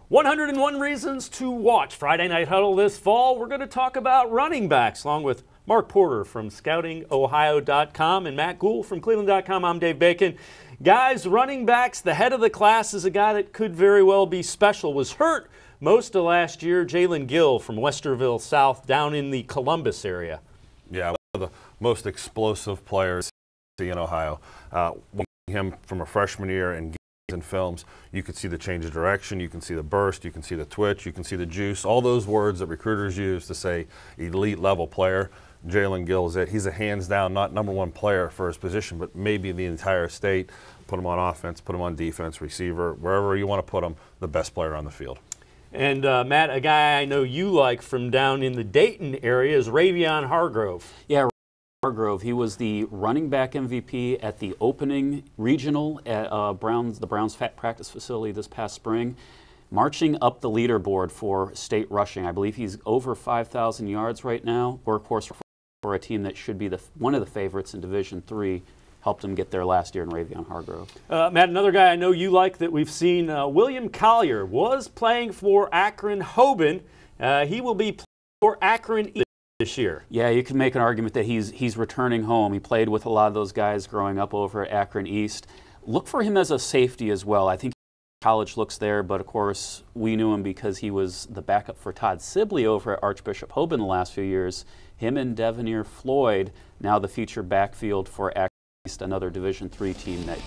"101 Reasons to Watch" Friday Night Huddle this fall. We're going to talk about running backs, along with Mark Porter from ScoutingOhio.com and Matt Gould from Cleveland.com. I'm Dave Bacon. Guys, running backs, the head of the class is a guy that could very well be special. Was hurt most of last year. Jalen Gill from Westerville South down in the Columbus area. Yeah, one of the most explosive players in Ohio. Watching him from a freshman year and games and films, you could see the change of direction, you can see the burst, you can see the twitch, you can see the juice, all those words that recruiters use to say elite level player. Jalen Gill is it. He's a hands down, not #1 player for his position, but maybe the entire state. Put him on offense, put him on defense, receiver, wherever you want to put him, the best player on the field. And Matt, a guy I know you like from down in the Dayton area is Ravion Hargrove. Yeah, Hargrove. He was the running back MVP at the opening regional at the Browns practice facility this past spring, marching up the leaderboard for state rushing. I believe he's over 5,000 yards right now. Workhorse for a team that should be one of the favorites in Division III. Helped him get there last year in Ravion Hargrove. Matt, another guy I know you like that we've seen, William Collier, was playing for Akron Hoban. He will be playing for Akron East this year. Yeah, you can make an argument that he's returning home. He played with a lot of those guys growing up over at Akron East. Look for him as a safety as well. I think college looks there, but of course we knew him because he was the backup for Todd Sibley over at Archbishop Hoban the last few years. Him and Devanir Floyd, now the featured backfield for Akron East, another Division III team that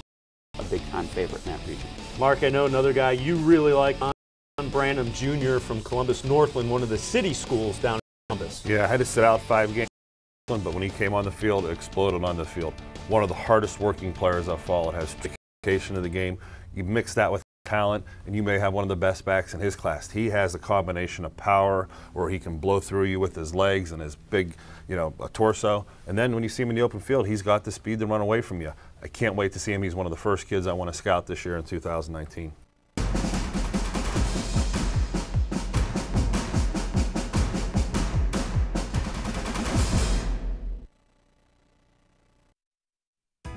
a big-time favorite in that region. Mark, I know another guy you really like, John Branham Jr. from Columbus Northland, one of the city schools down in Columbus. Yeah, I had to sit out 5 games, but when he came on the field, it exploded on the field. One of the hardest working players I've followed, has dedication to the game. You mix that with talent, and you may have one of the best backs in his class. He has a combination of power where he can blow through you with his legs and his big, torso. And then when you see him in the open field, he's got the speed to run away from you. I can't wait to see him. He's one of the first kids I want to scout this year in 2019.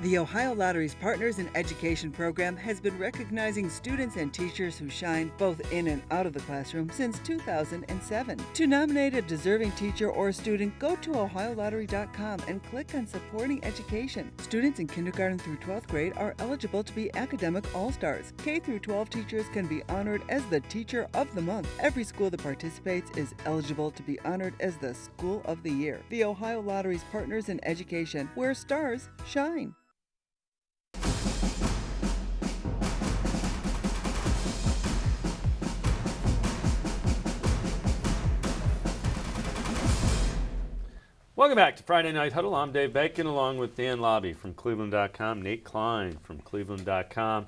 The Ohio Lottery's Partners in Education program has been recognizing students and teachers who shine both in and out of the classroom since 2007. To nominate a deserving teacher or student, go to ohiolottery.com and click on Supporting Education. Students in kindergarten through 12th grade are eligible to be academic all-stars. K through 12 teachers can be honored as the Teacher of the Month. Every school that participates is eligible to be honored as the School of the Year. The Ohio Lottery's Partners in Education, where stars shine. Welcome back to Friday Night Huddle. I'm Dave Bacon along with Dan Lobby from cleveland.com, Nate Klein from cleveland.com.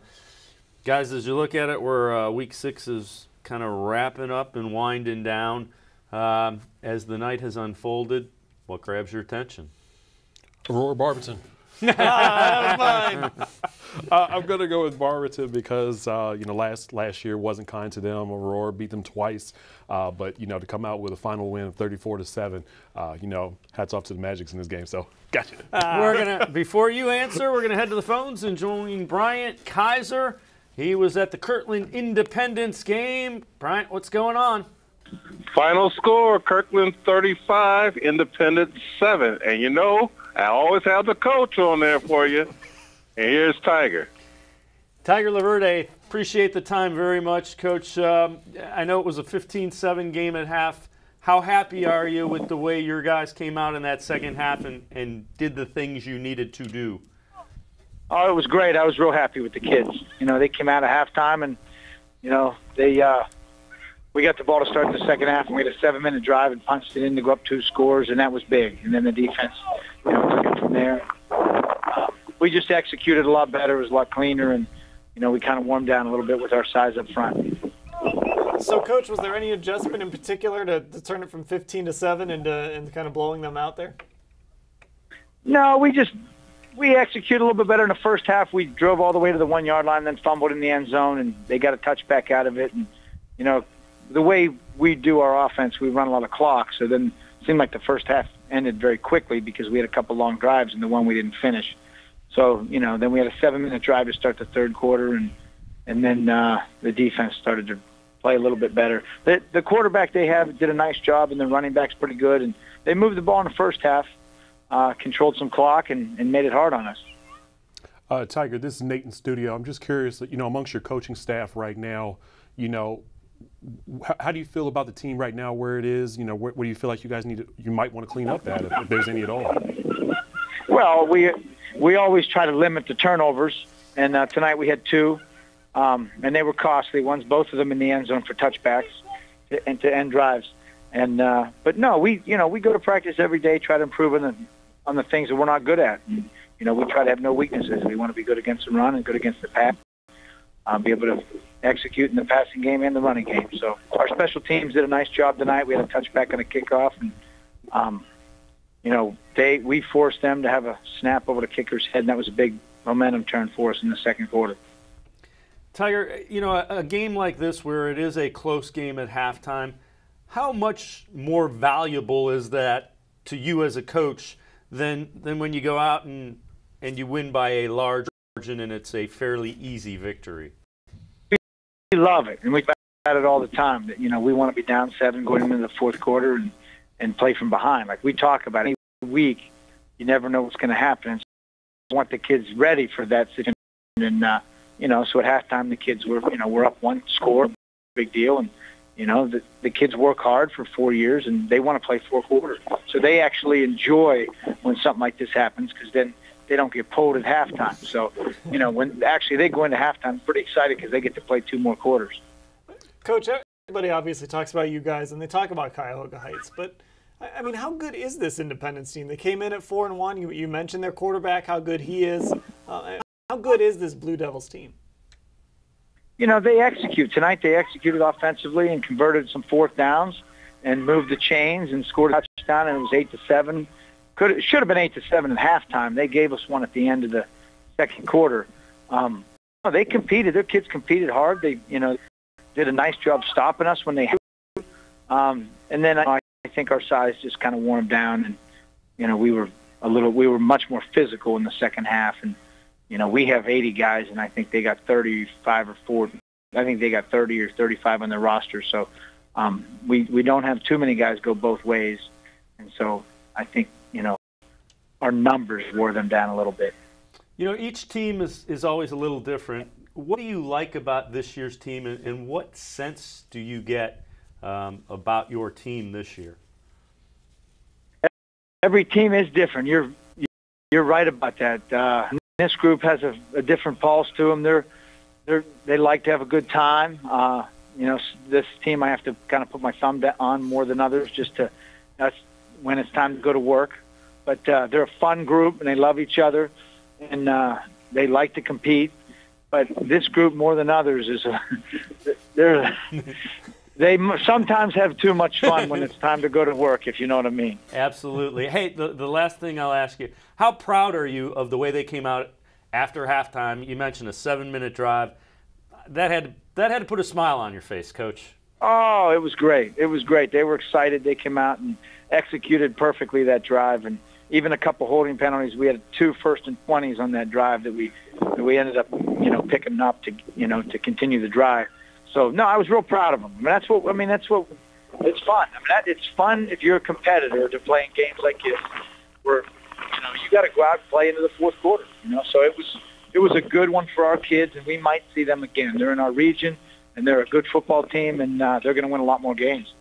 Guys, as you look at it, we're Week 6 is kind of wrapping up and winding down. As the night has unfolded, what grabs your attention? Aurora Barberton. That was mine. I'm going to go with Barberton because, last year wasn't kind to them. Aurora beat them twice. But, to come out with a final win of 34-7, hats off to the Magics in this game. So, gotcha. Before you answer, we're going to head to the phones and join Bryant Kaiser. He was at the Kirtland Independence game. Bryant, what's going on? Final score, Kirtland 35, Independence 7. And I always have the coach on there for you. And here's Tiger. Tiger Laverde, appreciate the time very much, Coach. I know it was a 15-7 game at half. How happy are you with the way your guys came out in that second half and did the things you needed to do? Oh, it was great. I was real happy with the kids. They came out at halftime and, we got the ball to start the second half, and we had a 7-minute drive and punched it in to go up 2 scores, and that was big. And then the defense, took it from there. We just executed a lot better. It was a lot cleaner, and, we kind of warmed down a little bit with our size up front. So, Coach, was there any adjustment in particular to turn it from 15-7 and kind of blowing them out there? No, we executed a little bit better in the first half. We drove all the way to the 1-yard line, then fumbled in the end zone, and they got a touchback out of it. And, the way we do our offense, we run a lot of clock, so then it seemed like the first half ended very quickly because we had a couple long drives and the one we didn't finish. So, then we had a 7-minute drive to start the third quarter, and then the defense started to play a little bit better. The quarterback they have did a nice job, and the running back's pretty good, and they moved the ball in the first half, controlled some clock, and made it hard on us. Tiger, this is Nate in studio. I'm just curious, amongst your coaching staff right now, how do you feel about the team right now, where it is? You know, where do you feel like you guys you might want to clean up at, if there's any at all? Well, we always try to limit the turnovers, and tonight we had 2, and they were costly ones, both of them in the end zone for touchbacks and to end drives. And but no, we go to practice every day, try to improve on the things that we're not good at. And, you know, we try to have no weaknesses. We want to be good against the run and good against the pass. Be able to execute in the passing game and the running game. So our special teams did a nice job tonight. We had a touchback and a kickoff, and you know, we forced them to have a snap over the kicker's head, and that was a big momentum turn for us in the second quarter. Tiger, you know, a game like this where it is a close game at halftime, how much more valuable is that to you as a coach than when you go out and you win by a large margin and it's a fairly easy victory? We love it, and we talk about it all the time. That, you know, we want to be down 7 going into the fourth quarter and play from behind. Like we talk about it every week. You never know what's going to happen. And so we want the kids ready for that situation. And you know, so at halftime the kids we're up 1 score, big deal. And you know, the kids work hard for 4 years and they want to play 4 quarters. So they actually enjoy when something like this happens, because then they don't get pulled at halftime. So, you know, when actually they go into halftime, pretty excited because they get to play 2 more quarters. Coach, everybody obviously talks about you guys, and they talk about Cuyahoga Heights. But, I mean, how good is this Independence team? They came in at 4-1. You mentioned their quarterback, how good he is. How good is this Blue Devils team? You know, they execute. Tonight they executed offensively and converted some 4th downs and moved the chains and scored a touchdown, and it was 8-7. Should have been 8-7 at halftime. They gave us one at the end of the second quarter. They competed. Their kids competed hard. They, you know, did a nice job stopping us when they had to. And then I think our size just kind of wore them down, and you know, we were much more physical in the second half. And you know, we have 80 guys, and I think they got 35 or 40. I think they got 30 or 35 on their roster. So we don't have too many guys go both ways, and so I think, you know, our numbers wore them down a little bit. You know, each team is always a little different. What do you like about this year's team, and what sense do you get about your team this year? Every team is different. You're right about that. This group has a different pulse to them. They like to have a good time. You know, this team I have to kind of put my thumb on more than others, just to that's when it's time to go to work. But they're a fun group, and they love each other, and they like to compete. But this group, more than others, they sometimes have too much fun when it's time to go to work, if you know what I mean. Absolutely. Hey, the last thing I'll ask you, how proud are you of the way they came out after halftime? You mentioned a 7-minute drive. That had to put a smile on your face, Coach. Oh, it was great. It was great. They were excited. They came out and executed perfectly that drive, and even a couple holding penalties. We had 2 first and 20s on that drive that we ended up, you know, picking up to continue the drive. So no, I was real proud of them. That's what it's fun. It's fun if you're a competitor to play in games like this, where you got to go out and play into the fourth quarter. So it was a good one for our kids, and we might see them again. They're in our region, and they're a good football team, and they're going to win a lot more games.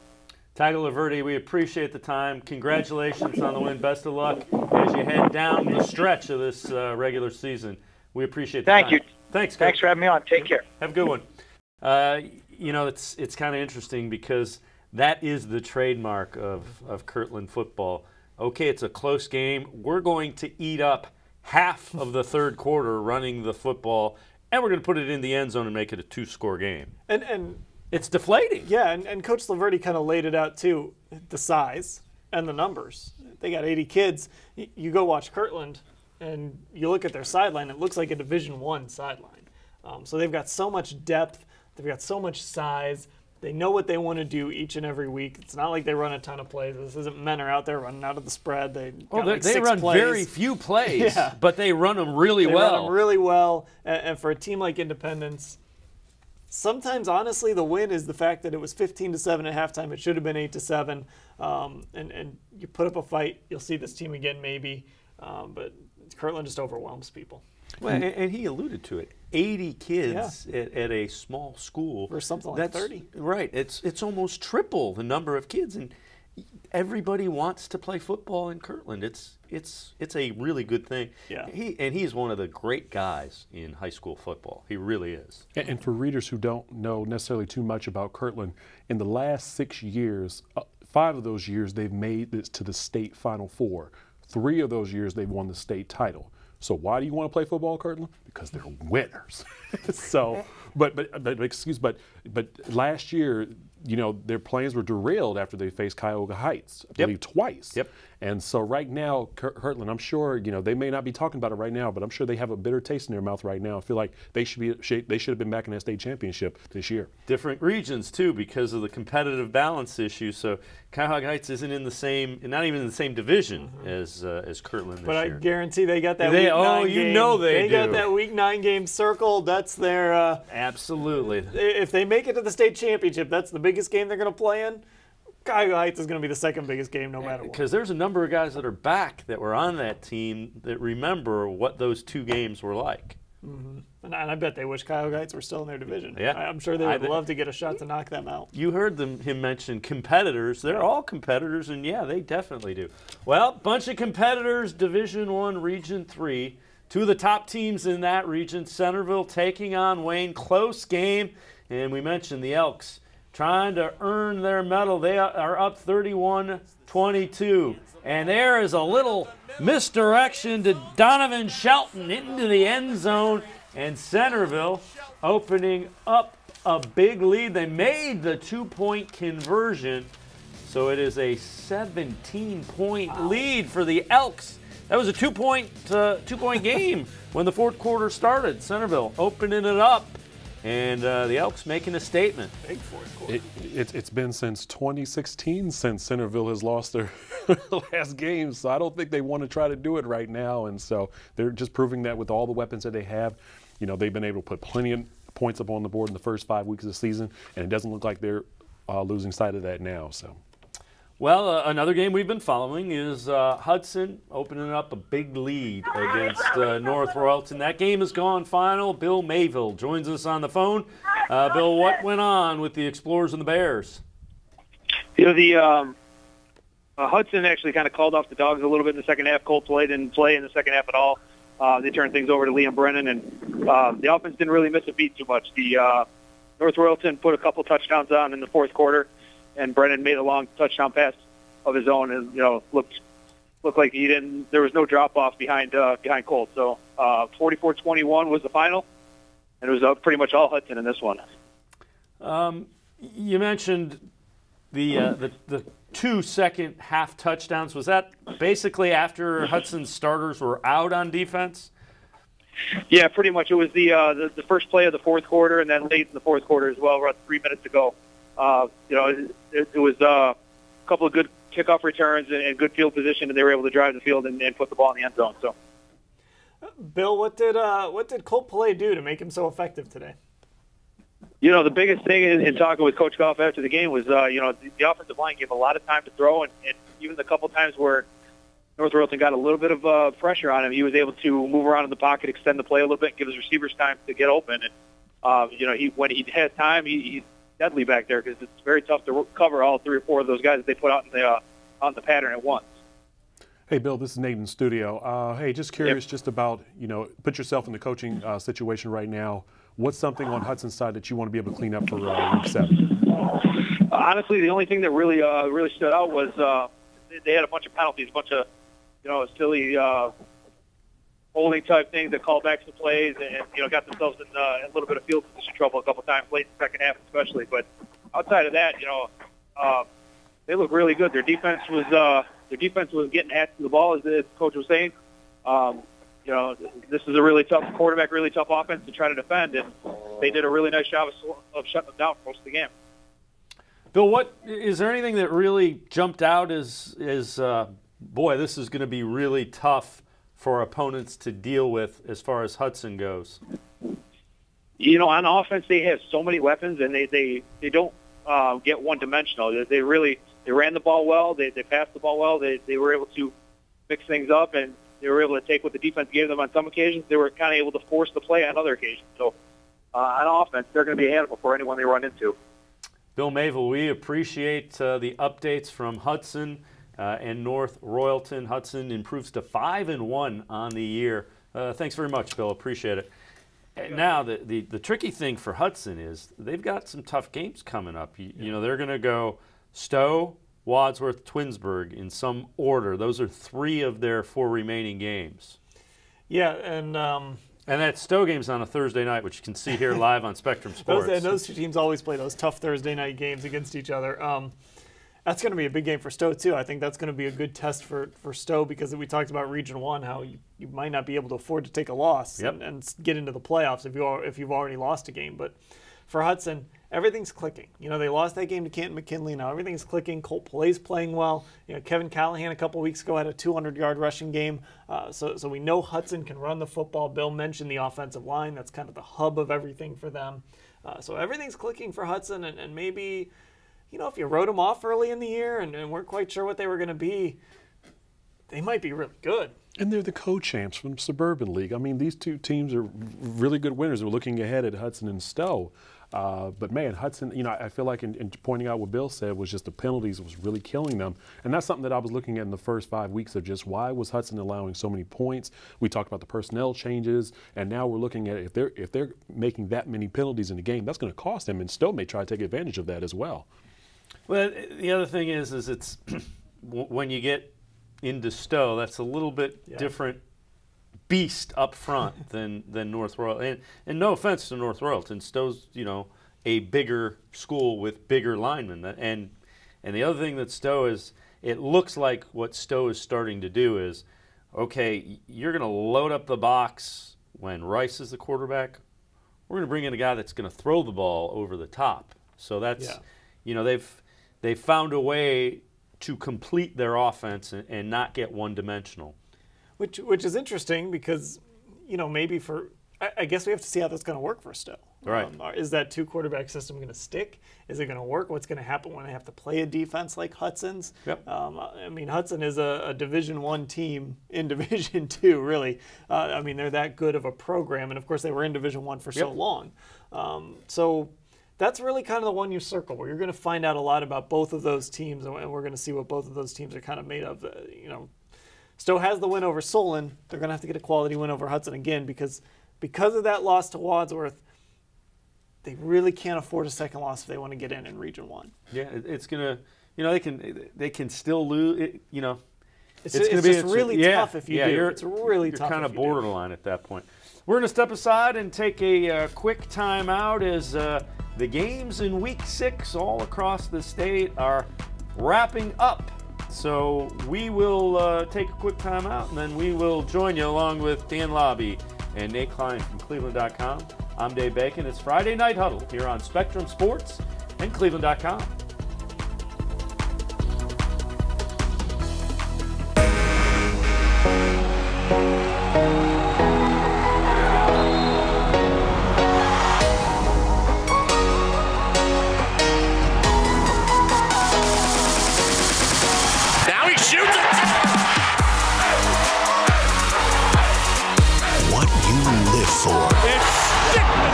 Tiger Laverde, we appreciate the time. Congratulations on the win. Best of luck as you head down the stretch of this regular season. We appreciate the time. Thank you. Thanks, Coach. Thanks for having me on. Take care. Have a good one. It's kind of interesting because that is the trademark of Kirtland football. Okay, it's a close game. We're going to eat up half of the third quarter running the football, and we're going to put it in the end zone and make it a 2-score game. And it's deflating. Yeah, and Coach Laverde kind of laid it out too, the size and the numbers. They got 80 kids. You go watch Kirtland, and you look at their sideline, it looks like a Division I sideline. So they've got so much depth. They've got so much size. They know what they want to do each and every week. It's not like they run a ton of plays. This isn't men are out there running out of the spread. They run plays. Very few plays, yeah. But they run them really well. They run them really well. And for a team like Independence, sometimes, honestly, the win is the fact that it was 15-7 at halftime. It should have been 8-7. And you put up a fight, you'll see this team again maybe. But Kirtland just overwhelms people. Well, and he alluded to it. 80 kids at a small school. Or something like 30. Right. It's almost triple the number of kids, and everybody wants to play football in Kirtland. It's a really good thing. Yeah. He's one of the great guys in high school football. He really is. And for readers who don't know necessarily too much about Kirtland, in the last 6 years, 5 of those years they've made this to the state Final Four. 3 of those years they've won the state title. So why do you want to play football, Kirtland? Because they're winners. So, but last year, you know, their plans were derailed after they faced Cuyahoga Heights, I believe twice. Yep. And so right now, Kirtland, I'm sure, you know, they may not be talking about it right now, but I'm sure they have a bitter taste in their mouth right now. I feel like they should have been back in that state championship this year. Different regions too, because of the competitive balance issue. So Cuyahoga Heights isn't in the same, not even in the same division as Kirtland this but year. I guarantee they got that week 9 game. You know they do. They got that week 9 game circled. That's their absolutely. If they make it to the state championship, that's the biggest game they're going to play in. Cuyahoga Heights is going to be the second biggest game no matter what. Because there's a number of guys that are back that were on that team that remember what those 2 games were like. Mm-hmm. And I bet they wish Cuyahoga Heights were still in their division. Yeah. I'm sure they would love to get a shot to knock them out. You heard him mention competitors. They're all competitors, and yeah, they definitely do. Well, bunch of competitors, Division I, Region 3. 2 of the top teams in that region, Centerville taking on Wayne. Close game, and we mentioned the Elks trying to earn their medal. They are up 31-22. And there is a little misdirection to Donovan Shelton into the end zone. And Centerville opening up a big lead. They made the 2-point conversion. So it is a 17-point lead for the Elks. That was a two-point game when the fourth quarter started. Centerville opening it up. And the Elks making a statement. Big fourth quarter. It's been since 2016 since Centerville has lost their last game, so I don't think they want to try to do it right now. And so they're just proving that with all the weapons that they have, you know, they've been able to put plenty of points up on the board in the first 5 weeks of the season, and it doesn't look like they're losing sight of that now. So. Well, another game we've been following is Hudson opening up a big lead against North Royalton. That game has gone final. Bill Mayville joins us on the phone. Bill, what went on with the Explorers and the Bears? You know, the Hudson actually kind of called off the Dogs a little bit in the second half. Cole didn't play in the second half at all. They turned things over to Liam Brennan, and the offense didn't really miss a beat too much. The North Royalton put a couple touchdowns on in the fourth quarter, and Brennan made a long touchdown pass of his own, and looked like he didn't. There was no drop off behind Colt. So 44-21 was the final, and it was pretty much all Hudson in this one. You mentioned the 2 second half touchdowns. Was that basically after Hudson's starters were out on defense? Yeah, pretty much. It was the first play of the fourth quarter, and then late in the fourth quarter as well, around 3 minutes to go. It was a couple of good kickoff returns and good field position, and they were able to drive the field and put the ball in the end zone. So, Bill, what did Colt Pelé do to make him so effective today? You know, the biggest thing in talking with Coach Goff after the game was, the offensive line gave a lot of time to throw, and even the couple times where North Royalton got a little bit of pressure on him, he was able to move around in the pocket, extend the play a little bit, give his receivers time to get open. And when he had time, he's deadly back there because it's very tough to cover all 3 or 4 of those guys that they put out on the pattern at once. Hey, Bill, this is Nate in the studio. Hey, just curious just about, put yourself in the coaching situation right now. What's something on Hudson's side that you want to be able to clean up for week 7? Honestly, the only thing that really stood out was they had a bunch of penalties, a bunch of silly holding type things that called back some plays and got themselves in a little bit of field position trouble a couple times late in the second half especially. But outside of that, they look really good. Their defense was getting after the ball, as the coach was saying. This is a really tough quarterback, really tough offense to try to defend, and they did a really nice job of shutting them down for most of the game. Bill, is there anything that really jumped out as boy, this is going to be really tough for opponents to deal with as far as Hudson goes? On offense, they have so many weapons, and they don't get one-dimensional. They ran the ball well. They passed the ball well. They were able to mix things up, and they were able to take what the defense gave them on some occasions. They were kind of able to force the play on other occasions. So on offense, they're going to be a handful for anyone they run into. Bill Mavel, we appreciate the updates from Hudson and North Royalton. Hudson improves to 5-1 on the year. Thanks very much, Bill. Appreciate it. Now, the tricky thing for Hudson is they've got some tough games coming up. You know, they're going to go Stowe, Wadsworth, Twinsburg in some order. Those are 3 of their 4 remaining games. Yeah, and that Stowe game's on a Thursday night, which you can see here live on Spectrum Sports. Those 2 teams always play those tough Thursday night games against each other. That's going to be a big game for Stowe, too. I think that's going to be a good test for Stowe because we talked about Region 1, how you might not be able to afford to take a loss and get into the playoffs if you've already lost a game. But for Hudson, everything's clicking. You know, they lost that game to Canton McKinley. Now everything's clicking. Colt Play's playing well. You know, Kevin Callahan a couple weeks ago had a 200-yard rushing game. So we know Hudson can run the football. Bill mentioned the offensive line. That's kind of the hub of everything for them. So everything's clicking for Hudson, and maybe, you know, if you wrote them off early in the year and weren't quite sure what they were going to be, they might be really good. And they're the co-champs from Suburban League. I mean, these 2 teams are really good winners. We're looking ahead at Hudson and Stowe. But, man, Hudson, you know, I feel like in pointing out what Bill said was just the penalties was really killing them. And that's something that I was looking at in the first 5 weeks of just why was Hudson allowing so many points. We talked about the personnel changes, and now we're looking at if they're making that many penalties in the game, that's going to cost them, and Stowe may try to take advantage of that as well. Well, the other thing is it's when you get into Stowe, that's a little bit different beast up front than North Royalton. And no offense to North Royalton, Stowe's, you know, a bigger school with bigger linemen. And the other thing that Stowe is, it looks like what Stowe is starting to do is, okay, you're going to load up the box when Rice is the quarterback. We're going to bring in a guy that's going to throw the ball over the top. So that's, you know, they've found a way to complete their offense and not get one-dimensional. Which is interesting because, you know, maybe I guess we have to see how that's going to work for Stowe. Right. Is that 2-quarterback system going to stick? Is it going to work? What's going to happen when they have to play a defense like Hudson's? Yep. I mean, Hudson is a Division I team in Division II, really. I mean, they're that good of a program, and of course they were in Division I for so long. So that's really kind of the one you circle, where you're going to find out a lot about both of those teams, and we're going to see what both of those teams are kind of made of. You know, Stowe has the win over Solon. They're going to have to get a quality win over Hudson again because of that loss to Wadsworth. They really can't afford a second loss if they want to get in Region 1. Yeah, it's gonna, you know, they can still lose. You know, it's going to be really tough if you do. It's really tough. You're kind of borderline at that point. We're going to step aside and take a quick time out as the games in Week 6 all across the state are wrapping up. So we will take a quick time out, and then we will join you along with Dan Lobby and Nate Klein from cleveland.com. I'm Dave Bacon. It's Friday Night Huddle here on Spectrum Sports and cleveland.com. Now he shoots it! What you live for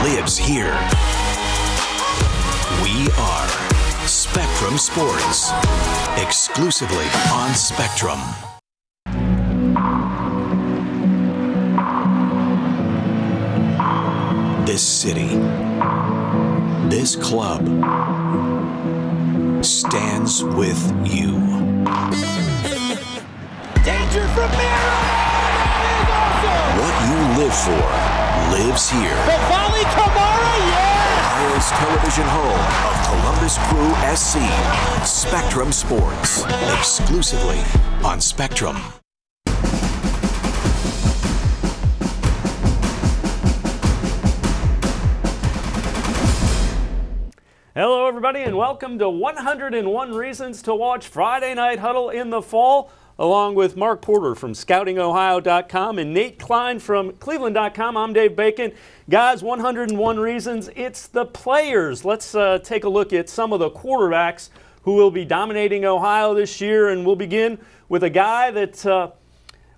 lives here. We are Spectrum Sports, exclusively on Spectrum. This city, this club, stands with you. Danger from Mira! What you live for lives here. The volley, Kamara, yes! Ohio's television home of Columbus Crew SC. Spectrum Sports, exclusively on Spectrum. Hello, everybody, and welcome to 101 Reasons to Watch Friday Night Huddle in the Fall, along with Mark Porter from ScoutingOhio.com and Nate Klein from Cleveland.com. I'm Dave Bacon. Guys, 101 Reasons, it's the players. Let's take a look at some of the quarterbacks who will be dominating Ohio this year, and we'll begin with a guy that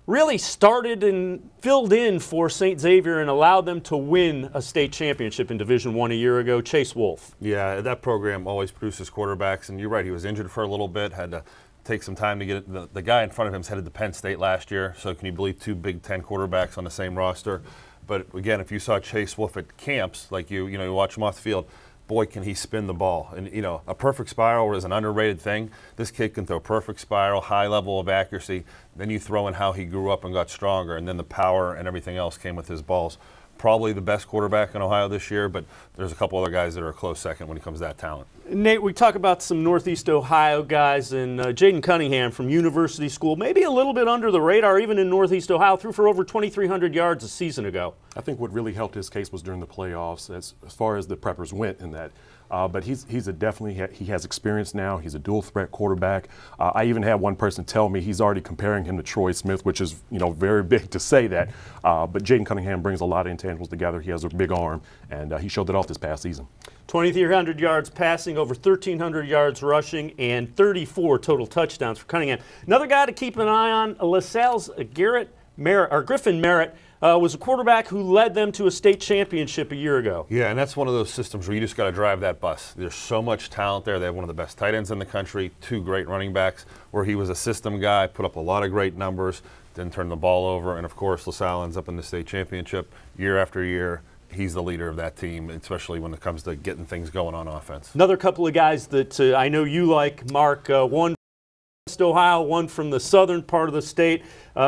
really started and filled in for St. Xavier and allowed them to win a state championship in Division I a year ago, Chase Wolf. Yeah, that program always produces quarterbacks, and you're right, he was injured for a little bit, had to take some time to get it. The guy in front of him is headed to Penn State last year, so can you believe 2 Big Ten quarterbacks on the same roster? But again, if you saw Chase Wolf at camps, like you watch him off the field, boy, can he spin the ball. And, a perfect spiral is an underrated thing. This kid can throw a perfect spiral, high level of accuracy. Then you throw in how he grew up and got stronger, and then the power and everything else came with his balls. Probably the best quarterback in Ohio this year, but there's a couple other guys that are a close second when it comes to that talent. Nate, we talk about some Northeast Ohio guys, and Jaden Cunningham from University School, maybe a little bit under the radar, even in Northeast Ohio, threw for over 2,300 yards a season ago. I think what really helped his case was during the playoffs, as far as the Preppers went in that. But he has experience now. He's a dual threat quarterback. I even had one person tell me he's already comparing him to Troy Smith, which is very big to say that. But Jaden Cunningham brings a lot of intangibles together. He has a big arm, and he showed that off this past season. 2,300 yards passing, over 1,300 yards rushing, and 34 total touchdowns for Cunningham. Another guy to keep an eye on, LaSalle's Griffin Merritt. Was a quarterback who led them to a state championship a year ago. Yeah, and that's one of those systems where you just got to drive that bus. There's so much talent there. They have one of the best tight ends in the country, 2 great running backs, where he was a system guy, put up a lot of great numbers, didn't turn the ball over, and of course LaSalle ends up in the state championship year after year. He's the leader of that team, especially when it comes to getting things going on offense. Another couple of guys that I know you like, Mark, one West Ohio, one from the southern part of the state.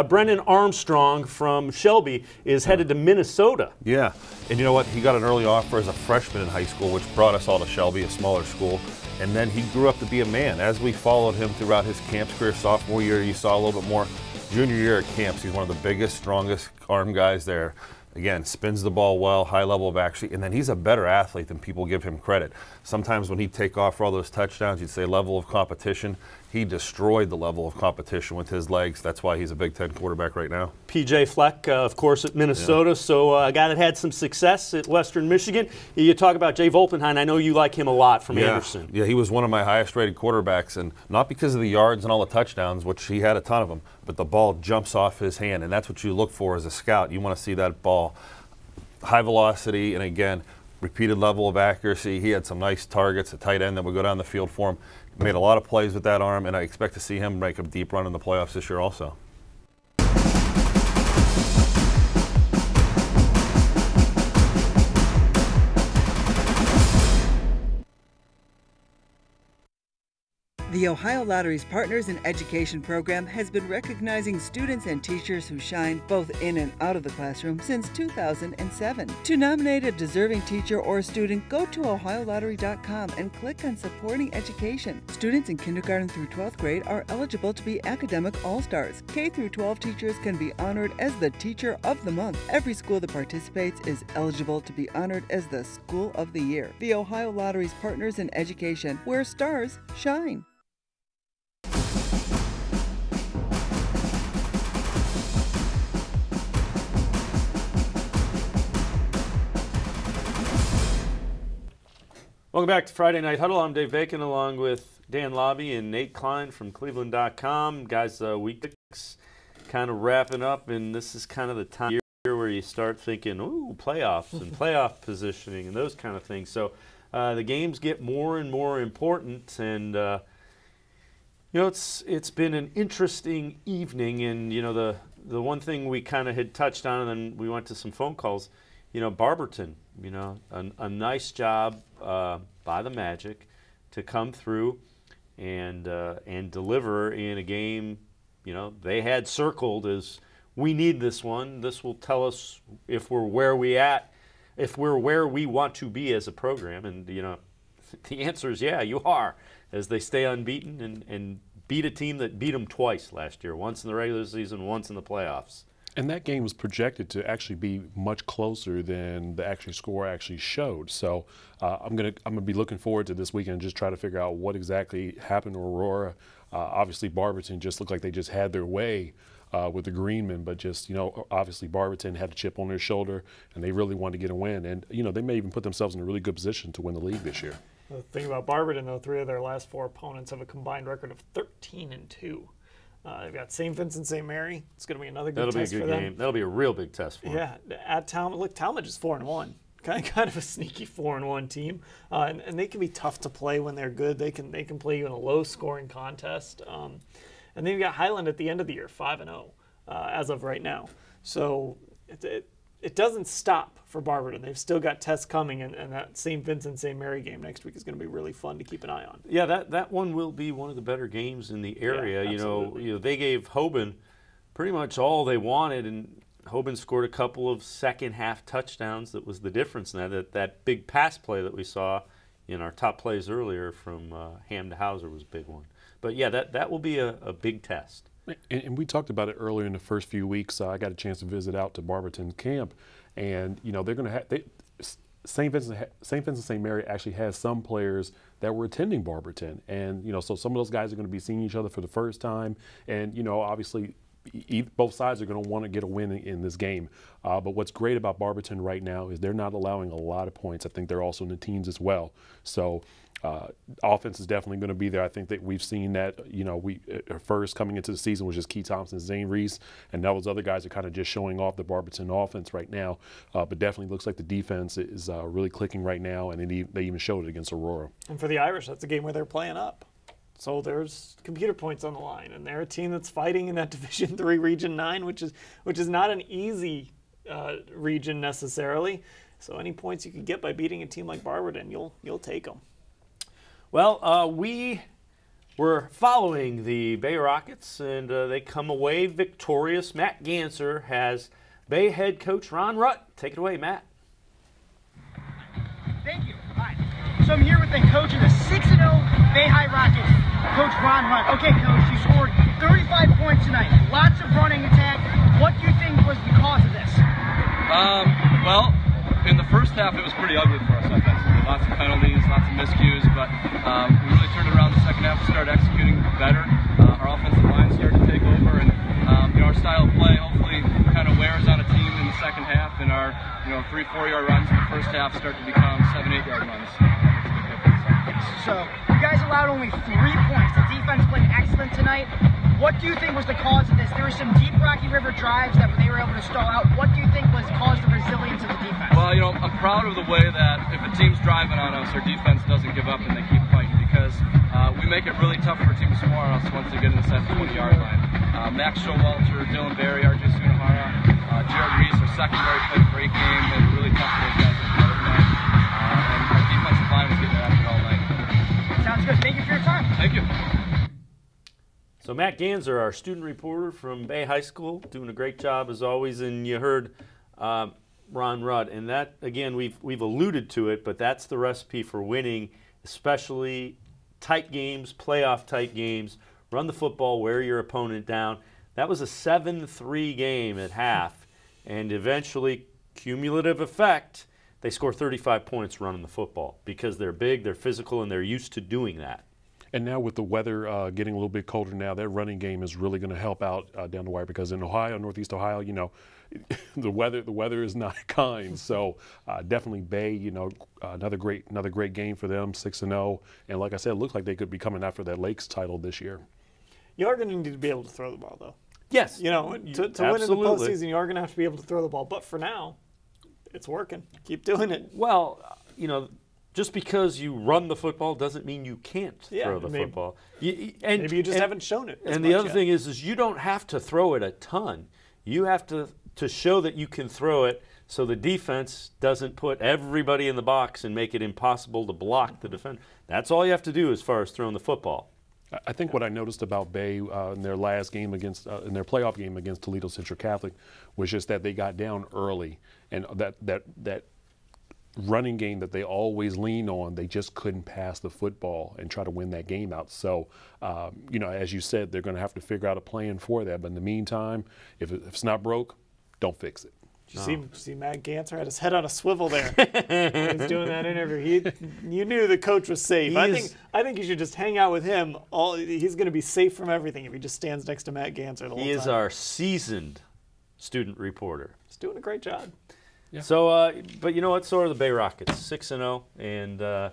Brendan Armstrong from Shelby is headed to Minnesota. Yeah, and you know what? He got an early offer as a freshman in high school, which brought us all to Shelby, a smaller school. And then he grew up to be a man. As we followed him throughout his camps career, sophomore year, you saw a little bit more. Junior year at camps, he's one of the biggest, strongest arm guys there. Again, spins the ball well, high level of accuracy, and then he's a better athlete than people give him credit. Sometimes when he'd take off for all those touchdowns, you'd say level of competition. He destroyed the level of competition with his legs. That's why he's a Big Ten quarterback right now. P.J. Fleck, of course, at Minnesota, yeah. So a guy that had some success at Western Michigan. You talk about Jay Volpenheim. I know you like him a lot from Anderson. Yeah, he was one of my highest-rated quarterbacks, and not because of the yards and all the touchdowns, which he had a ton of them, but the ball jumps off his hand, and that's what you look for as a scout. You want to see that ball high velocity, and again, repeated level of accuracy. He had some nice targets, a tight end that would go down the field for him. Made a lot of plays with that arm, and I expect to see him make a deep run in the playoffs this year also. The Ohio Lottery's Partners in Education program has been recognizing students and teachers who shine both in and out of the classroom since 2007. To nominate a deserving teacher or student, go to ohiolottery.com and click on Supporting Education. Students in kindergarten through 12th grade are eligible to be academic all-stars. K through 12 teachers can be honored as the Teacher of the Month. Every school that participates is eligible to be honored as the School of the Year. The Ohio Lottery's Partners in Education, where stars shine. Welcome back to Friday Night Huddle. I'm Dave Bacon along with Dan Lobby and Nate Klein from cleveland.com. Guys, week 6 kind of wrapping up, and this is kind of the time of year where you start thinking, ooh, playoffs and playoff positioning and those kind of things. So the games get more and more important, and it's been an interesting evening. And the one thing we kind of had touched on, and then we went to some phone calls. Barberton, a nice job by the Magic to come through and deliver in a game, they had circled as we need this one. This will tell us if we're where we want to be as a program. And, the answer is yeah, you are, as they stay unbeaten and beat a team that beat them twice last year, once in the regular season, once in the playoffs. And that game was projected to actually be much closer than the actual score actually showed. So I'm gonna be looking forward to this weekend and just try to figure out what exactly happened to Aurora. Obviously, Barberton just looked like they just had their way with the Greenmen, but just obviously Barberton had a chip on their shoulder, and they really wanted to get a win. And they may even put themselves in a really good position to win the league this year. The thing about Barberton, though, 3 of their last 4 opponents have a combined record of 13-2. They've got St. Vincent St. Mary. It's going to be another good That'll test be a for good them. game. That'll be a real big test for them. Yeah, at Talmadge. Look, Talmadge is 4-1. Kind of a sneaky 4-1 team, and they can be tough to play when they're good. They can play you in a low-scoring contest. And then you've got Highland at the end of the year, 5-0 as of right now. So it doesn't stop for Barberton. They've still got tests coming, and that St. Vincent St. Mary game next week is going to be really fun to keep an eye on. Yeah, that one will be one of the better games in the area. Yeah, you know, they gave Hoban pretty much all they wanted, and Hoban scored a couple of second-half touchdowns. That was the difference in that big pass play that we saw in our top plays earlier from Ham to Hauser was a big one. But, yeah, that will be a big test. And we talked about it earlier in the first few weeks. I got a chance to visit out to Barberton camp, and you know they're going to have St. Vincent St. Mary actually has some players that were attending Barberton, and you know so some of those guys are going to be seeing each other for the first time, and you know obviously both sides are going to want to get a win in this game. But what's great about Barberton right now is they're not allowing a lot of points. I think they're also in the teens as well. So offense is definitely going to be there. I think that we've seen that, you know, first coming into the season was just Key Thompson, Zane Reese, and now those other guys are kind of just showing off the Barberton offense right now. But definitely looks like the defense is really clicking right now, and they even showed it against Aurora. And for the Irish, that's a game where they're playing up. So there's computer points on the line, and they're a team that's fighting in that Division III Region 9, which is not an easy region necessarily. So any points you can get by beating a team like Barberton, you'll take them. Well, we were following the Bay Rockets, and they come away victorious. Matt Ganser has Bay head coach Ron Rutt. Take it away, Matt. Thank you. Hi. So I'm here with the coach of the 6-0 Bay High Rockets, Coach Ron Rutt. Okay, Coach, you scored 35 points tonight. Lots of running attack. What do you think was the cause of this? Well, in the first half, it was pretty ugly for us offensively. Lots of penalties, lots of miscues, but we really turned it around the second half and started executing better. Our offensive line started to take over, and our style of play hopefully kind of wears on a team in the second half, and our 3-4 yard runs in the first half start to become 7-8 yard runs. So you guys allowed only 3 points. The defense played excellent tonight. What do you think was the cause of this? There were some deep Rocky River drives that they were able to stall out. What do you think was caused the resilience of the defense? Well, I'm proud of the way that if a team's driving on us, our defense doesn't give up and they keep fighting, because we make it really tough for a team to score on us once they get inside the 20-yard line. Max Showalter, Dylan Berry, RJ Sunahara, Jared Reese, our secondary played a great game. They were really tough for those guys at the other night. And our defensive line was getting after it all night. Sounds good. Thank you for your time. Thank you. So Matt Ganser, our student reporter from Bay High School, doing a great job as always. And you heard Ron Rutt, and that again we've alluded to it, but that's the recipe for winning, especially tight games, playoff tight games. Run the football, wear your opponent down. That was a 7-3 game at half, and eventually, cumulative effect, they score 35 points running the football because they're big, they're physical, and they're used to doing that. And now with the weather getting a little bit colder now, their running game is really going to help out down the wire, because in Ohio, Northeast Ohio, the weather is not kind. So definitely Bay, another great game for them, 6-0. And like I said, it looks like they could be coming after that Lakes title this year. You are going to need to be able to throw the ball, though. Yes. To win in the postseason, you are going to have to be able to throw the ball. But for now, it's working. Keep doing it. Well, just because you run the football doesn't mean you can't throw the football. Maybe you just haven't shown it. And the other thing is you don't have to throw it a ton. You have to show that you can throw it so the defense doesn't put everybody in the box and make it impossible to block the defender. That's all you have to do as far as throwing the football. I think what I noticed about Bay in their last game against, in their playoff game against Toledo Central Catholic, was just that they got down early, and that running game that they always lean on, they just couldn't pass the football and try to win that game out. So, as you said, they're going to have to figure out a plan for that. But in the meantime, if it's not broke, don't fix it. Did you see Matt Ganser had his head on a swivel there when he was doing that interview. You knew the coach was safe. I think you should just hang out with him. He's going to be safe from everything if he just stands next to Matt Ganser the whole time. He is our seasoned student reporter. He's doing a great job. Yeah. So, but you know what? So are the Bay Rockets, 6-0, and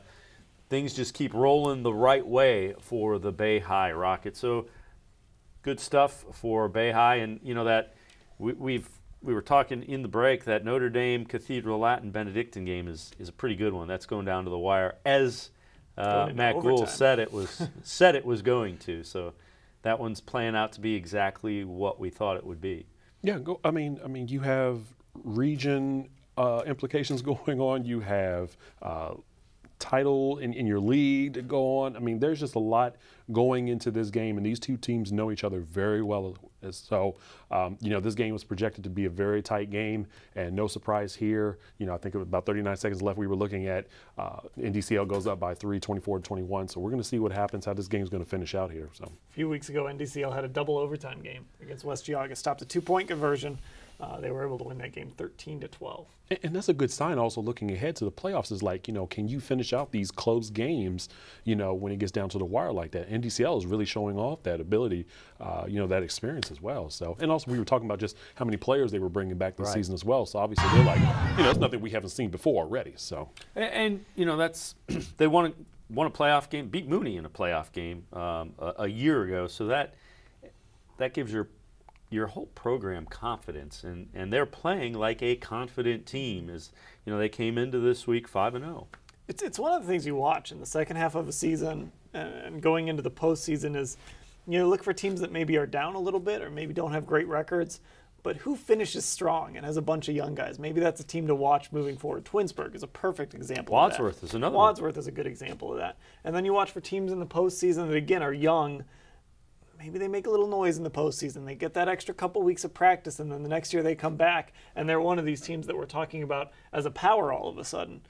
things just keep rolling the right way for the Bay High Rockets. So good stuff for Bay High, and you know that we were talking in the break that Notre Dame Cathedral Latin Benedictine game is a pretty good one. That's going down to the wire, as Matt Gould said it was going to. So that one's playing out to be exactly what we thought it would be. Yeah, I mean, you have region implications going on. You have title in your league to go on. I mean, there's just a lot going into this game, and these two teams know each other very well. So, you know, this game was projected to be a very tight game, and no surprise here. You know, I think about 39 seconds left. We were looking at NDCL goes up by 3, 24-21. So we're going to see what happens, how this game's going to finish out here. So a few weeks ago, NDCL had a double overtime game against West Geauga, stopped a 2-point conversion. They were able to win that game 13-12. And that's a good sign also looking ahead to the playoffs is like, you know, can you finish out these close games, you know, when it gets down to the wire like that? NDCL is really showing off that ability, you know, that experience as well. So, and also we were talking about just how many players they were bringing back this season as well. So obviously they're like, you know, it's nothing we haven't seen before already. So, and you know, that's they won a playoff game, beat Mooney in a playoff game a year ago. So that gives your whole program confidence, and they're playing like a confident team. As you know, they came into this week 5-0. It's one of the things you watch in the second half of a season and going into the postseason is, you know, look for teams that maybe are down a little bit or maybe don't have great records, but who finishes strong and has a bunch of young guys. Maybe that's a team to watch moving forward. Twinsburg is a perfect example of that. Wadsworth is another Wadsworth is a good example of that. And then you watch for teams in the postseason that, again, are young. Maybe they make a little noise in the postseason. They get that extra couple weeks of practice, and then the next year they come back, and they're one of these teams that we're talking about as a power all of a sudden.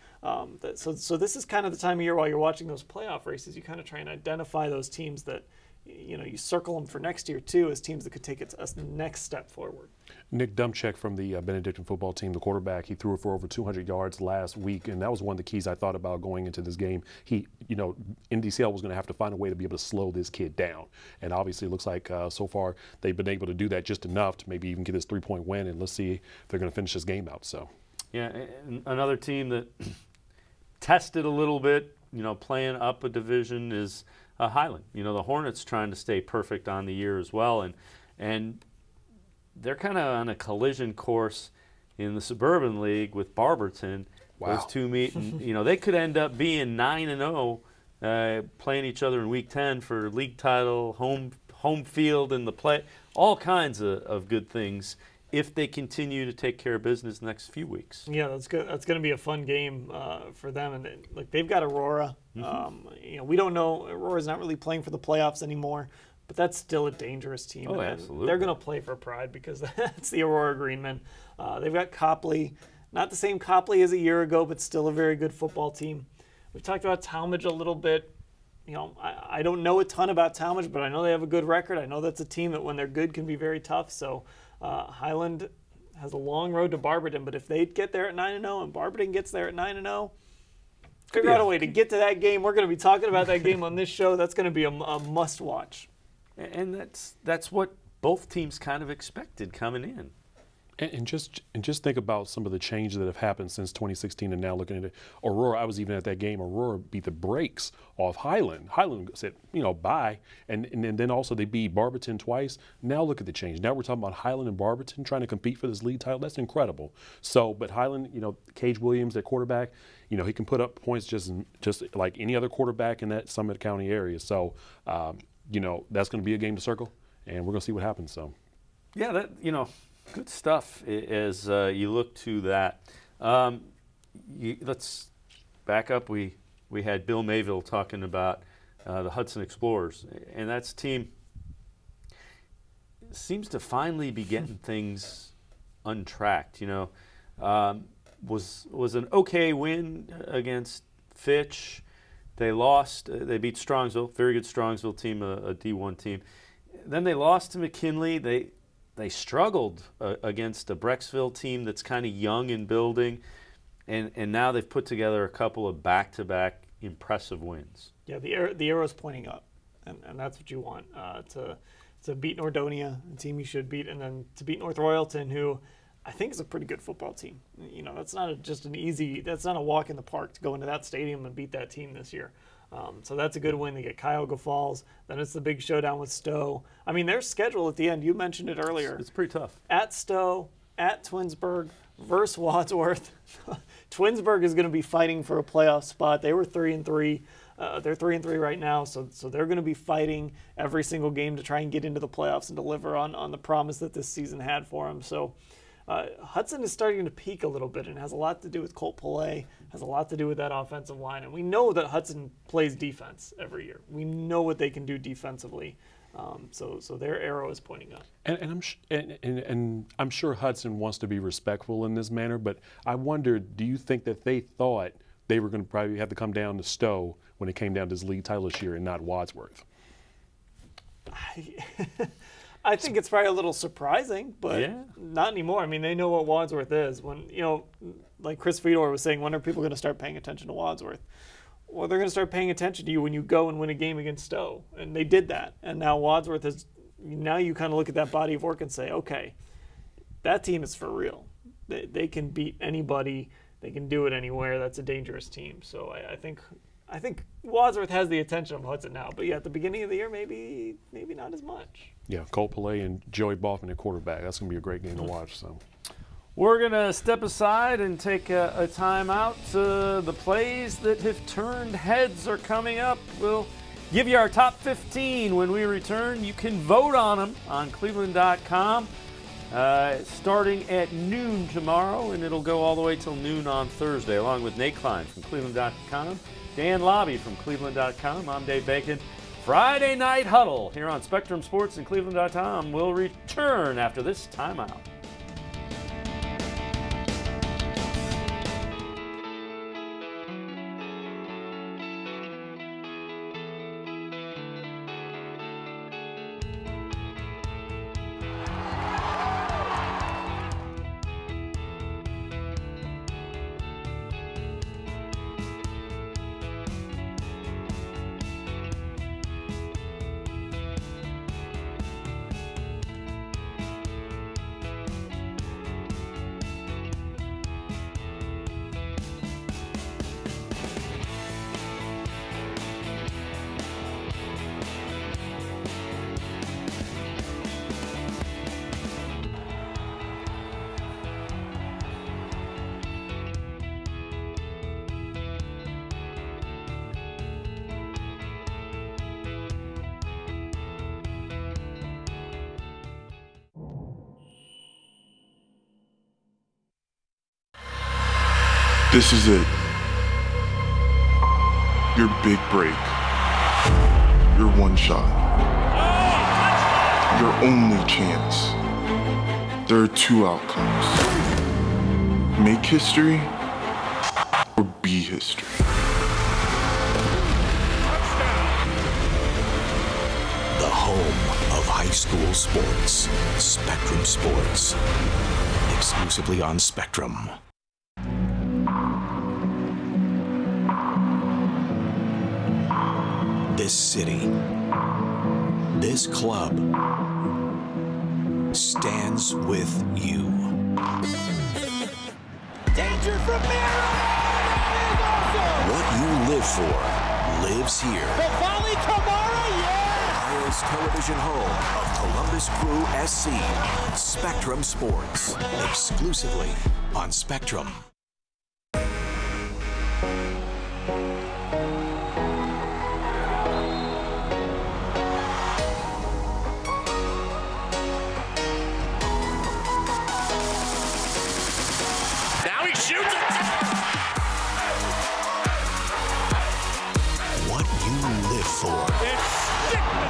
So this is kind of the time of year while you're watching those playoff races, you kind of try and identify those teams that, you know, you circle them for next year too as teams that could take it a next step forward. Nick Dumchek from the Benedictine football team, the quarterback, he threw it for over 200 yards last week, and that was one of the keys I thought about going into this game. You know, NDCL was going to have to find a way to be able to slow this kid down, and obviously it looks like so far they've been able to do that just enough to maybe even get this 3-point win, and let's see if they're going to finish this game out. So, yeah, and another team that tested a little bit, you know, playing up a division is Highland. You know, the Hornets trying to stay perfect on the year as well, and they're kind of on a collision course in the Suburban League with Barberton. Wow. Those two meet, and you know, they could end up being 9-0, playing each other in Week 10 for league title, home field in the play, all kinds of good things if they continue to take care of business the next few weeks. Yeah, that's good. That's going to be a fun game for them, and like they've got Aurora. You know, we don't know. Aurora's not really playing for the playoffs anymore. But that's still a dangerous team. Oh, absolutely. They're going to play for pride because that's the Aurora Greenmen. They've got Copley, not the same Copley as a year ago, but still a very good football team. We've talked about Talmadge a little bit. You know, I don't know a ton about Talmadge, but I know they have a good record. I know that's a team that when they're good can be very tough. So Highland has a long road to Barberton, but if they get there at 9-0 and Barberton gets there at 9-0, figure out a way to get to that game. We're going to be talking about that game on this show. That's going to be a must-watch. And that's what both teams kind of expected coming in. And just think about some of the changes that have happened since 2016 and now looking at it. Aurora, I was even at that game. Aurora beat the brakes off Highland. Highland said, you know, bye. And then also they beat Barberton twice. Now look at the change. Now we're talking about Highland and Barberton trying to compete for this league title. That's incredible. So, but Highland, you know, Cage Williams, their quarterback, you know, he can put up points just like any other quarterback in that Summit County area. So, you know, that's going to be a game to circle, and we're going to see what happens. So, yeah, that, you know, good stuff as you look to that. Let's back up. We had Bill Mayville talking about the Hudson Explorers, and that's a team seems to finally be getting things untracked. You know, was an okay win against Fitch. They lost. They beat Strongsville, very good Strongsville team, a D1 team. Then they lost to McKinley. They struggled against a Brecksville team that's kind of young and building, and now they've put together a couple of back-to-back impressive wins. Yeah, the arrow's pointing up, and that's what you want to beat Nordonia, a team you should beat, and then to beat North Royalton, who I think is a pretty good football team. You know, that's not just that's not a walk in the park to go into that stadium and beat that team this year. So that's a good win. They get Cuyahoga Falls. Then it's the big showdown with Stowe. I mean, their schedule at the end, you mentioned it earlier. It's pretty tough. At Stowe, at Twinsburg, versus Wadsworth. Twinsburg is going to be fighting for a playoff spot. They were 3-3. They're 3-3 right now, so they're going to be fighting every single game to try and get into the playoffs and deliver on the promise that this season had for them. So Hudson is starting to peak a little bit, and has a lot to do with Colt Pillay, has a lot to do with that offensive line. And we know that Hudson plays defense every year. We know what they can do defensively. So their arrow is pointing up. And I'm sure Hudson wants to be respectful in this manner, but I wonder, do you think that they thought they were going to probably have to come down to Stowe when it came down to this league title this year and not Wadsworth? I think it's probably a little surprising, but yeah. Not anymore. I mean, they know what Wadsworth is. When, like Chris Fedor was saying, when are people going to start paying attention to Wadsworth? Well, they're going to start paying attention to you when you go and win a game against Stowe. And they did that. And now Wadsworth is, now you kind of look at that body of work and say, okay, that team is for real. They can beat anybody. They can do it anywhere. That's a dangerous team. So I think Wadsworth has the attention of Hudson now. But yeah, at the beginning of the year, maybe not as much. Yeah, Colt Pillay and Joey Baughman at quarterback. That's going to be a great game to watch. So we're going to step aside and take a time out. The plays that have turned heads are coming up. We'll give you our top 15 when we return. You can vote on them on cleveland.com. Starting at noon tomorrow, and it'll go all the way till noon on Thursday, along with Nate Klein from cleveland.com, Dan Lobby from cleveland.com. I'm Dave Bacon. Friday Night Huddle here on Spectrum Sports and cleveland.com will return after this timeout. This is it. Your big break. Your one shot. Your only chance. There are two outcomes. Make history or be history. The home of high school sports. Spectrum Sports. Exclusively on Spectrum. This city, this club, stands with you. Danger from Mira! Awesome! What you live for lives here. The volley, Kamara, yes! Ohio's television home of Columbus Crew SC. Spectrum Sports, exclusively on Spectrum.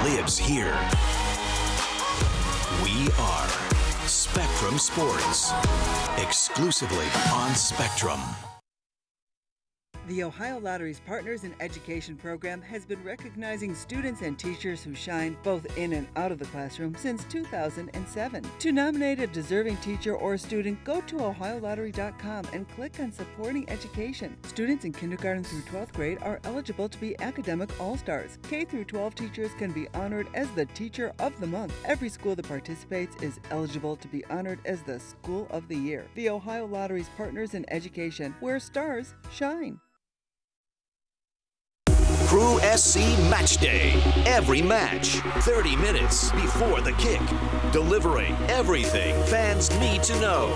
Lives here. We are Spectrum Sports, exclusively on Spectrum. The Ohio Lottery's Partners in Education program has been recognizing students and teachers who shine both in and out of the classroom since 2007. To nominate a deserving teacher or student, go to ohiolottery.com and click on Supporting Education. Students in kindergarten through 12th grade are eligible to be academic all-stars. K through 12 teachers can be honored as the Teacher of the Month. Every school that participates is eligible to be honored as the School of the Year. The Ohio Lottery's Partners in Education, where stars shine. Crew SC Match Day. Every match, 30 minutes before the kick. Delivering everything fans need to know.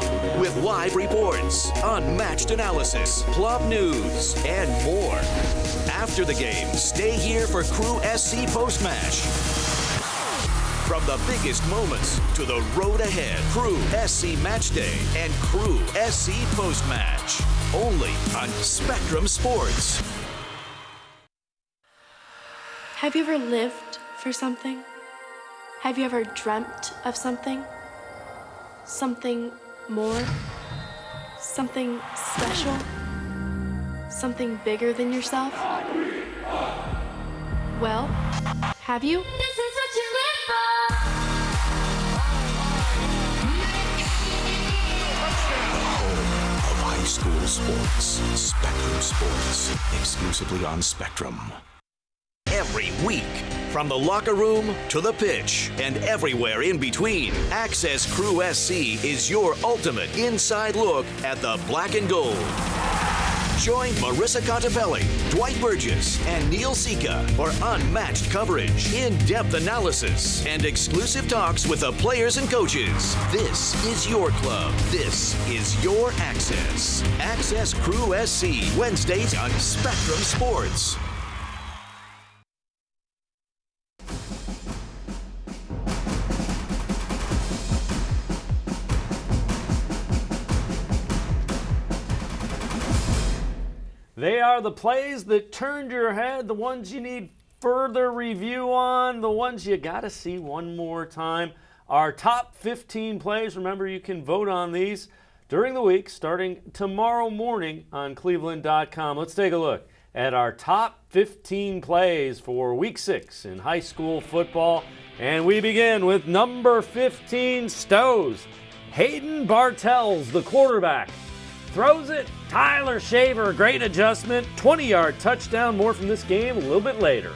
With live reports, unmatched analysis, club news, and more. After the game, stay here for Crew SC Post-Match. From the biggest moments to the road ahead, Crew SC Match Day and Crew SC Post-Match. Only on Spectrum Sports. Have you ever lived for something? Have you ever dreamt of something? Something more? Something special? Something bigger than yourself? Well, have you? This is what you live for! The home of high school sports. Spectrum Sports. Exclusively on Spectrum. Every week, from the locker room to the pitch and everywhere in between, Access Crew SC is your ultimate inside look at the black and gold. Join Marissa Contabelli, Dwight Burgess, and Neil Sika for unmatched coverage, in-depth analysis, and exclusive talks with the players and coaches. This is your club. This is your Access. Access Crew SC, Wednesdays on Spectrum Sports. They are the plays that turned your head, the ones you need further review on, the ones you got to see one more time. Our top 15 plays, remember you can vote on these during the week starting tomorrow morning on cleveland.com. Let's take a look at our top 15 plays for Week 6 in high school football. And we begin with number 15, Stowe's Hayden Bartels, the quarterback. Throws it, Tyler Shaver, great adjustment, 20-yard touchdown. More from this game a little bit later.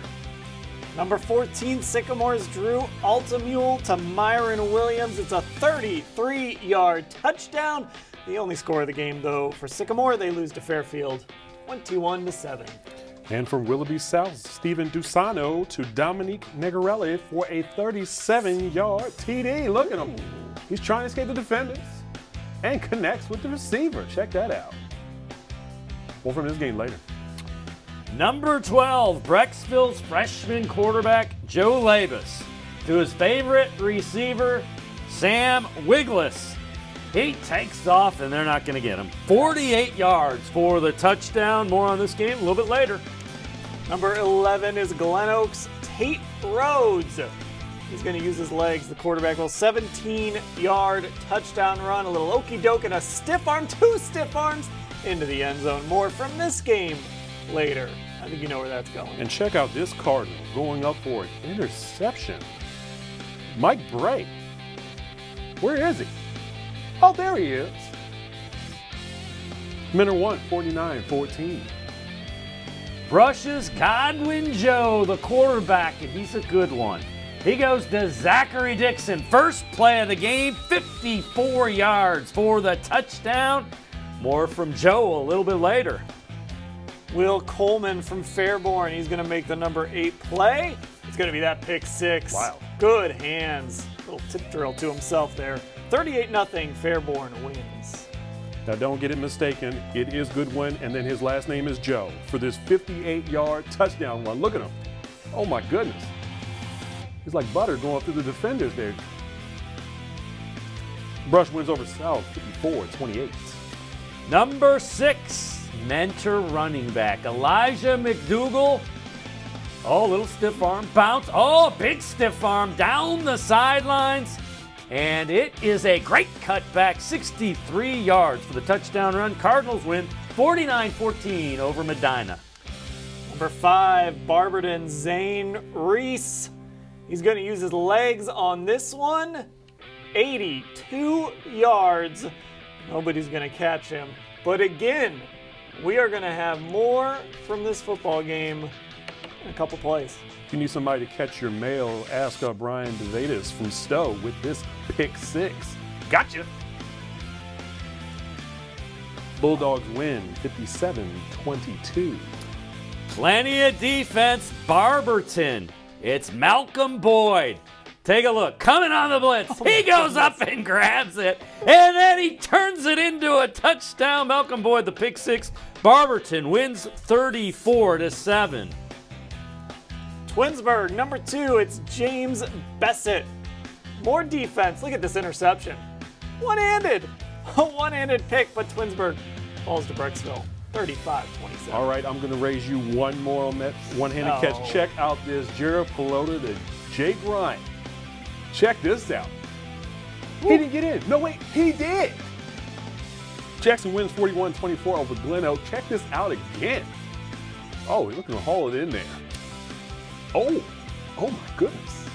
Number 14, Sycamore's Drew Altamule to Myron Williams. It's a 33-yard touchdown. The only score of the game, though, for Sycamore, they lose to Fairfield, 21-7. And from Willoughby South, Stephen Dusano to Dominique Negarelli for a 37-yard TD. Look at him. He's trying to escape the defenders and connects with the receiver. Check that out. More from this game later. Number 12, Brecksville's freshman quarterback, Joe Labus, to his favorite receiver, Sam Wiglis. He takes off, and they're not going to get him. 48 yards for the touchdown. More on this game a little bit later. Number 11 is GlenOak's Tate Rhodes. He's going to use his legs. The quarterback will 17-yard touchdown run, a little okey-doke, and a stiff arm, 2 stiff arms into the end zone. More from this game later. I think you know where that's going. And check out this Cardinal going up for an interception. Mike Bray. Where is he? Oh, there he is. Minor 1, 49-14. Brushes Godwin Joe, the quarterback, and he's a good one. He goes to Zachary Dixon. First play of the game, 54 yards for the touchdown. More from Joe a little bit later. Will Coleman from Fairborn. He's going to make the number 8 play. It's going to be that pick 6. Wow. Good hands. Little tip drill to himself there. 38-0 Fairborn wins. Now don't get it mistaken. It is Goodwin, and then his last name is Joe for this 58-yard touchdown run. Look at him. Oh, my goodness. He's like butter going through the defenders there. Brush wins over South, 54-28. Number 6, mentor running back, Elijah McDougal. Oh, little stiff arm bounce. Oh, big stiff arm down the sidelines. And it is a great cutback, 63 yards for the touchdown run. Cardinals win 49-14 over Medina. Number 5, Barberton Zane Reese. He's going to use his legs on this one. 82 yards. Nobody's going to catch him. But again, we are going to have more from this football game in a couple plays. If you need somebody to catch your mail, ask Brian DeVatis from Stowe with this pick 6. Gotcha. Bulldogs win 57-22. Plenty of defense. Barberton. It's Malcolm Boyd. Take a look. Coming on the blitz. He goes up and grabs it. And then he turns it into a touchdown. Malcolm Boyd, the pick six. Barberton wins 34-7. Twinsburg, number 2, it's James Bessett. More defense. Look at this interception. One-handed. A one-handed pick, but Twinsburg falls to Brecksville. 35-27. All right, I'm going to raise you one more on that one-handed catch. Check out this Jared Pelota to Jake Ryan. Check this out. He didn't get in. No, wait, he did. Jackson wins 41-24 over GlenOak. Check this out again. Oh, he's looking to haul it in there. Oh my goodness.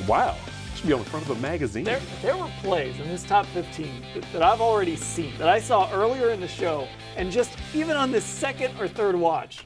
Wow. Should be on the front of a magazine. There were plays in this top 15 that I've already seen, that I saw earlier in the show, and just even on this second or third watch,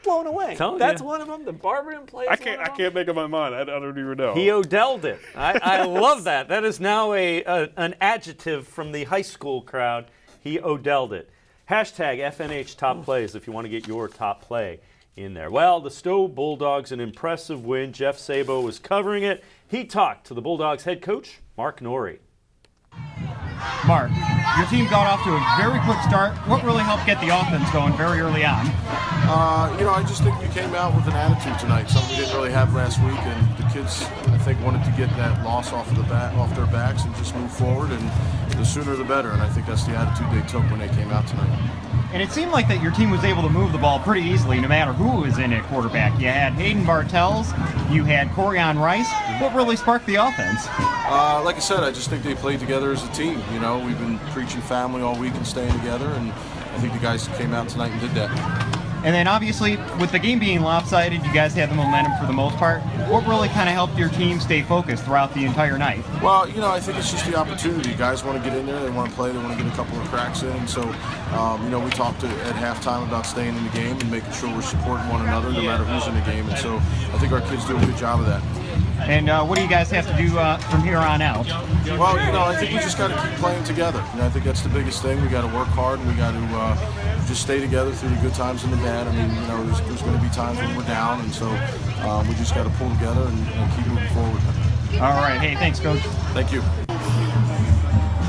blown away. That's one of them. The Barberton plays. I can't make up my mind. I don't even know. He Odell'd it. I love that. That is now an adjective from the high school crowd. He Odell'd it. Hashtag FNH top plays if you want to get your top play in there. Well, the Stowe Bulldogs, an impressive win. Jeff Sabo was covering it. He talked to the Bulldogs head coach, Mark Norrie. Mark, your team got off to a very quick start. What really helped get the offense going very early on? I just think we came out with an attitude tonight, something we didn't really have last week, and the kids, I think, wanted to get that loss off their backs and just move forward, and the sooner the better, and I think that's the attitude they took when they came out tonight. And it seemed like that your team was able to move the ball pretty easily no matter who was in at quarterback. You had Hayden Bartels, you had Corian Rice. What really sparked the offense? Like I said, I just think they played together as a team. You know, we've been preaching family all week and staying together, and I think the guys came out tonight and did that. And then obviously, with the game being lopsided, you guys had the momentum for the most part. What really kind of helped your team stay focused throughout the entire night? Well, I think it's just the opportunity. Guys want to get in there, they want to play, they want to get a couple of cracks in. So, we talked at halftime about staying in the game and making sure we're supporting one another no matter who's in the game. And so I think our kids do a good job of that. And what do you guys have to do from here on out? Well, I think we just got to keep playing together. I think that's the biggest thing. We got to work hard, and we got to just stay together through the good times and the bad. I mean, there's going to be times when we're down, and so we just got to pull together and keep moving forward. All right. Hey, thanks, Coach. Thank you.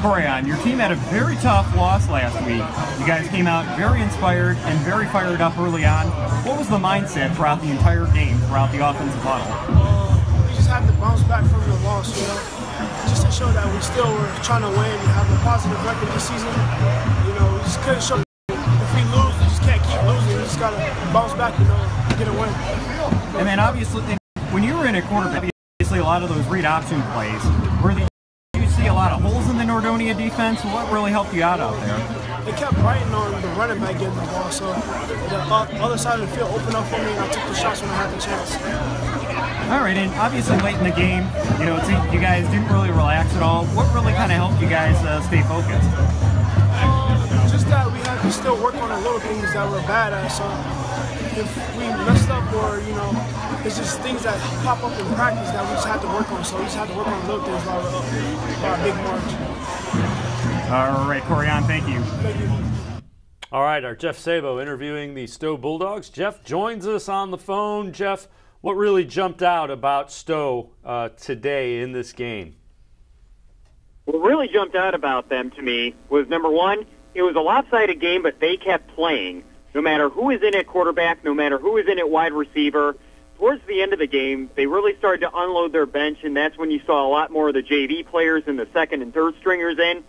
Corian, your team had a very tough loss last week. You guys came out very inspired and very fired up early on. What was the mindset throughout the entire game, throughout the offensive huddle? Had to bounce back from the loss, just to show that we still were trying to win and have a positive record this season. We just couldn't show if we lose, we just can't keep losing. We just got to bounce back, get a win. And then obviously, when you were in a quarterback, obviously a lot of those read option plays, you see a lot of holes in the Nordonia defense. What really helped you out there? They kept biting on the running back getting the ball, so the other side of the field opened up for me, and I took the shots when I had the chance. All right, and obviously late in the game, you guys didn't really relax at all. What really kind of helped you guys stay focused? Just that we had to still work on the little things that we're bad at. So if we messed up or, it's just things that pop up in practice that we just had to work on. So we just had to work on the little things while we're up by a big margin. All right, Corian, thank you. Thank you. All right, our Jeff Sabo interviewing the Stowe Bulldogs. Jeff joins us on the phone. Jeff, what really jumped out about Stowe today in this game? What really jumped out about them to me was, number one, it was a lopsided game, but they kept playing. No matter who was in at quarterback, no matter who was in at wide receiver, towards the end of the game, they really started to unload their bench, and that's when you saw a lot more of the JV players and the second and third stringers in.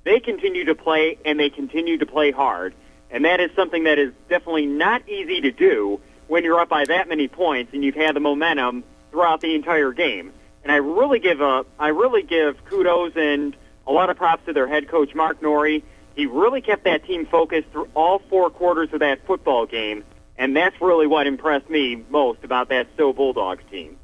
They continue to play, and they continue to play hard. And that is something that is definitely not easy to do when you're up by that many points and you've had the momentum throughout the entire game. And I really give kudos and a lot of props to their head coach, Mark Norrie. He really kept that team focused through all 4 quarters of that football game, and that's really what impressed me most about that Stowe Bulldogs team.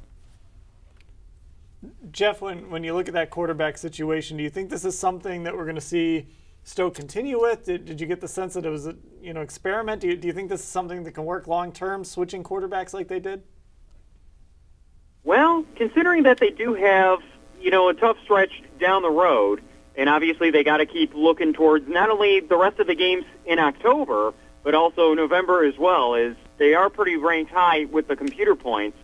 Jeff, when you look at that quarterback situation, do you think this is something that we're going to see Stowe continue with? Did you get the sense that it was an experiment? Do you think this is something that can work long term, switching quarterbacks like they did? Well, considering that they do have a tough stretch down the road, and obviously they got to keep looking towards not only the rest of the games in October, but also November as well, is they are pretty ranked high with the computer points.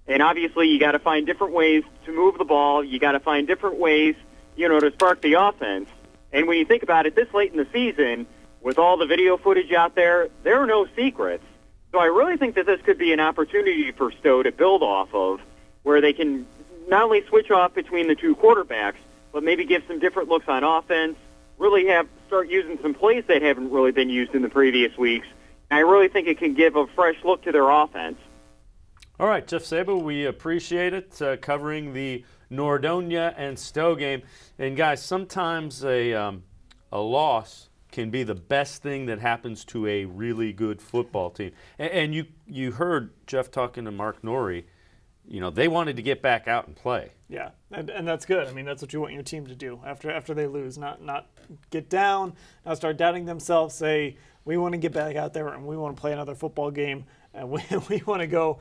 And obviously you got to find different ways to move the ball. You got to find different ways, to spark the offense. And when you think about it, this late in the season, with all the video footage out there are no secrets. So I really think that this could be an opportunity for Stowe to build off of, where they can not only switch off between the two quarterbacks, but maybe give some different looks on offense, really start using some plays that haven't really been used in the previous weeks. And I really think it can give a fresh look to their offense. All right, Jeff Sabo, we appreciate it, covering the Nordonia and Stowe game. And guys, sometimes a loss can be the best thing that happens to a really good football team. And you heard Jeff talking to Mark Norrie. They wanted to get back out and play. Yeah, and that's good. I mean, that's what you want your team to do after they lose, not get down, not start doubting themselves, say, we want to get back out there and we want to play another football game, and we want to go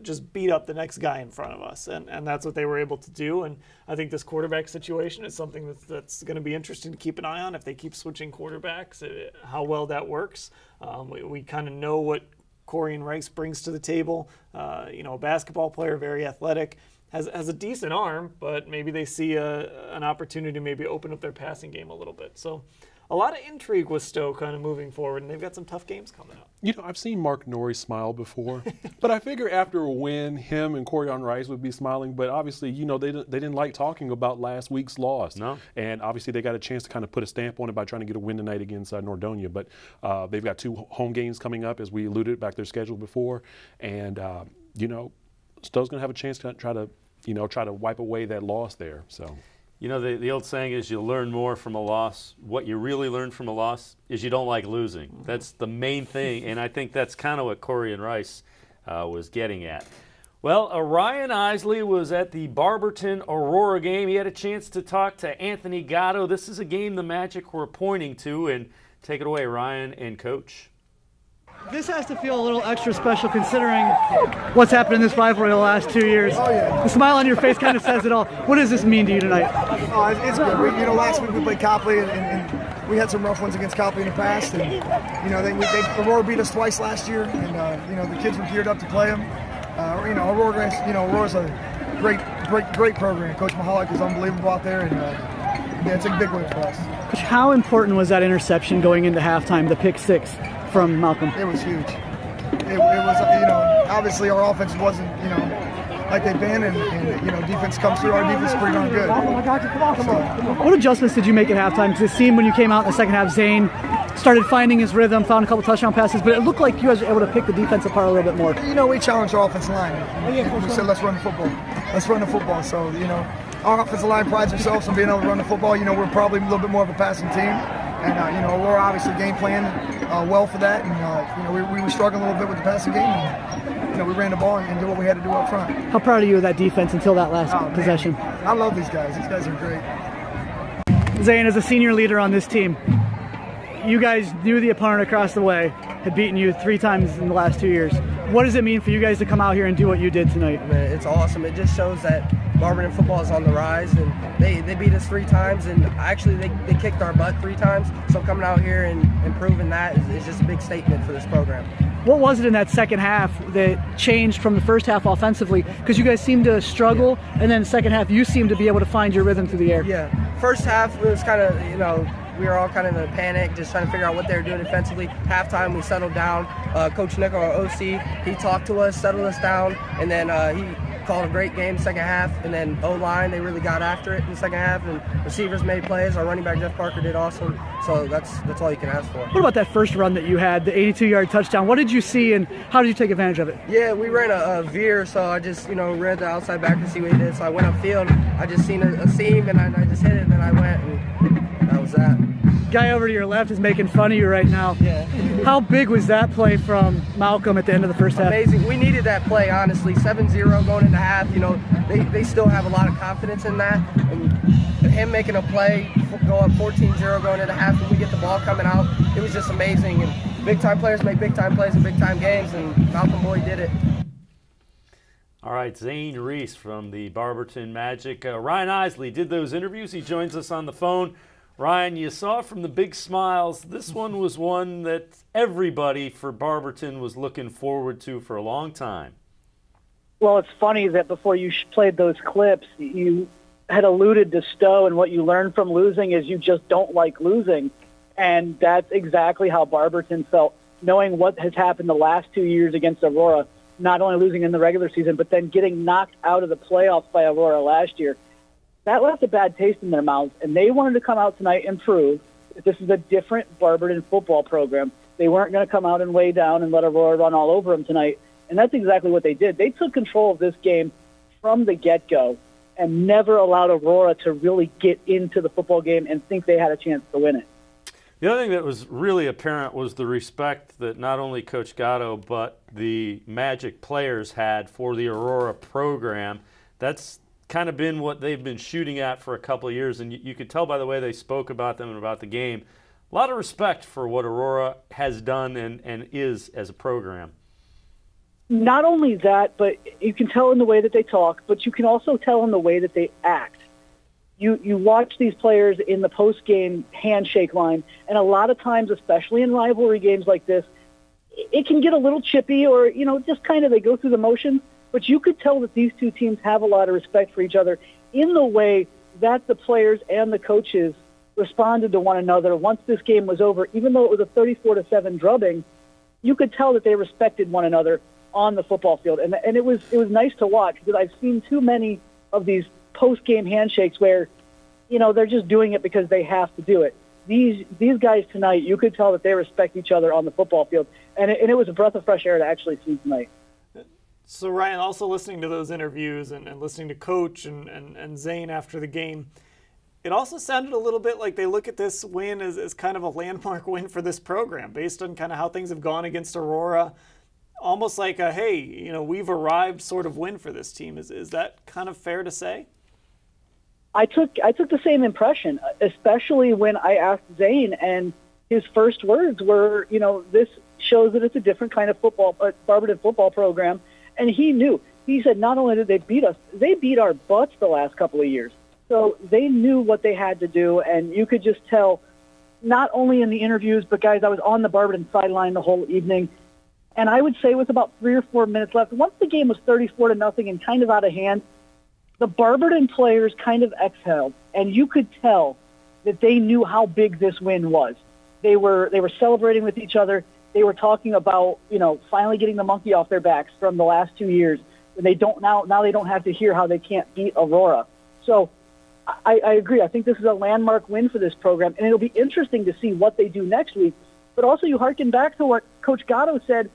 just beat up the next guy in front of us. And that's what they were able to do. And I think this quarterback situation is something that's going to be interesting to keep an eye on. If they keep switching quarterbacks, how well that works. We kind of know what Corian Rice brings to the table. A basketball player, very athletic, has a decent arm, but maybe they see an opportunity to maybe open up their passing game a little bit. So a lot of intrigue with Stowe kind of moving forward, and they've got some tough games coming up. I've seen Mark Norrie smile before, but I figure after a win, him and Corian Rice would be smiling. But obviously, they didn't like talking about last week's loss. No. And obviously, they got a chance to kind of put a stamp on it by trying to get a win tonight against Nordonia. But they've got 2 home games coming up, as we alluded back their schedule before. And Stowe's going to have a chance to try to wipe away that loss there. So. The old saying is you learn more from a loss. What you really learn from a loss is you don't like losing. Mm-hmm. That's the main thing, and I think that's kind of what Corian Rice was getting at. Well, Ryan Isley was at the Barberton Aurora game. He had a chance to talk to Anthony Gatto. This is a game the Magic were pointing to, and take it away, Ryan and Coach. This has to feel a little extra special considering what's happened in this rivalry the last 2 years. Oh, yeah. The smile on your face kind of says it all. What does this mean to you tonight? Oh, it's good. Last week we played Copley, and we had some rough ones against Copley in the past. And, Aurora beat us twice last year, and, the kids were geared up to play them. Aurora's a great program. Coach Mahalik is unbelievable out there, and it's a big win for us. Coach, how important was that interception going into halftime, the pick 6? From Malcolm? It was huge. It was, obviously our offense wasn't, like they've been, and defense comes through. Our defense is pretty darn good. What adjustments did you make at halftime? Because it seemed when you came out in the second half, Zane started finding his rhythm, found a couple touchdown passes, but it looked like you guys were able to pick the defense apart a little bit more. We challenged our offensive line. We said, let's run the football. Let's run the football. So, our offensive line prides themselves on being able to run the football. We're probably a little bit more of a passing team. And, Aurora obviously game planned well for that. And, we were struggling a little bit with the passing game. And, we ran the ball and did what we had to do up front. How proud are you of that defense until that last possession? Man. I love these guys. These guys are great. Zane, as a senior leader on this team, you guys knew the opponent across the way, had beaten you 3 times in the last 2 years. What does it mean for you guys to come out here and do what you did tonight? Man, it's awesome. It just shows that Barberton football is on the rise, and they beat us 3 times, and actually they kicked our butt 3 times. So coming out here and improving that is just a big statement for this program. What was it in that second half that changed from the first half offensively? Because you guys seemed to struggle, and then the second half you seemed to be able to find your rhythm through the air. Yeah, first half it was kind of, we were all kind of in a panic, just trying to figure out what they were doing defensively. Halftime, we settled down. Coach Nick, our OC, he talked to us, settled us down, and then he called a great game second half. And then O-line, they really got after it in the second half, and receivers made plays. Our running back, Jeff Parker, did awesome. So that's all you can ask for. What about that first run that you had, the 82-yard touchdown? What did you see, and how did you take advantage of it? Yeah, we ran a veer, so I just, read the outside back to see what he did. So I went upfield. I just seen a seam, and I just hit it, and then I went, and that was that. Guy over to your left is making fun of you right now. Yeah. How big was that play from Malcolm at the end of the first half? Amazing. We needed that play, honestly. 7-0 going into half. They still have a lot of confidence in that. And him making a play, go up 14-0 going into half, and we get the ball coming out. It was just amazing. And big-time players make big-time plays in big-time games, and Malcolm Boy did it. All right, Zane Reese from the Barberton Magic. Ryan Isley did those interviews. He joins us on the phone. Ryan, you saw from the big smiles, this one was one that everybody for Barberton was looking forward to for a long time. Well, it's funny that before you played those clips, you had alluded to Stowe, and what you learned from losing is you just don't like losing. And that's exactly how Barberton felt, knowing what has happened the last 2 years against Aurora, not only losing in the regular season, but then getting knocked out of the playoffs by Aurora last year. That left a bad taste in their mouths, and they wanted to come out tonight and prove that this is a different Barberton football program. They weren't going to come out and lay down and let Aurora run all over them tonight, and that's exactly what they did. They took control of this game from the get-go and never allowed Aurora to really get into the football game and think they had a chance to win it. The other thing that was really apparent was the respect that not only Coach Gatto but the Magic players had for the Aurora program. That's kind of been what they've been shooting at for a couple of years, and you could tell by the way they spoke about them and about the game. A lot of respect for what Aurora has done and is as a program. Not only that, but you can tell in the way that they talk, but you can also tell in the way that they act. You watch these players in the post-game handshake line, and a lot of times, especially in rivalry games like this, it can get a little chippy or, just kind of they go through the motions. But you could tell that these two teams have a lot of respect for each other in the way that the players and the coaches responded to one another once this game was over. Even though it was a 34-7 drubbing, you could tell that they respected one another on the football field. And it was nice to watch, because I've seen too many of these post-game handshakes where, they're just doing it because they have to do it. These guys tonight, you could tell that they respect each other on the football field. And it was a breath of fresh air to actually see tonight. So, Ryan, also listening to those interviews and listening to Coach and Zane after the game, it also sounded a little bit like they look at this win as kind of a landmark win for this program based on kind of how things have gone against Aurora. Almost like a, hey, we've arrived sort of win for this team. Is that kind of fair to say? I took the same impression, especially when I asked Zane, and his first words were, this shows that it's a different kind of Barberton football program. And he knew. He said not only did they beat us, they beat our butts the last couple of years. So they knew what they had to do, and you could just tell, not only in the interviews, but, guys, I was on the Barberton sideline the whole evening, and I would say with about 3 or 4 minutes left, once the game was 34-0 and kind of out of hand, the Barberton players kind of exhaled, and you could tell that they knew how big this win was. They were celebrating with each other. They were talking about, finally getting the monkey off their backs from the last 2 years. And they don't now they don't have to hear how they can't beat Aurora. So I agree. I think this is a landmark win for this program, and it'll be interesting to see what they do next week. But also you harken back to what Coach Gatto said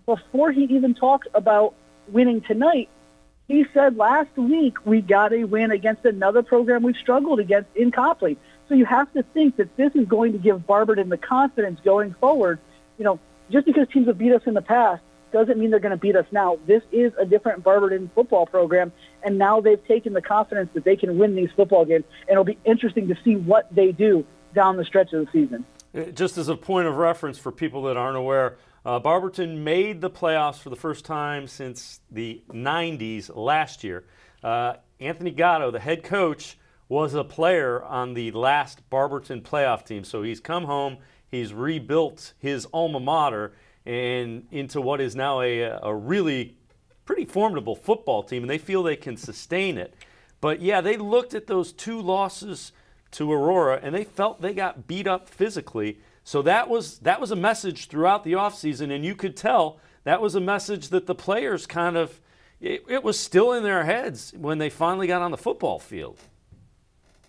before he even talked about winning tonight. He said last week we got a win against another program we've struggled against in Copley. So you have to think that this is going to give Barberton the confidence going forward. Just because teams have beat us in the past doesn't mean they're going to beat us now. This is a different Barberton football program, and now they've taken the confidence that they can win these football games, and it'll be interesting to see what they do down the stretch of the season. Just as a point of reference for people that aren't aware, Barberton made the playoffs for the first time since the 90s last year. Anthony Gatto, the head coach, was a player on the last Barberton playoff team, so he's come home. He's rebuilt his alma mater and into what is now a really pretty formidable football team, and they feel they can sustain it. But, yeah, they looked at those 2 losses to Aurora, and they felt they got beat up physically. So that was a message throughout the offseason, and you could tell that was a message that the players kind of it was still in their heads when they finally got on the football field.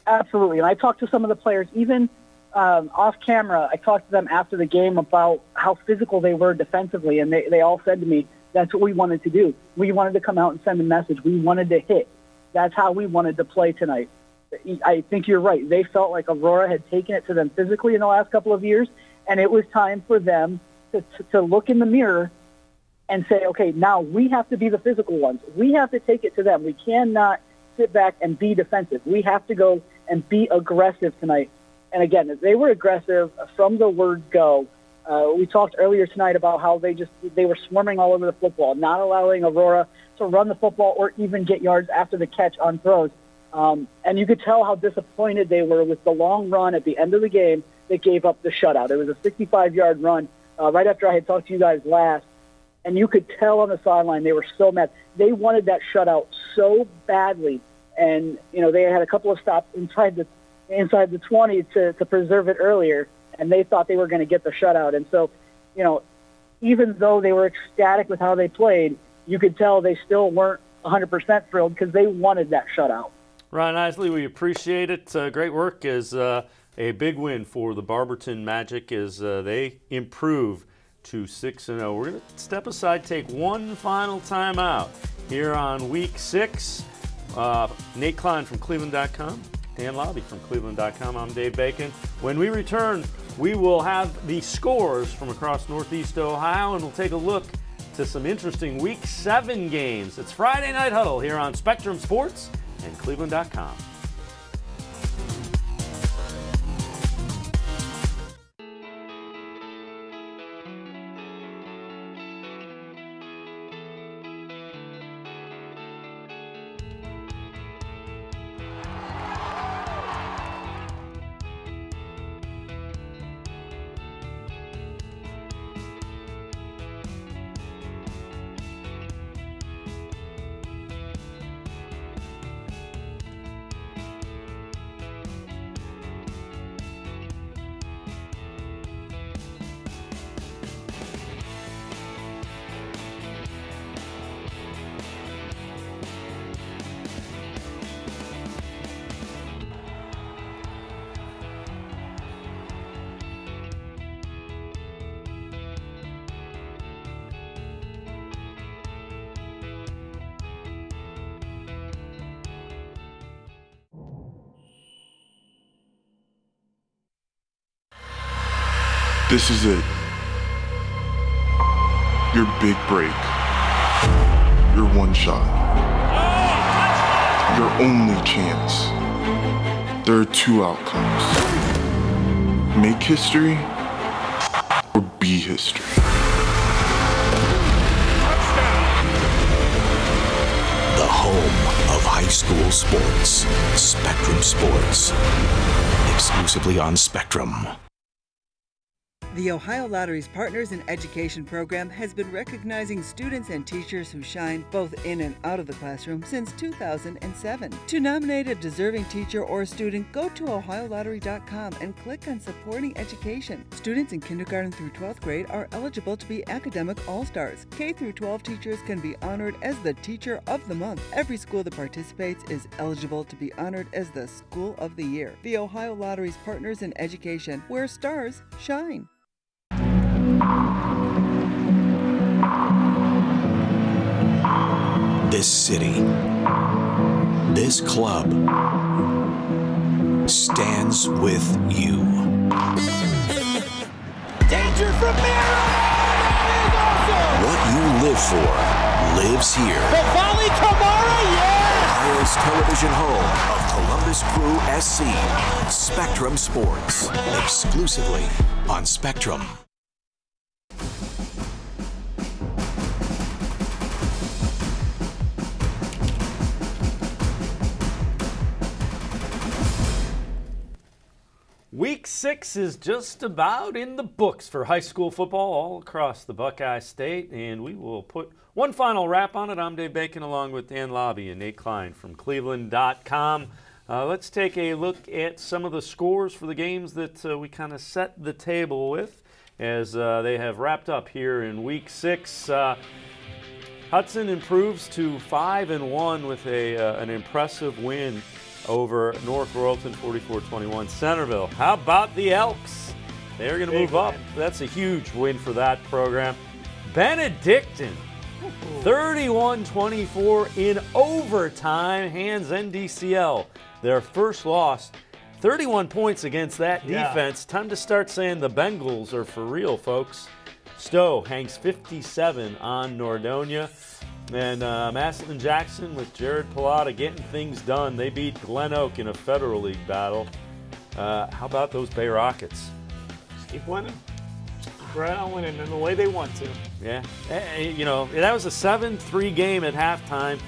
Absolutely, and I talked to some of the players, even off camera. I talked to them after the game about how physical they were defensively, and they all said to me, that's what we wanted to do. We wanted to come out and send a message. We wanted to hit. That's how we wanted to play tonight. I think you're right. They felt like Aurora had taken it to them physically in the last couple of years, and it was time for them to look in the mirror and say, okay, now we have to be the physical ones. We have to take it to them. We cannot sit back and be defensive. We have to go and be aggressive tonight. And again, they were aggressive from the word go. We talked earlier tonight about how they were swarming all over the football, not allowing Aurora to run the football or even get yards after the catch on throws. And you could tell how disappointed they were with the long run at the end of the game that gave up the shutout. It was a 65-yard run right after I had talked to you guys last, and you could tell on the sideline they were so mad. They wanted that shutout so badly, and they had a couple of stops inside the 20 to preserve it earlier, and they thought they were going to get the shutout. And so, even though they were ecstatic with how they played, you could tell they still weren't 100% thrilled because they wanted that shutout. Ryan Isley, we appreciate it. Great work as a big win for the Barberton Magic as they improve to 6-0. We're going to step aside, take one final timeout here on Week 6. Nate Klein from cleveland.com, Dan Lobby from cleveland.com. I'm Dave Bacon. When we return, we will have the scores from across Northeast Ohio, and we'll take a look to some interesting Week 7 games. It's Friday Night Huddle here on Spectrum Sports and cleveland.com. This is it. Your big break. Your one shot. Your only chance. There are two outcomes. Make history or be history. The home of high school sports. Spectrum Sports. Exclusively on Spectrum. The Ohio Lottery's Partners in Education program has been recognizing students and teachers who shine both in and out of the classroom since 2007. To nominate a deserving teacher or student, go to ohiolottery.com and click on Supporting Education. Students in kindergarten through 12th grade are eligible to be academic all-stars. K through 12 teachers can be honored as the Teacher of the Month. Every school that participates is eligible to be honored as the School of the Year. The Ohio Lottery's Partners in Education, where stars shine. This city, this club, stands with you. Danger from Mira! Awesome! What you live for lives here. The volley, Kamara, yes! Ohio's television home of Columbus Crew SC. Spectrum Sports, exclusively on Spectrum. Week 6 is just about in the books for high school football all across the Buckeye State, and we will put one final wrap on it. I'm Dave Bacon along with Dan Lobby and Nate Klein from cleveland.com. Let's take a look at some of the scores for the games that we kind of set the table with as they have wrapped up here in Week 6. Hudson improves to 5-1 with an impressive win over North Royalton, 44-21. Centerville, how about the Elks? They're going to move up. That's a huge win for that program. Benedictine, 31-24 in overtime, hands NDCL their first loss. 31 points against that defense. Time to start saying the Bengals are for real, folks. Stowe hangs 57 on Nordonia. And Massillon Jackson with Jared Pilata getting things done. They beat GlenOak in a Federal League battle. How about those Bay Rockets? Just keep winning. Keep right on winning in the way they want to. Yeah. You know, that was a 7-3 game at halftime.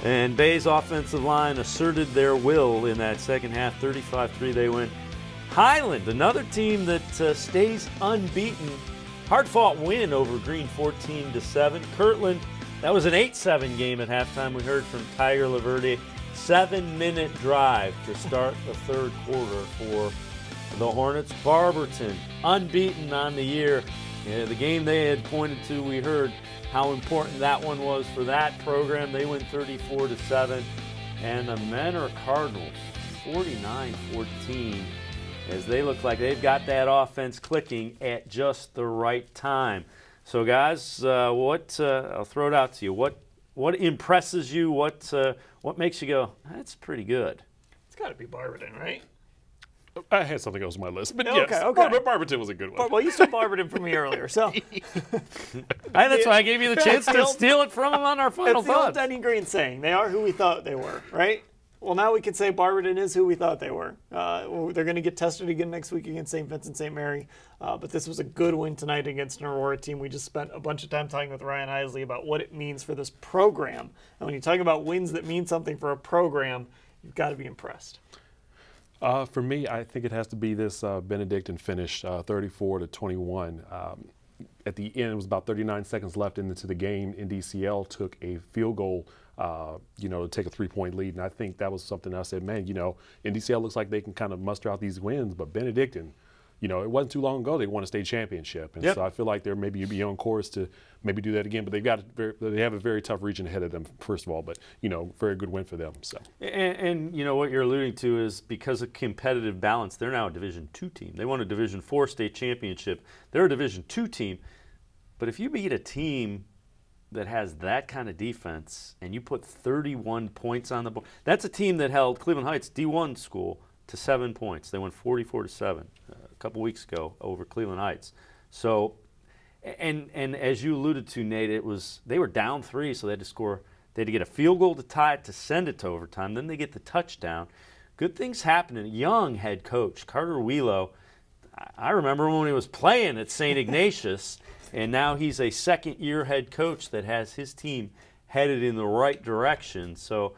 And Bay's offensive line asserted their will in that second half. 35-3 they win. Highland, another team that stays unbeaten. Hard-fought win over Green 14-7. Kirtland, that was an 8-7 game at halftime. We heard from Tiger Laverde. 7-minute drive to start the third quarter for the Hornets. Barberton, unbeaten on the year. The game they had pointed to, we heard how important that one was for that program. They win 34-7. And the Menor Cardinals, 49-14, as they look like they've got that offense clicking at just the right time. So, guys, I'll throw it out to you. What impresses you? What makes you go, that's pretty good? It's got to be Barberton, right? I had something else on my list, but okay, yes, okay. Barberton was a good one. Well, you stole Barberton from me earlier, so. That's why I gave you the chance to steal it from him on our final thoughts. It's the old thoughts. Denny Green saying, they are who we thought they were, right? Well, now we can say Barberton is who we thought they were. They're going to get tested again next week against St. Vincent St. Mary, but this was a good win tonight against an Aurora team. We just spent a bunch of time talking with Ryan Isley about what it means for this program. And when you talk about wins that mean something for a program, you've got to be impressed. For me, I think it has to be this Benedictine finish, 34-21. At the end, it was about 39 seconds left into the game. NDCL took a field goal, to take a 3-point lead, and I think that was something I said, man, NDCL looks like they can kind of muster out these wins, but Benedictine, it wasn't too long ago they won a state championship, and so I feel like they're maybe be on course to maybe do that again. But they have a very tough region ahead of them, first of all. But very good win for them. So and what you're alluding to is because of competitive balance, they're now a Division II team. They won a Division IV state championship. They're a Division II team. But if you beat a team that has that kind of defense and you put 31 points on the board, that's a team that held Cleveland Heights D1 school to 7 points. They won 44-7 a couple weeks ago over Cleveland Heights. So, and as you alluded to, Nate, they were down 3, so they had to score. They had to get a field goal to tie it to send it to overtime. Then they get the touchdown. Good things happening. Young head coach Carter Wheelo. I remember when he was playing at St. Ignatius, and now he's a second-year head coach that has his team headed in the right direction. So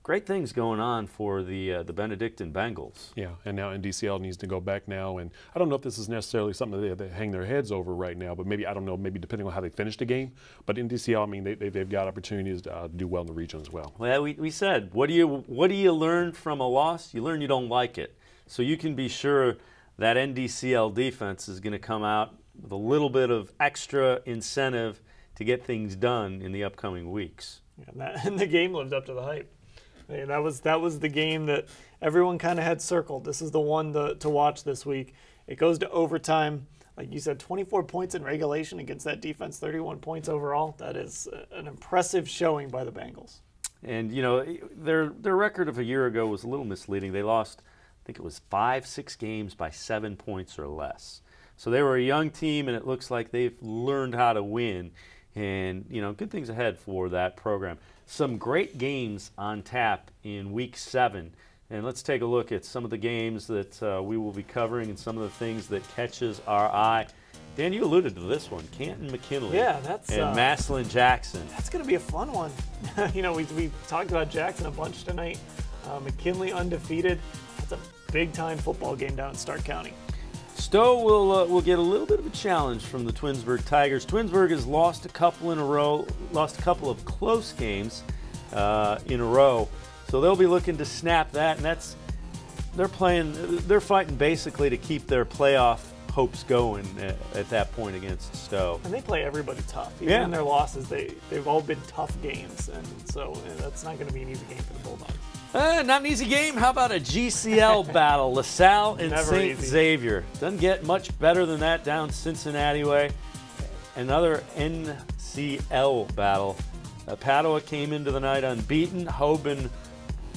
great things going on for the Benedictine Bengals. Yeah, and now NDCL needs to go back now, and I don't know if this is necessarily something that they hang their heads over right now, but maybe, I don't know, maybe depending on how they finish the game. But NDCL, I mean, they've got opportunities to do well in the region as well. Well, we said, what do you learn from a loss? You learn you don't like it. So you can be sure that NDCL defense is going to come out with a little bit of extra incentive to get things done in the upcoming weeks. Yeah, and the game lived up to the hype. That was the game that everyone kind of had circled. This is the one to watch this week. It goes to overtime. Like you said, 24 points in regulation against that defense, 31 points overall. That is an impressive showing by the Bengals. And, their record of a year ago was a little misleading. They lost, I think it was 5-6 games by 7 points or less. So they were a young team, and it looks like they've learned how to win. And, good things ahead for that program. Some great games on tap in Week 7. And let's take a look at some of the games that we will be covering and some of the things that catches our eye. Dan, you alluded to this one, Canton-McKinley. Yeah, that's and Massillon-Jackson. That's going to be a fun one. We talked about Jackson a bunch tonight. McKinley undefeated. That's a big-time football game down in Stark County. Stowe will get a little bit of a challenge from the Twinsburg Tigers. Twinsburg has lost a couple in a row, lost a couple of close games in a row, so they'll be looking to snap that. And they're fighting basically to keep their playoff hopes going at that point against Stowe. And they play everybody tough. Even in their losses, they've all been tough games, and so that's not going to be an easy game for the Bulldogs. Not an easy game. How about a GCL battle? LaSalle and St. Xavier. Doesn't get much better than that down Cincinnati way. Another NCL battle. Padua came into the night unbeaten. Hoban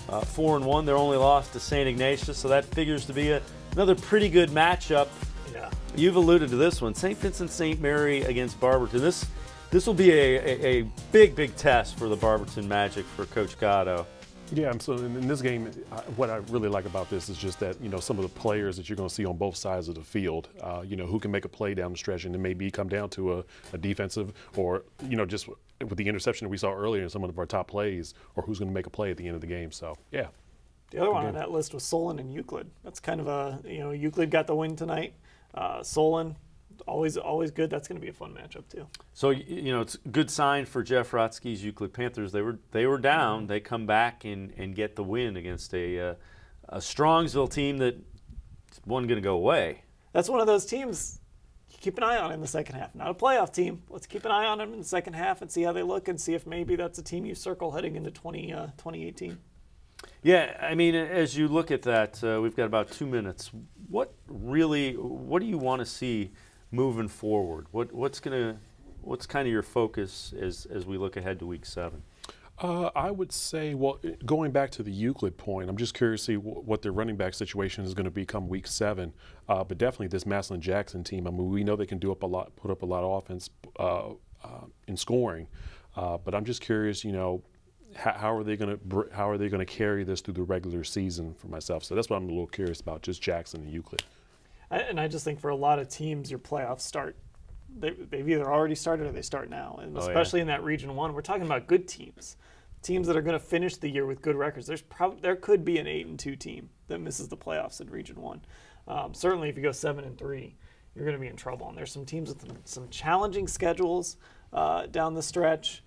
4-1. Their only loss to St. Ignatius, so that figures to be another pretty good matchup. Yeah. You've alluded to this one. St. Vincent St. Mary against Barberton. This will be a big test for the Barberton Magic for Coach Gatto. Yeah, so in this game, what I really like about this is just that, some of the players that you're going to see on both sides of the field, who can make a play down the stretch, and it maybe come down to a defensive or, just with the interception that we saw earlier in some of our top plays, or who's going to make a play at the end of the game. So, yeah. The other one on that list was Solon and Euclid. That's kind of Euclid got the win tonight. Solon, always good. That's going to be a fun matchup too. So it's a good sign for Jeff Rotsky's Euclid Panthers. They were down. They come back and get the win against a Strongsville team that wasn't going to go away. That's one of those teams you keep an eye on in the second half. Not a playoff team. Let's keep an eye on them in the second half and see how they look and see if maybe that's a team you circle heading into 2018. Yeah, I mean, as you look at that, we've got about 2 minutes. What do you want to see moving forward? What's kind of your focus as we look ahead to Week 7? I would say, well, going back to the Euclid point, I'm just curious to see what their running back situation is going to become Week 7. But definitely this Massillon Jackson team. I mean, we know they can put up a lot of offense in scoring. But I'm just curious, how are they going to carry this through the regular season for myself? So that's what I'm a little curious about, just Jackson and Euclid. And I just think for a lot of teams, your playoffs start. They've either already started or they start now, and especially in that Region 1, we're talking about good teams that are going to finish the year with good records. There could be an 8-2 team that misses the playoffs in Region 1. Certainly, if you go 7-3, you're going to be in trouble. And there's some teams with some challenging schedules down the stretch.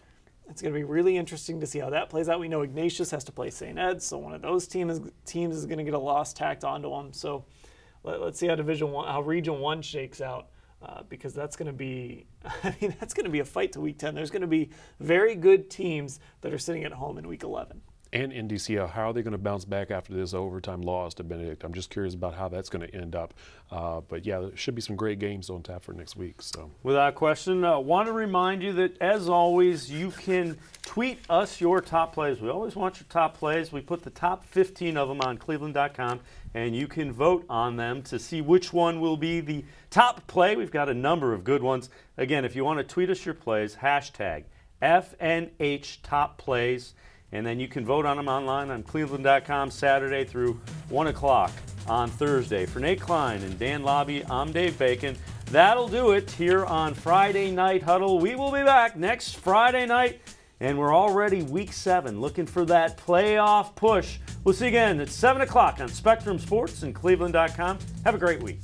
It's going to be really interesting to see how that plays out. We know Ignatius has to play St. Ed's, so one of those teams is going to get a loss tacked onto them. So let's see how Region 1 shakes out. Because that's going to be, that's going to be a fight to Week 10. There's going to be very good teams that are sitting at home in Week 11. And NDCL, how are they going to bounce back after this overtime loss to Benedict? I'm just curious about how that's going to end up. But yeah, there should be some great games on tap for next week. So, without question, want to remind you that, as always, you can tweet us your top plays. We always want your top plays. We put the top 15 of them on cleveland.com, and you can vote on them to see which one will be the top play. We've got a number of good ones. Again, if you want to tweet us your plays, hashtag FNH Top Plays. And then you can vote on them online on cleveland.com Saturday through 1 o'clock on Thursday. For Nate Klein and Dan Lobby, I'm Dave Bacon. That'll do it here on Friday Night Huddle. We will be back next Friday night, and we're already Week 7, looking for that playoff push. We'll see you again at 7 o'clock on Spectrum Sports and cleveland.com. Have a great week.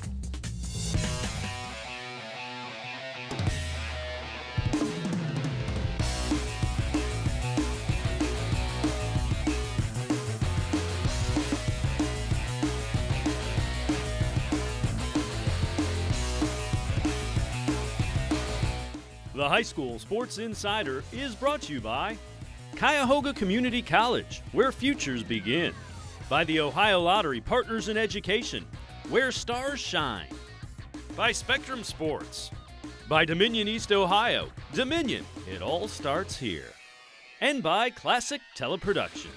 The High School Sports Insider is brought to you by Cuyahoga Community College, where futures begin. By the Ohio Lottery Partners in Education, where stars shine. By Spectrum Sports. By Dominion East Ohio. Dominion, it all starts here. And by Classic Teleproductions.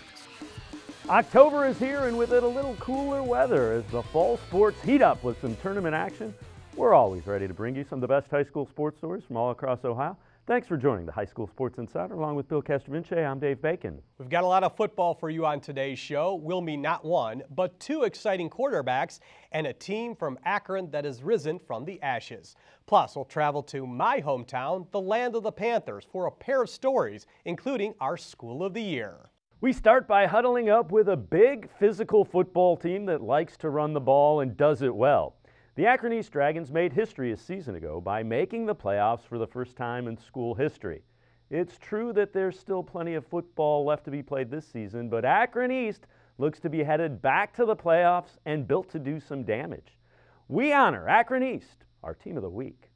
October is here, and with it a little cooler weather as the fall sports heat up with some tournament action. We're always ready to bring you some of the best high school sports stories from all across Ohio. Thanks for joining the High School Sports Insider. Along with Bill Castrovince, I'm Dave Bacon. We've got a lot of football for you on today's show. We'll meet not one, but two exciting quarterbacks and a team from Akron that has risen from the ashes. Plus, we'll travel to my hometown, the land of the Panthers, for a pair of stories, including our School of the Year. We start by huddling up with a big physical football team that likes to run the ball and does it well. The Akron East Dragons made history a season ago by making the playoffs for the first time in school history. It's true that there's still plenty of football left to be played this season, but Akron East looks to be headed back to the playoffs and built to do some damage. We honor Akron East, our team of the week.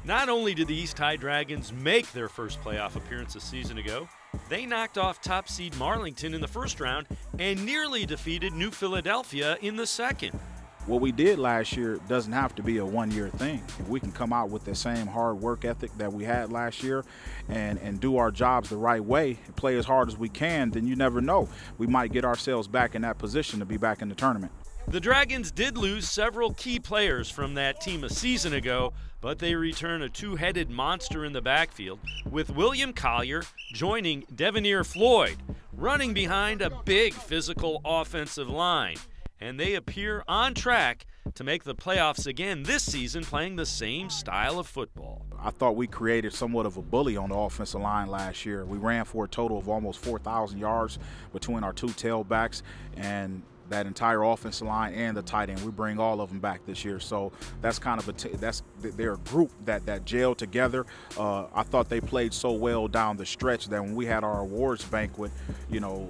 Not only did the East High Dragons make their first playoff appearance a season ago, they knocked off top seed Marlington in the first round and nearly defeated New Philadelphia in the second. What we did last year doesn't have to be a one-year thing. If we can come out with the same hard work ethic that we had last year and do our jobs the right way, and play as hard as we can, then you never know. We might get ourselves back in that position to be back in the tournament. The Dragons did lose several key players from that team a season ago, but they return a two-headed monster in the backfield, with William Collier joining Devanir Floyd, running behind a big physical offensive line. And they appear on track to make the playoffs again this season, playing the same style of football. I thought we created somewhat of a bully on the offensive line last year. We ran for a total of almost 4,000 yards between our two tailbacks and that entire offensive line and the tight end. We bring all of them back this year, so that's kind of they're a group that gelled together. I thought they played so well down the stretch that when we had our awards banquet, you know,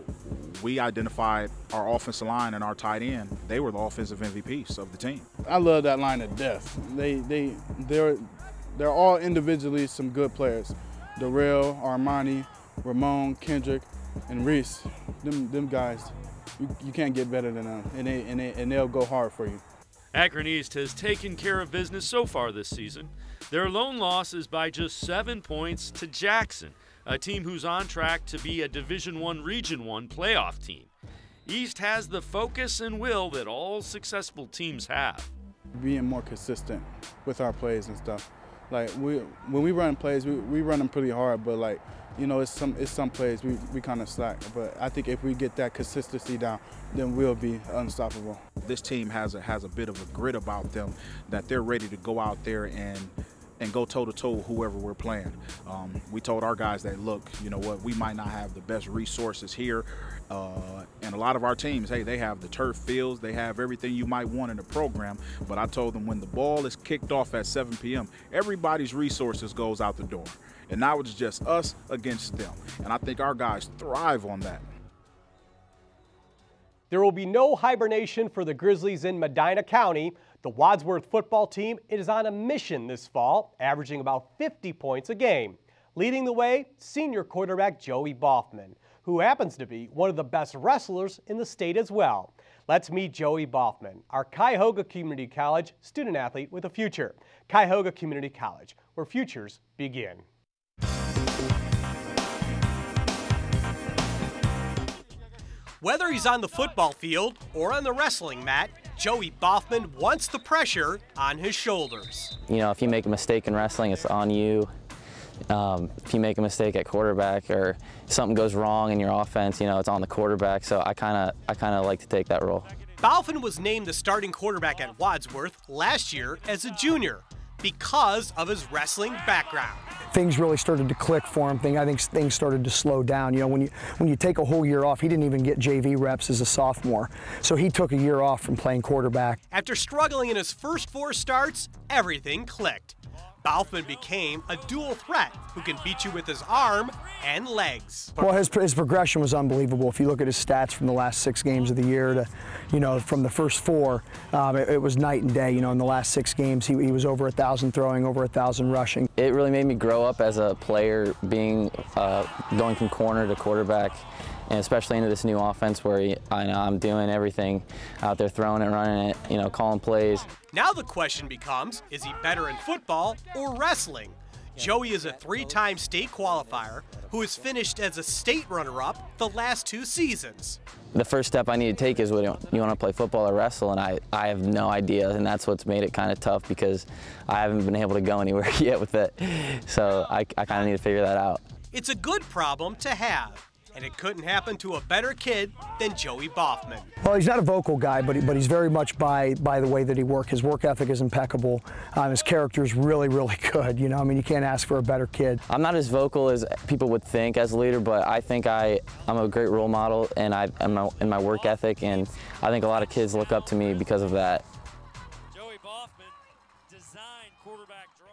we identified our offensive line and our tight end. They were the offensive MVPs of the team. I love that line to death. They're all individually some good players. Darrell, Armani, Ramon, Kendrick, and Reese. Them guys. You can't get better than them, and they'll go hard for you. Akron East has taken care of business so far this season. Their lone loss is by just 7 points to Jackson, a team who's on track to be a Division I Region I playoff team. East has the focus and will that all successful teams have. Being more consistent with our plays and stuff. Like when we run plays, we run them pretty hard, but like, you know, it's some plays we kind of slack. But I think if we get that consistency down, then we'll be unstoppable. This team has a bit of a grit about them, that they're ready to go out there and go toe-to-toe with whoever we're playing. We told our guys that, look, you know what, we might not have the best resources here, and a lot of our teams, hey, they have the turf fields, they have everything you might want in the program, but I told them when the ball is kicked off at 7 p.m., everybody's resources goes out the door. And now it's just us against them. And I think our guys thrive on that. There will be no hibernation for the Grizzlies in Medina County. The Wadsworth football team is on a mission this fall, averaging about 50 points a game. Leading the way, senior quarterback Joey Baughman, who happens to be one of the best wrestlers in the state as well. Let's meet Joey Baughman, our Cuyahoga Community College student athlete with a future. Cuyahoga Community College, where futures begin. Whether he's on the football field or on the wrestling mat, Joey Baughman wants the pressure on his shoulders. You know, if you make a mistake in wrestling, it's on you. If you make a mistake at quarterback or something goes wrong in your offense, you know, it's on the quarterback. So I kind of like to take that role. Baughman was named the starting quarterback at Wadsworth last year as a junior because of his wrestling background. Things really started to click for him. I think things started to slow down. You know, when you take a whole year off, he didn't even get JV reps as a sophomore. So he took a year off from playing quarterback. After struggling in his first 4 starts, everything clicked. Baughman became a dual threat who can beat you with his arm and legs. Well, his progression was unbelievable. If you look at his stats from the last 6 games of the year to, you know, from the first 4, it was night and day. You know, in the last 6 games, he was over 1,000 throwing, over 1,000 rushing. It really made me grow up as a player, being going from corner to quarterback, and especially into this new offense where I know I'm doing everything out there, throwing it, running it, you know, calling plays. Now the question becomes, is he better in football or wrestling? Joey is a 3-time state qualifier who has finished as a state runner-up the last 2 seasons. The first step I need to take is, you want to play football or wrestle, and I have no idea, and that's what's made it kind of tough because I haven't been able to go anywhere yet with it. So I kind of need to figure that out. It's a good problem to have. And it couldn't happen to a better kid than Joey Baughman. Well, he's not a vocal guy, but he's very much by the way that he works. His work ethic is impeccable. His character is really, really good. You know, I mean, you can't ask for a better kid. I'm not as vocal as people would think as a leader, but I think I'm a great role model, and I'm in my work ethic, and I think a lot of kids look up to me because of that.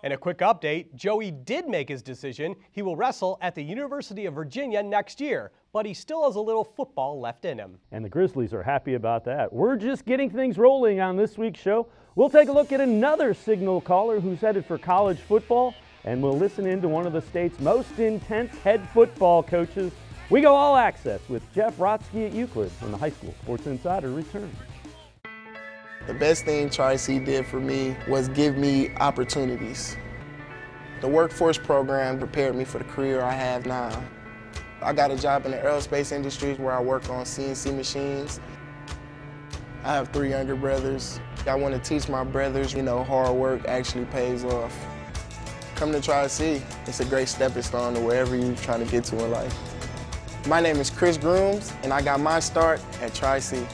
And a quick update, Joey did make his decision. He will wrestle at the University of Virginia next year, but he still has a little football left in him. And the Grizzlies are happy about that. We're just getting things rolling on this week's show. We'll take a look at another signal caller who's headed for college football, and we'll listen in to one of the state's most intense head football coaches. We go all access with Jeff Rotsky at Euclid when the High School Sports Insider returns. The best thing Tri-C did for me was give me opportunities. The workforce program prepared me for the career I have now. I got a job in the aerospace industry where I work on CNC machines. I have 3 younger brothers. I want to teach my brothers, hard work actually pays off. Come to Tri-C. It's a great stepping stone to wherever you're trying to get to in life. My name is Chris Grooms, and I got my start at Tri-C.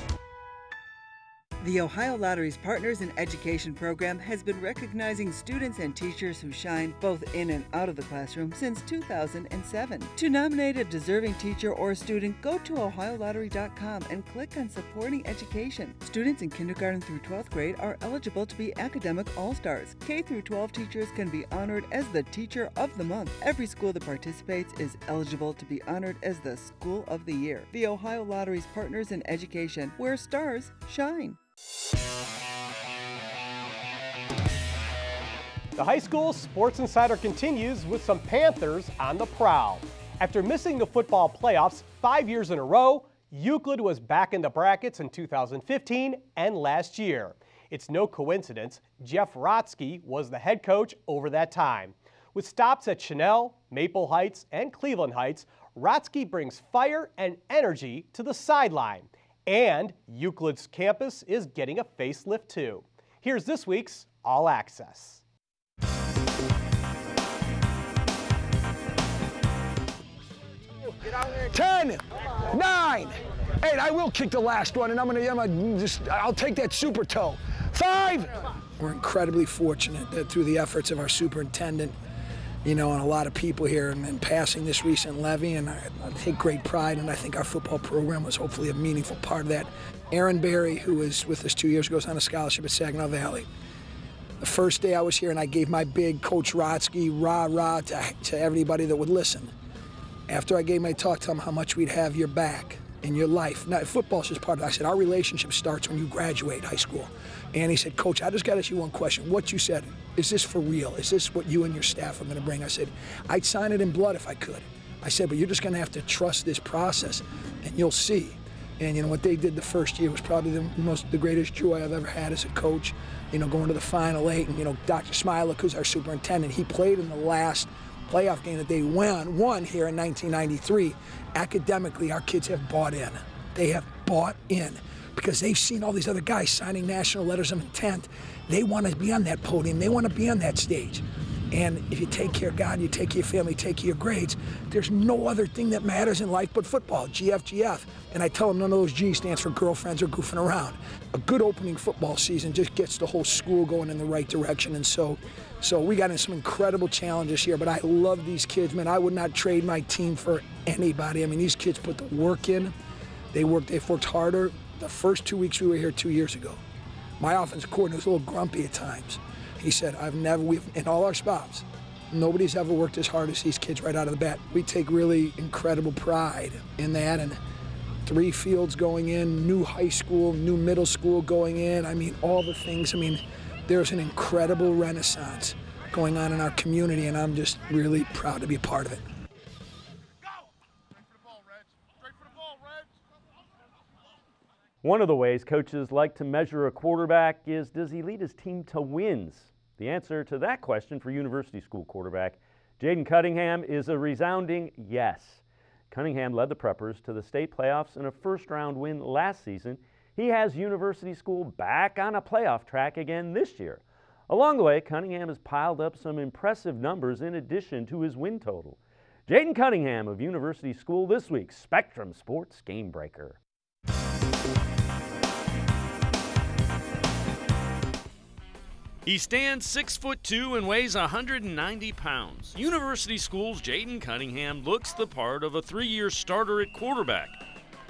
The Ohio Lottery's Partners in Education program has been recognizing students and teachers who shine both in and out of the classroom since 2007. To nominate a deserving teacher or student, go to ohiolottery.com and click on Supporting Education. Students in kindergarten through 12th grade are eligible to be academic all-stars. K through 12 teachers can be honored as the Teacher of the Month. Every school that participates is eligible to be honored as the School of the Year. The Ohio Lottery's Partners in Education, where stars shine. The high school Sports Insider continues with some Panthers on the prowl. After missing the football playoffs 5 years in a row, Euclid was back in the brackets in 2015 and last year. It's no coincidence Jeff Rotsky was the head coach over that time. With stops at Chanel, Maple Heights, and Cleveland Heights, Rotsky brings fire and energy to the sideline. And Euclid's campus is getting a facelift too. Here's this week's All Access. Ten, 9, 8. I will kick the last one, and I'll take that super toe. 5. We're incredibly fortunate that through the efforts of our superintendent, and a lot of people here, and passing this recent levy, and I take great pride, and I think our football program was hopefully a meaningful part of that. Aaron Berry, who was with us 2 years ago, is on a scholarship at Saginaw Valley. The first day I was here, and I gave my big Coach Rotsky rah-rah to everybody that would listen. After I gave my talk, tell them how much we'd have your back in your life. Now, football's just part of it. I said, our relationship starts when you graduate high school. And he said, Coach, I just got to ask you one question. What you said, is this for real? Is this what you and your staff are going to bring? I said, I'd sign it in blood if I could. I said, but you're just going to have to trust this process, and you'll see. And, what they did the first year was probably the greatest joy I've ever had as a coach, going to the Final 8. And, Dr. Smilek, who's our superintendent, he played in the last playoff game that they won here in 1993. Academically, our kids have bought in. They have bought in because they've seen all these other guys signing national letters of intent. They want to be on that podium. They want to be on that stage. And if you take care of God, you take care of your family, take care of your grades, there's no other thing that matters in life but football, GF. And I tell them none of those G stands for girlfriends or goofing around. A good opening football season just gets the whole school going in the right direction. And so we got in some incredible challenges here, but I love these kids, man. I would not trade my team for anybody. I mean, these kids put the work in. They've worked harder. The first 2 weeks we were here 2 years ago, my offensive coordinator was a little grumpy at times. He said, in all our spots, nobody's ever worked as hard as these kids right out of the bat. We take really incredible pride in that, and 3 fields going in, new high school, new middle school going in. I mean, all the things. I mean, there's an incredible renaissance going on in our community, and I'm just really proud to be a part of it. One of the ways coaches like to measure a quarterback is, does he lead his team to wins? The answer to that question for University School quarterback Jaden Cunningham is a resounding yes. Cunningham led the Preppers to the state playoffs in a first-round win last season. He has University School back on a playoff track again this year. Along the way, Cunningham has piled up some impressive numbers in addition to his win total. Jaden Cunningham of University School this week's Spectrum Sports Game Breaker. He stands 6'2" and weighs 190 pounds. University School's Jaden Cunningham looks the part of a 3-year starter at quarterback.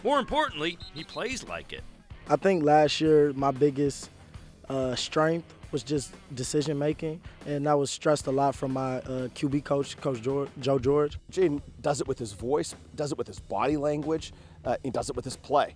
More importantly, he plays like it. I think last year my biggest strength was just decision making, and that was stressed a lot from my QB coach, Joe George. Jaden does it with his voice, does it with his body language, he does it with his play.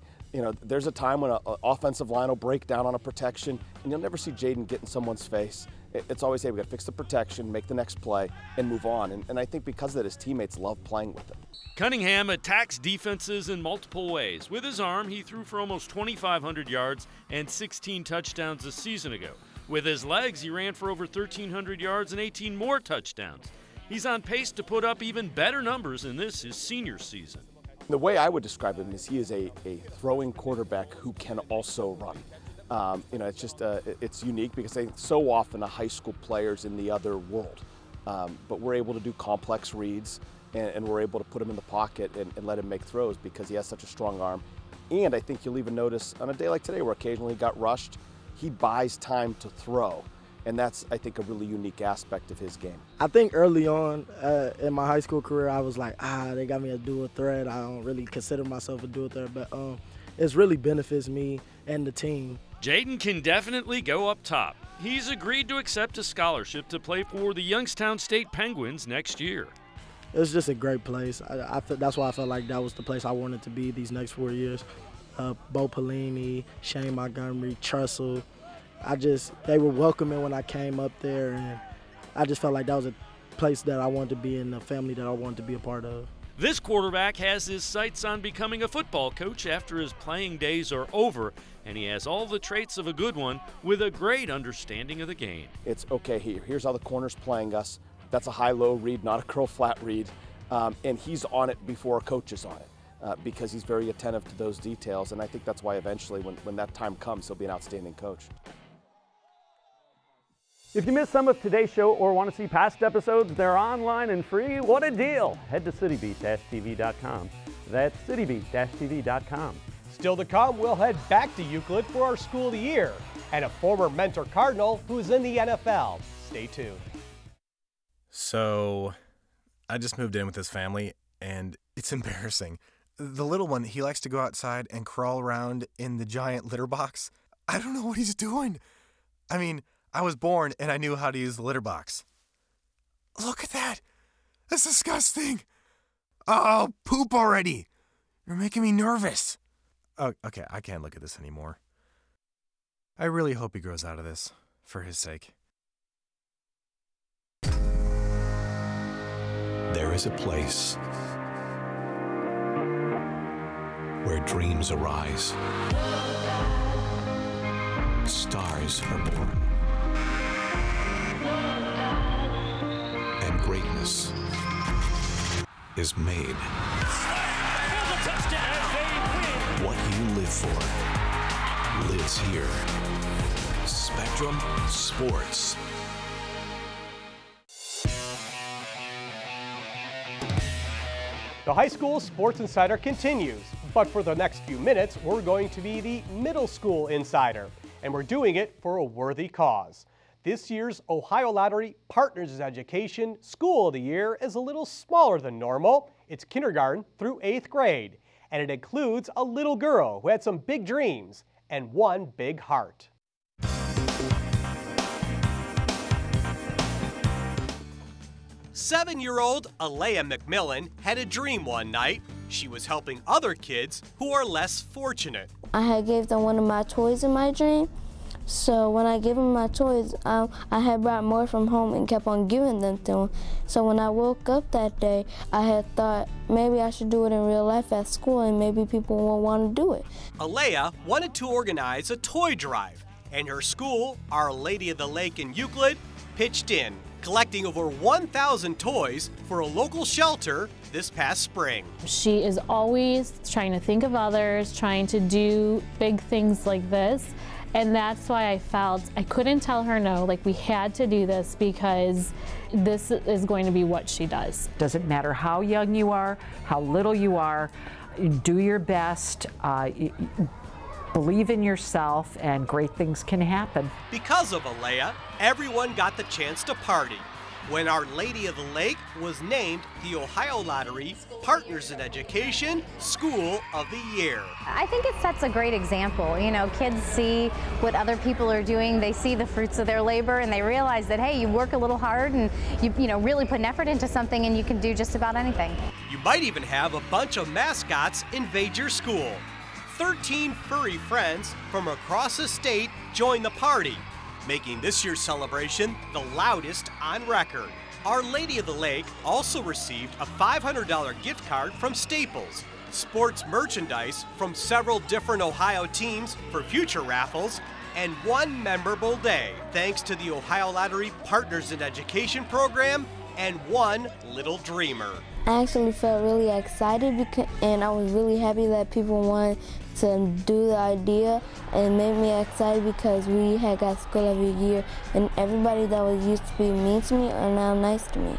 There's a time when an offensive line will break down on a protection, and you'll never see Jaden get in someone's face. It's always, hey, we got to fix the protection, make the next play, and move on. And I think because of that, his teammates love playing with him. Cunningham attacks defenses in multiple ways. With his arm, he threw for almost 2,500 yards and 16 touchdowns a season ago. With his legs, he ran for over 1,300 yards and 18 more touchdowns. He's on pace to put up even better numbers in this, his senior season. The way I would describe him is he is a throwing quarterback who can also run. It's just it's unique because so often a high school player's in the other world, but we're able to do complex reads and we're able to put him in the pocket and let him make throws because he has such a strong arm. And I think you'll even notice on a day like today where occasionally he got rushed, he buys time to throw. And that's, I think, a really unique aspect of his game. I think early on in my high school career, I was like, they got me a dual threat. I don't really consider myself a dual threat, but it's really benefits me and the team. Jaden can definitely go up top. He's agreed to accept a scholarship to play for the Youngstown State Penguins next year. It was just a great place. That's why I felt like that was the place I wanted to be these next 4 years. Bo Pelini, Shane Montgomery, Trussell. They were welcoming when I came up there, and I just felt like that was a place that I wanted to be in, a family that I wanted to be a part of. This quarterback has his sights on becoming a football coach after his playing days are over, and he has all the traits of a good one with a great understanding of the game. It's okay, here's how the corner's playing us. That's a high-low read, not a curl-flat read, and he's on it before a coach is on it because he's very attentive to those details, and I think that's why eventually when that time comes, he'll be an outstanding coach. If you missed some of today's show or want to see past episodes, they're online and free. What a deal! Head to citybeat-tv.com. That's citybeat-tv.com. Still to come, we'll head back to Euclid for our School of the Year and a former Mentor Cardinal who's in the NFL. Stay tuned. So, I just moved in with this family, and it's embarrassing. The little one, he likes to go outside and crawl around in the giant litter box. I don't know what he's doing. I mean, I was born and I knew how to use the litter box. Look at that. That's disgusting. Oh, poop already. You're making me nervous. Oh, okay, I can't look at this anymore. I really hope he grows out of this, for his sake. There is a place where dreams arise. Stars are born. And greatness is made. What you live for lives here. Spectrum Sports. The High School Sports Insider continues, but for the next few minutes, we're going to be the Middle School Insider, and we're doing it for a worthy cause. This year's Ohio Lottery Partners in Education School of the Year is a little smaller than normal. It's kindergarten through 8th grade, and it includes a little girl who had some big dreams and one big heart. Seven-year-old Alea McMillan had a dream one night. She was helping other kids who are less fortunate. I had gave them one of my toys in my dream. So when I gave them my toys, I had brought more from home and kept on giving them to them. So when I woke up that day, I had thought maybe I should do it in real life at school and maybe people will want to do it. Alea wanted to organize a toy drive, and her school, Our Lady of the Lake in Euclid, pitched in, collecting over 1,000 toys for a local shelter this past spring. She is always trying to think of others, trying to do big things like this. And that's why I felt I couldn't tell her no, like we had to do this because this is going to be what she does. Doesn't matter how young you are, how little you are, do your best, believe in yourself, and great things can happen. Because of Alea, everyone got the chance to party when Our Lady of the Lake was named the Ohio Lottery Partners in Education School of the Year. I think it sets a great example. You know, kids see what other people are doing, they see the fruits of their labor, and they realize that, hey, you work a little hard and you know, really put an effort into something and you can do just about anything. You might even have a bunch of mascots invade your school. 13 furry friends from across the state joined the party, making this year's celebration the loudest on record. Our Lady of the Lake also received a $500 gift card from Staples, sports merchandise from several different Ohio teams for future raffles, and one memorable day thanks to the Ohio Lottery Partners in Education program and one little dreamer. I actually felt really excited and I was really happy that people wanted to do the idea, and it made me excited because we had got school every year and everybody that was used to be mean to me are now nice to me.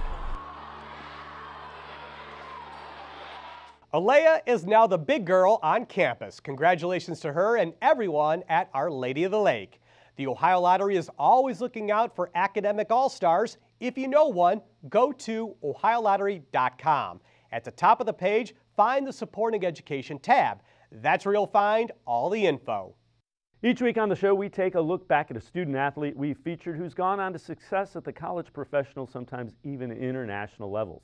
Alea is now the big girl on campus. Congratulations to her and everyone at Our Lady of the Lake. The Ohio Lottery is always looking out for academic all-stars. If you know one, go to ohiolottery.com. At the top of the page, find the Supporting Education tab. That's where you'll find all the info. Each week on the show, we take a look back at a student athlete we've featured who's gone on to success at the college, professional, sometimes even international levels.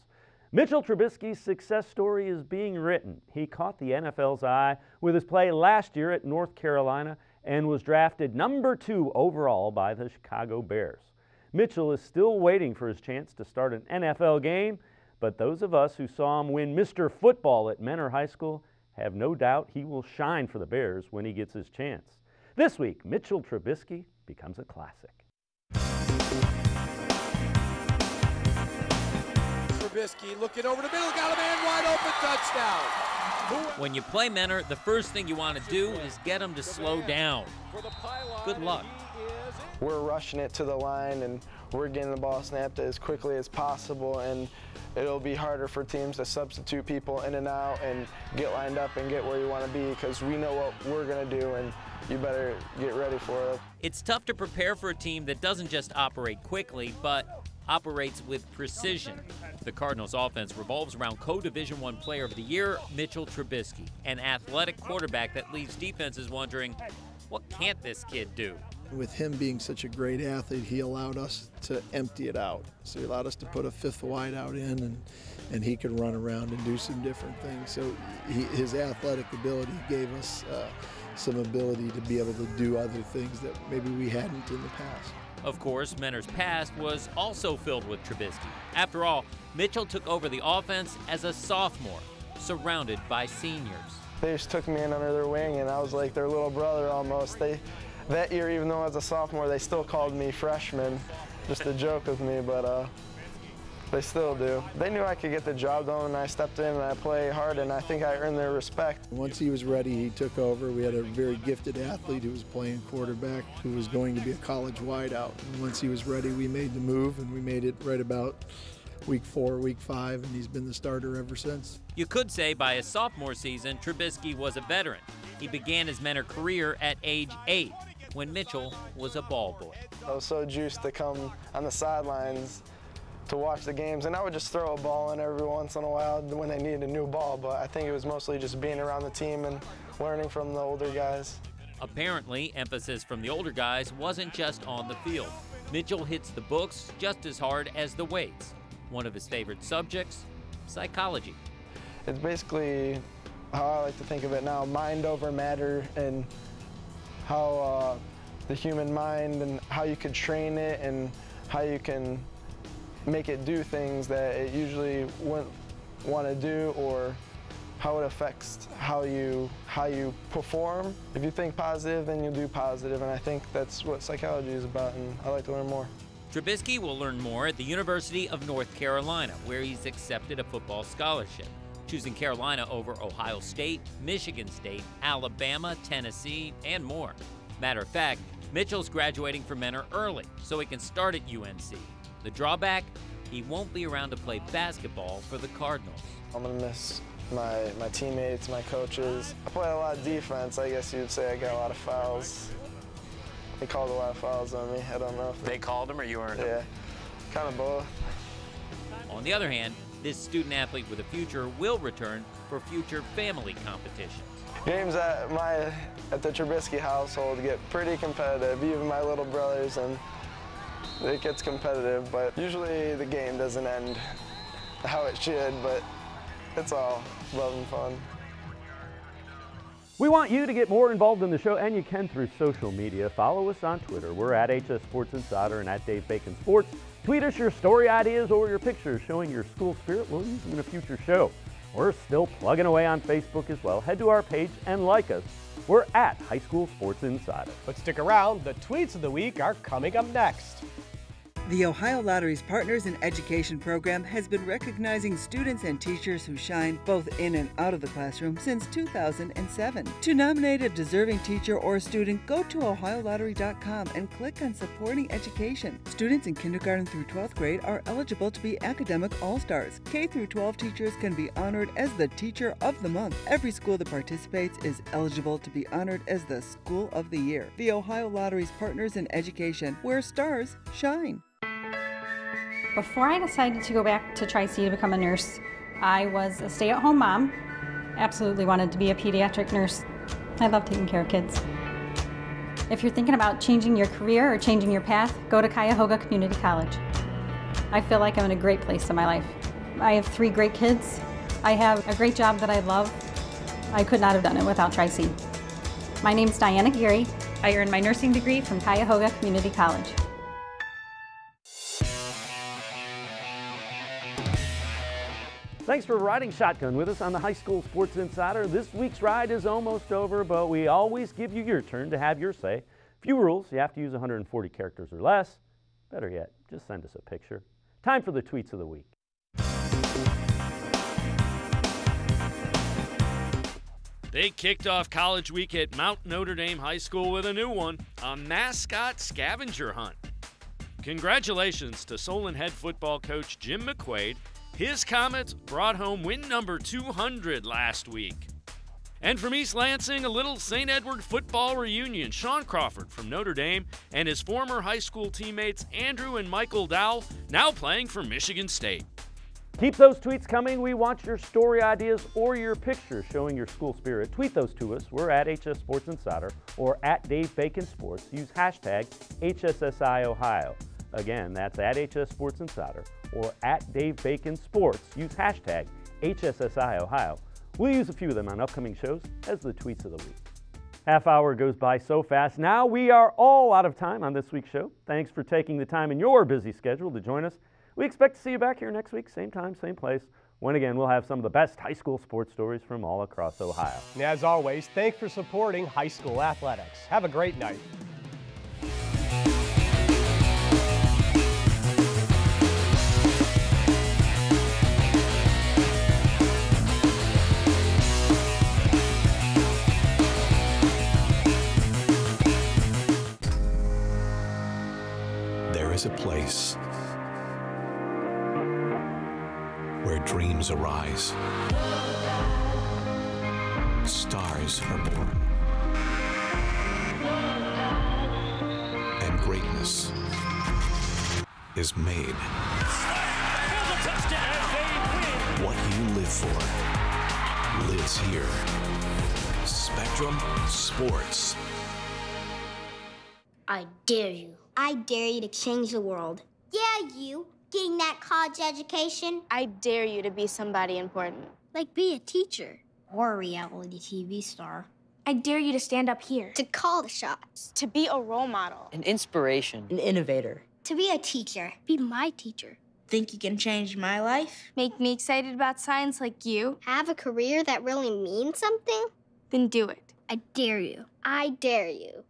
Mitchell Trubisky's success story is being written. He caught the NFL's eye with his play last year at North Carolina and was drafted number 2 overall by the Chicago Bears. Mitchell is still waiting for his chance to start an NFL game, but those of us who saw him win Mr. Football at Menor High School have no doubt he will shine for the Bears when he gets his chance. This week, Mitchell Trubisky becomes a classic. Trubisky looking over the middle, got a man wide open, touchdown. When you play Menor, the first thing you want to do is get them to slow down. Good luck. We're rushing it to the line and we're getting the ball snapped as quickly as possible, and it'll be harder for teams to substitute people in and out and get lined up and get where you want to be, because we know what we're going to do and you better get ready for it. It's tough to prepare for a team that doesn't just operate quickly, but operates with precision. The Cardinals' offense revolves around co-Division I Player of the Year, Mitchell Trubisky, an athletic quarterback that leaves defenses wondering, what can't this kid do? With him being such a great athlete, he allowed us to empty it out. So he allowed us to put a 5th wide out in, and he could run around and do some different things. So his athletic ability gave us some ability to be able to do other things that maybe we hadn't in the past. Of course, Menor's past was also filled with Trubisky. After all, Mitchell took over the offense as a sophomore, surrounded by seniors. They just took me in under their wing, and I was like their little brother almost. That year, even though I was a sophomore, they still called me freshman, just to joke with me, but they still do. They knew I could get the job done, and I stepped in and I played hard, and I think I earned their respect. Once he was ready, he took over. We had a very gifted athlete who was playing quarterback, who was going to be a college wideout. And once he was ready, we made the move, and we made it right about week 4, week 5, and he's been the starter ever since. You could say by his sophomore season, Trubisky was a veteran. He began his Menor career at age 8, when Mitchell was a ball boy. I was so juiced to come on the sidelines to watch the games, and I would just throw a ball in every once in a while when they needed a new ball, but I think it was mostly just being around the team and learning from the older guys. Apparently, emphasis from the older guys wasn't just on the field. Mitchell hits the books just as hard as the weights. One of his favorite subjects, psychology. It's basically how I like to think of it now, mind over matter, and how the human mind and how you could train it and how you can make it do things that it usually wouldn't want to do, or how it affects how you perform. If you think positive, then you'll do positive, and I think that's what psychology is about, and I like to learn more. Trubisky will learn more at the University of North Carolina, where he's accepted a football scholarship, choosing Carolina over Ohio State, Michigan State, Alabama, Tennessee, and more. Matter of fact, Mitchell's graduating from Menor early, so he can start at UNC. The drawback, he won't be around to play basketball for the Cardinals. I'm gonna miss my teammates, my coaches. I play a lot of defense, I guess you'd say. I got a lot of fouls. They called a lot of fouls on me. I don't know if they called them or you earned them? Yeah, kind of both. On the other hand, this student athlete with a future will return for future family competitions. Games at the Trubisky household get pretty competitive, even my little brothers, and it gets competitive, but usually the game doesn't end how it should, but it's all love and fun. We want you to get more involved in the show, and you can through social media. Follow us on Twitter. We're at HS Sports Insider and at Dave Bacon Sports. Tweet us your story ideas or your pictures showing your school spirit. We'll use them in a future show. We're still plugging away on Facebook as well. Head to our page and like us. We're at High School Sports Insider. But stick around. The tweets of the week are coming up next. The Ohio Lottery's Partners in Education program has been recognizing students and teachers who shine both in and out of the classroom since 2007. To nominate a deserving teacher or student, go to ohiolottery.com and click on Supporting Education. Students in kindergarten through 12th grade are eligible to be academic all-stars. K through 12 teachers can be honored as the Teacher of the Month. Every school that participates is eligible to be honored as the School of the Year. The Ohio Lottery's Partners in Education, where stars shine. Before I decided to go back to Tri-C to become a nurse, I was a stay-at-home mom. Absolutely wanted to be a pediatric nurse. I love taking care of kids. If you're thinking about changing your career or changing your path, go to Cuyahoga Community College. I feel like I'm in a great place in my life. I have 3 great kids. I have a great job that I love. I could not have done it without Tri-C. My name's Diana Geary. I earned my nursing degree from Cuyahoga Community College. Thanks for riding shotgun with us on the High School Sports Insider. This week's ride is almost over, but we always give you your turn to have your say. Few rules: you have to use 140 characters or less. Better yet, just send us a picture. Time for the tweets of the week. They kicked off college week at Mount Notre Dame High School with a new one, a mascot scavenger hunt. Congratulations to Solon head football coach Jim McQuaid. His Comets brought home win number 200 last week. And from East Lansing, a little St. Edward football reunion. Sean Crawford from Notre Dame and his former high school teammates Andrew and Michael Dowell now playing for Michigan State. Keep those tweets coming. We want your story ideas or your pictures showing your school spirit. Tweet those to us. We're at HS Sports Insider or at Dave Bacon Sports. Use hashtag HSSI Ohio. Again, that's at HS Sports Insider or at Dave Bacon Sports. Use hashtag HSSI Ohio. We'll use a few of them on upcoming shows as the tweets of the week. Half hour goes by so fast. Now we are all out of time on this week's show. Thanks for taking the time in your busy schedule to join us. We expect to see you back here next week, same time, same place, when again we'll have some of the best high school sports stories from all across Ohio. And as always, thanks for supporting high school athletics. Have a great night. There is a place where dreams arise, stars are born, and greatness is made. What you live for lives here. Spectrum Sports. I dare you. I dare you to change the world. Yeah, you. Getting that college education. I dare you to be somebody important. Like be a teacher. Or a reality TV star. I dare you to stand up here. To call the shots. To be a role model. An inspiration. An innovator. To be a teacher. Be my teacher. Think you can change my life? Make me excited about science like you. Have a career that really means something? Then do it. I dare you. I dare you.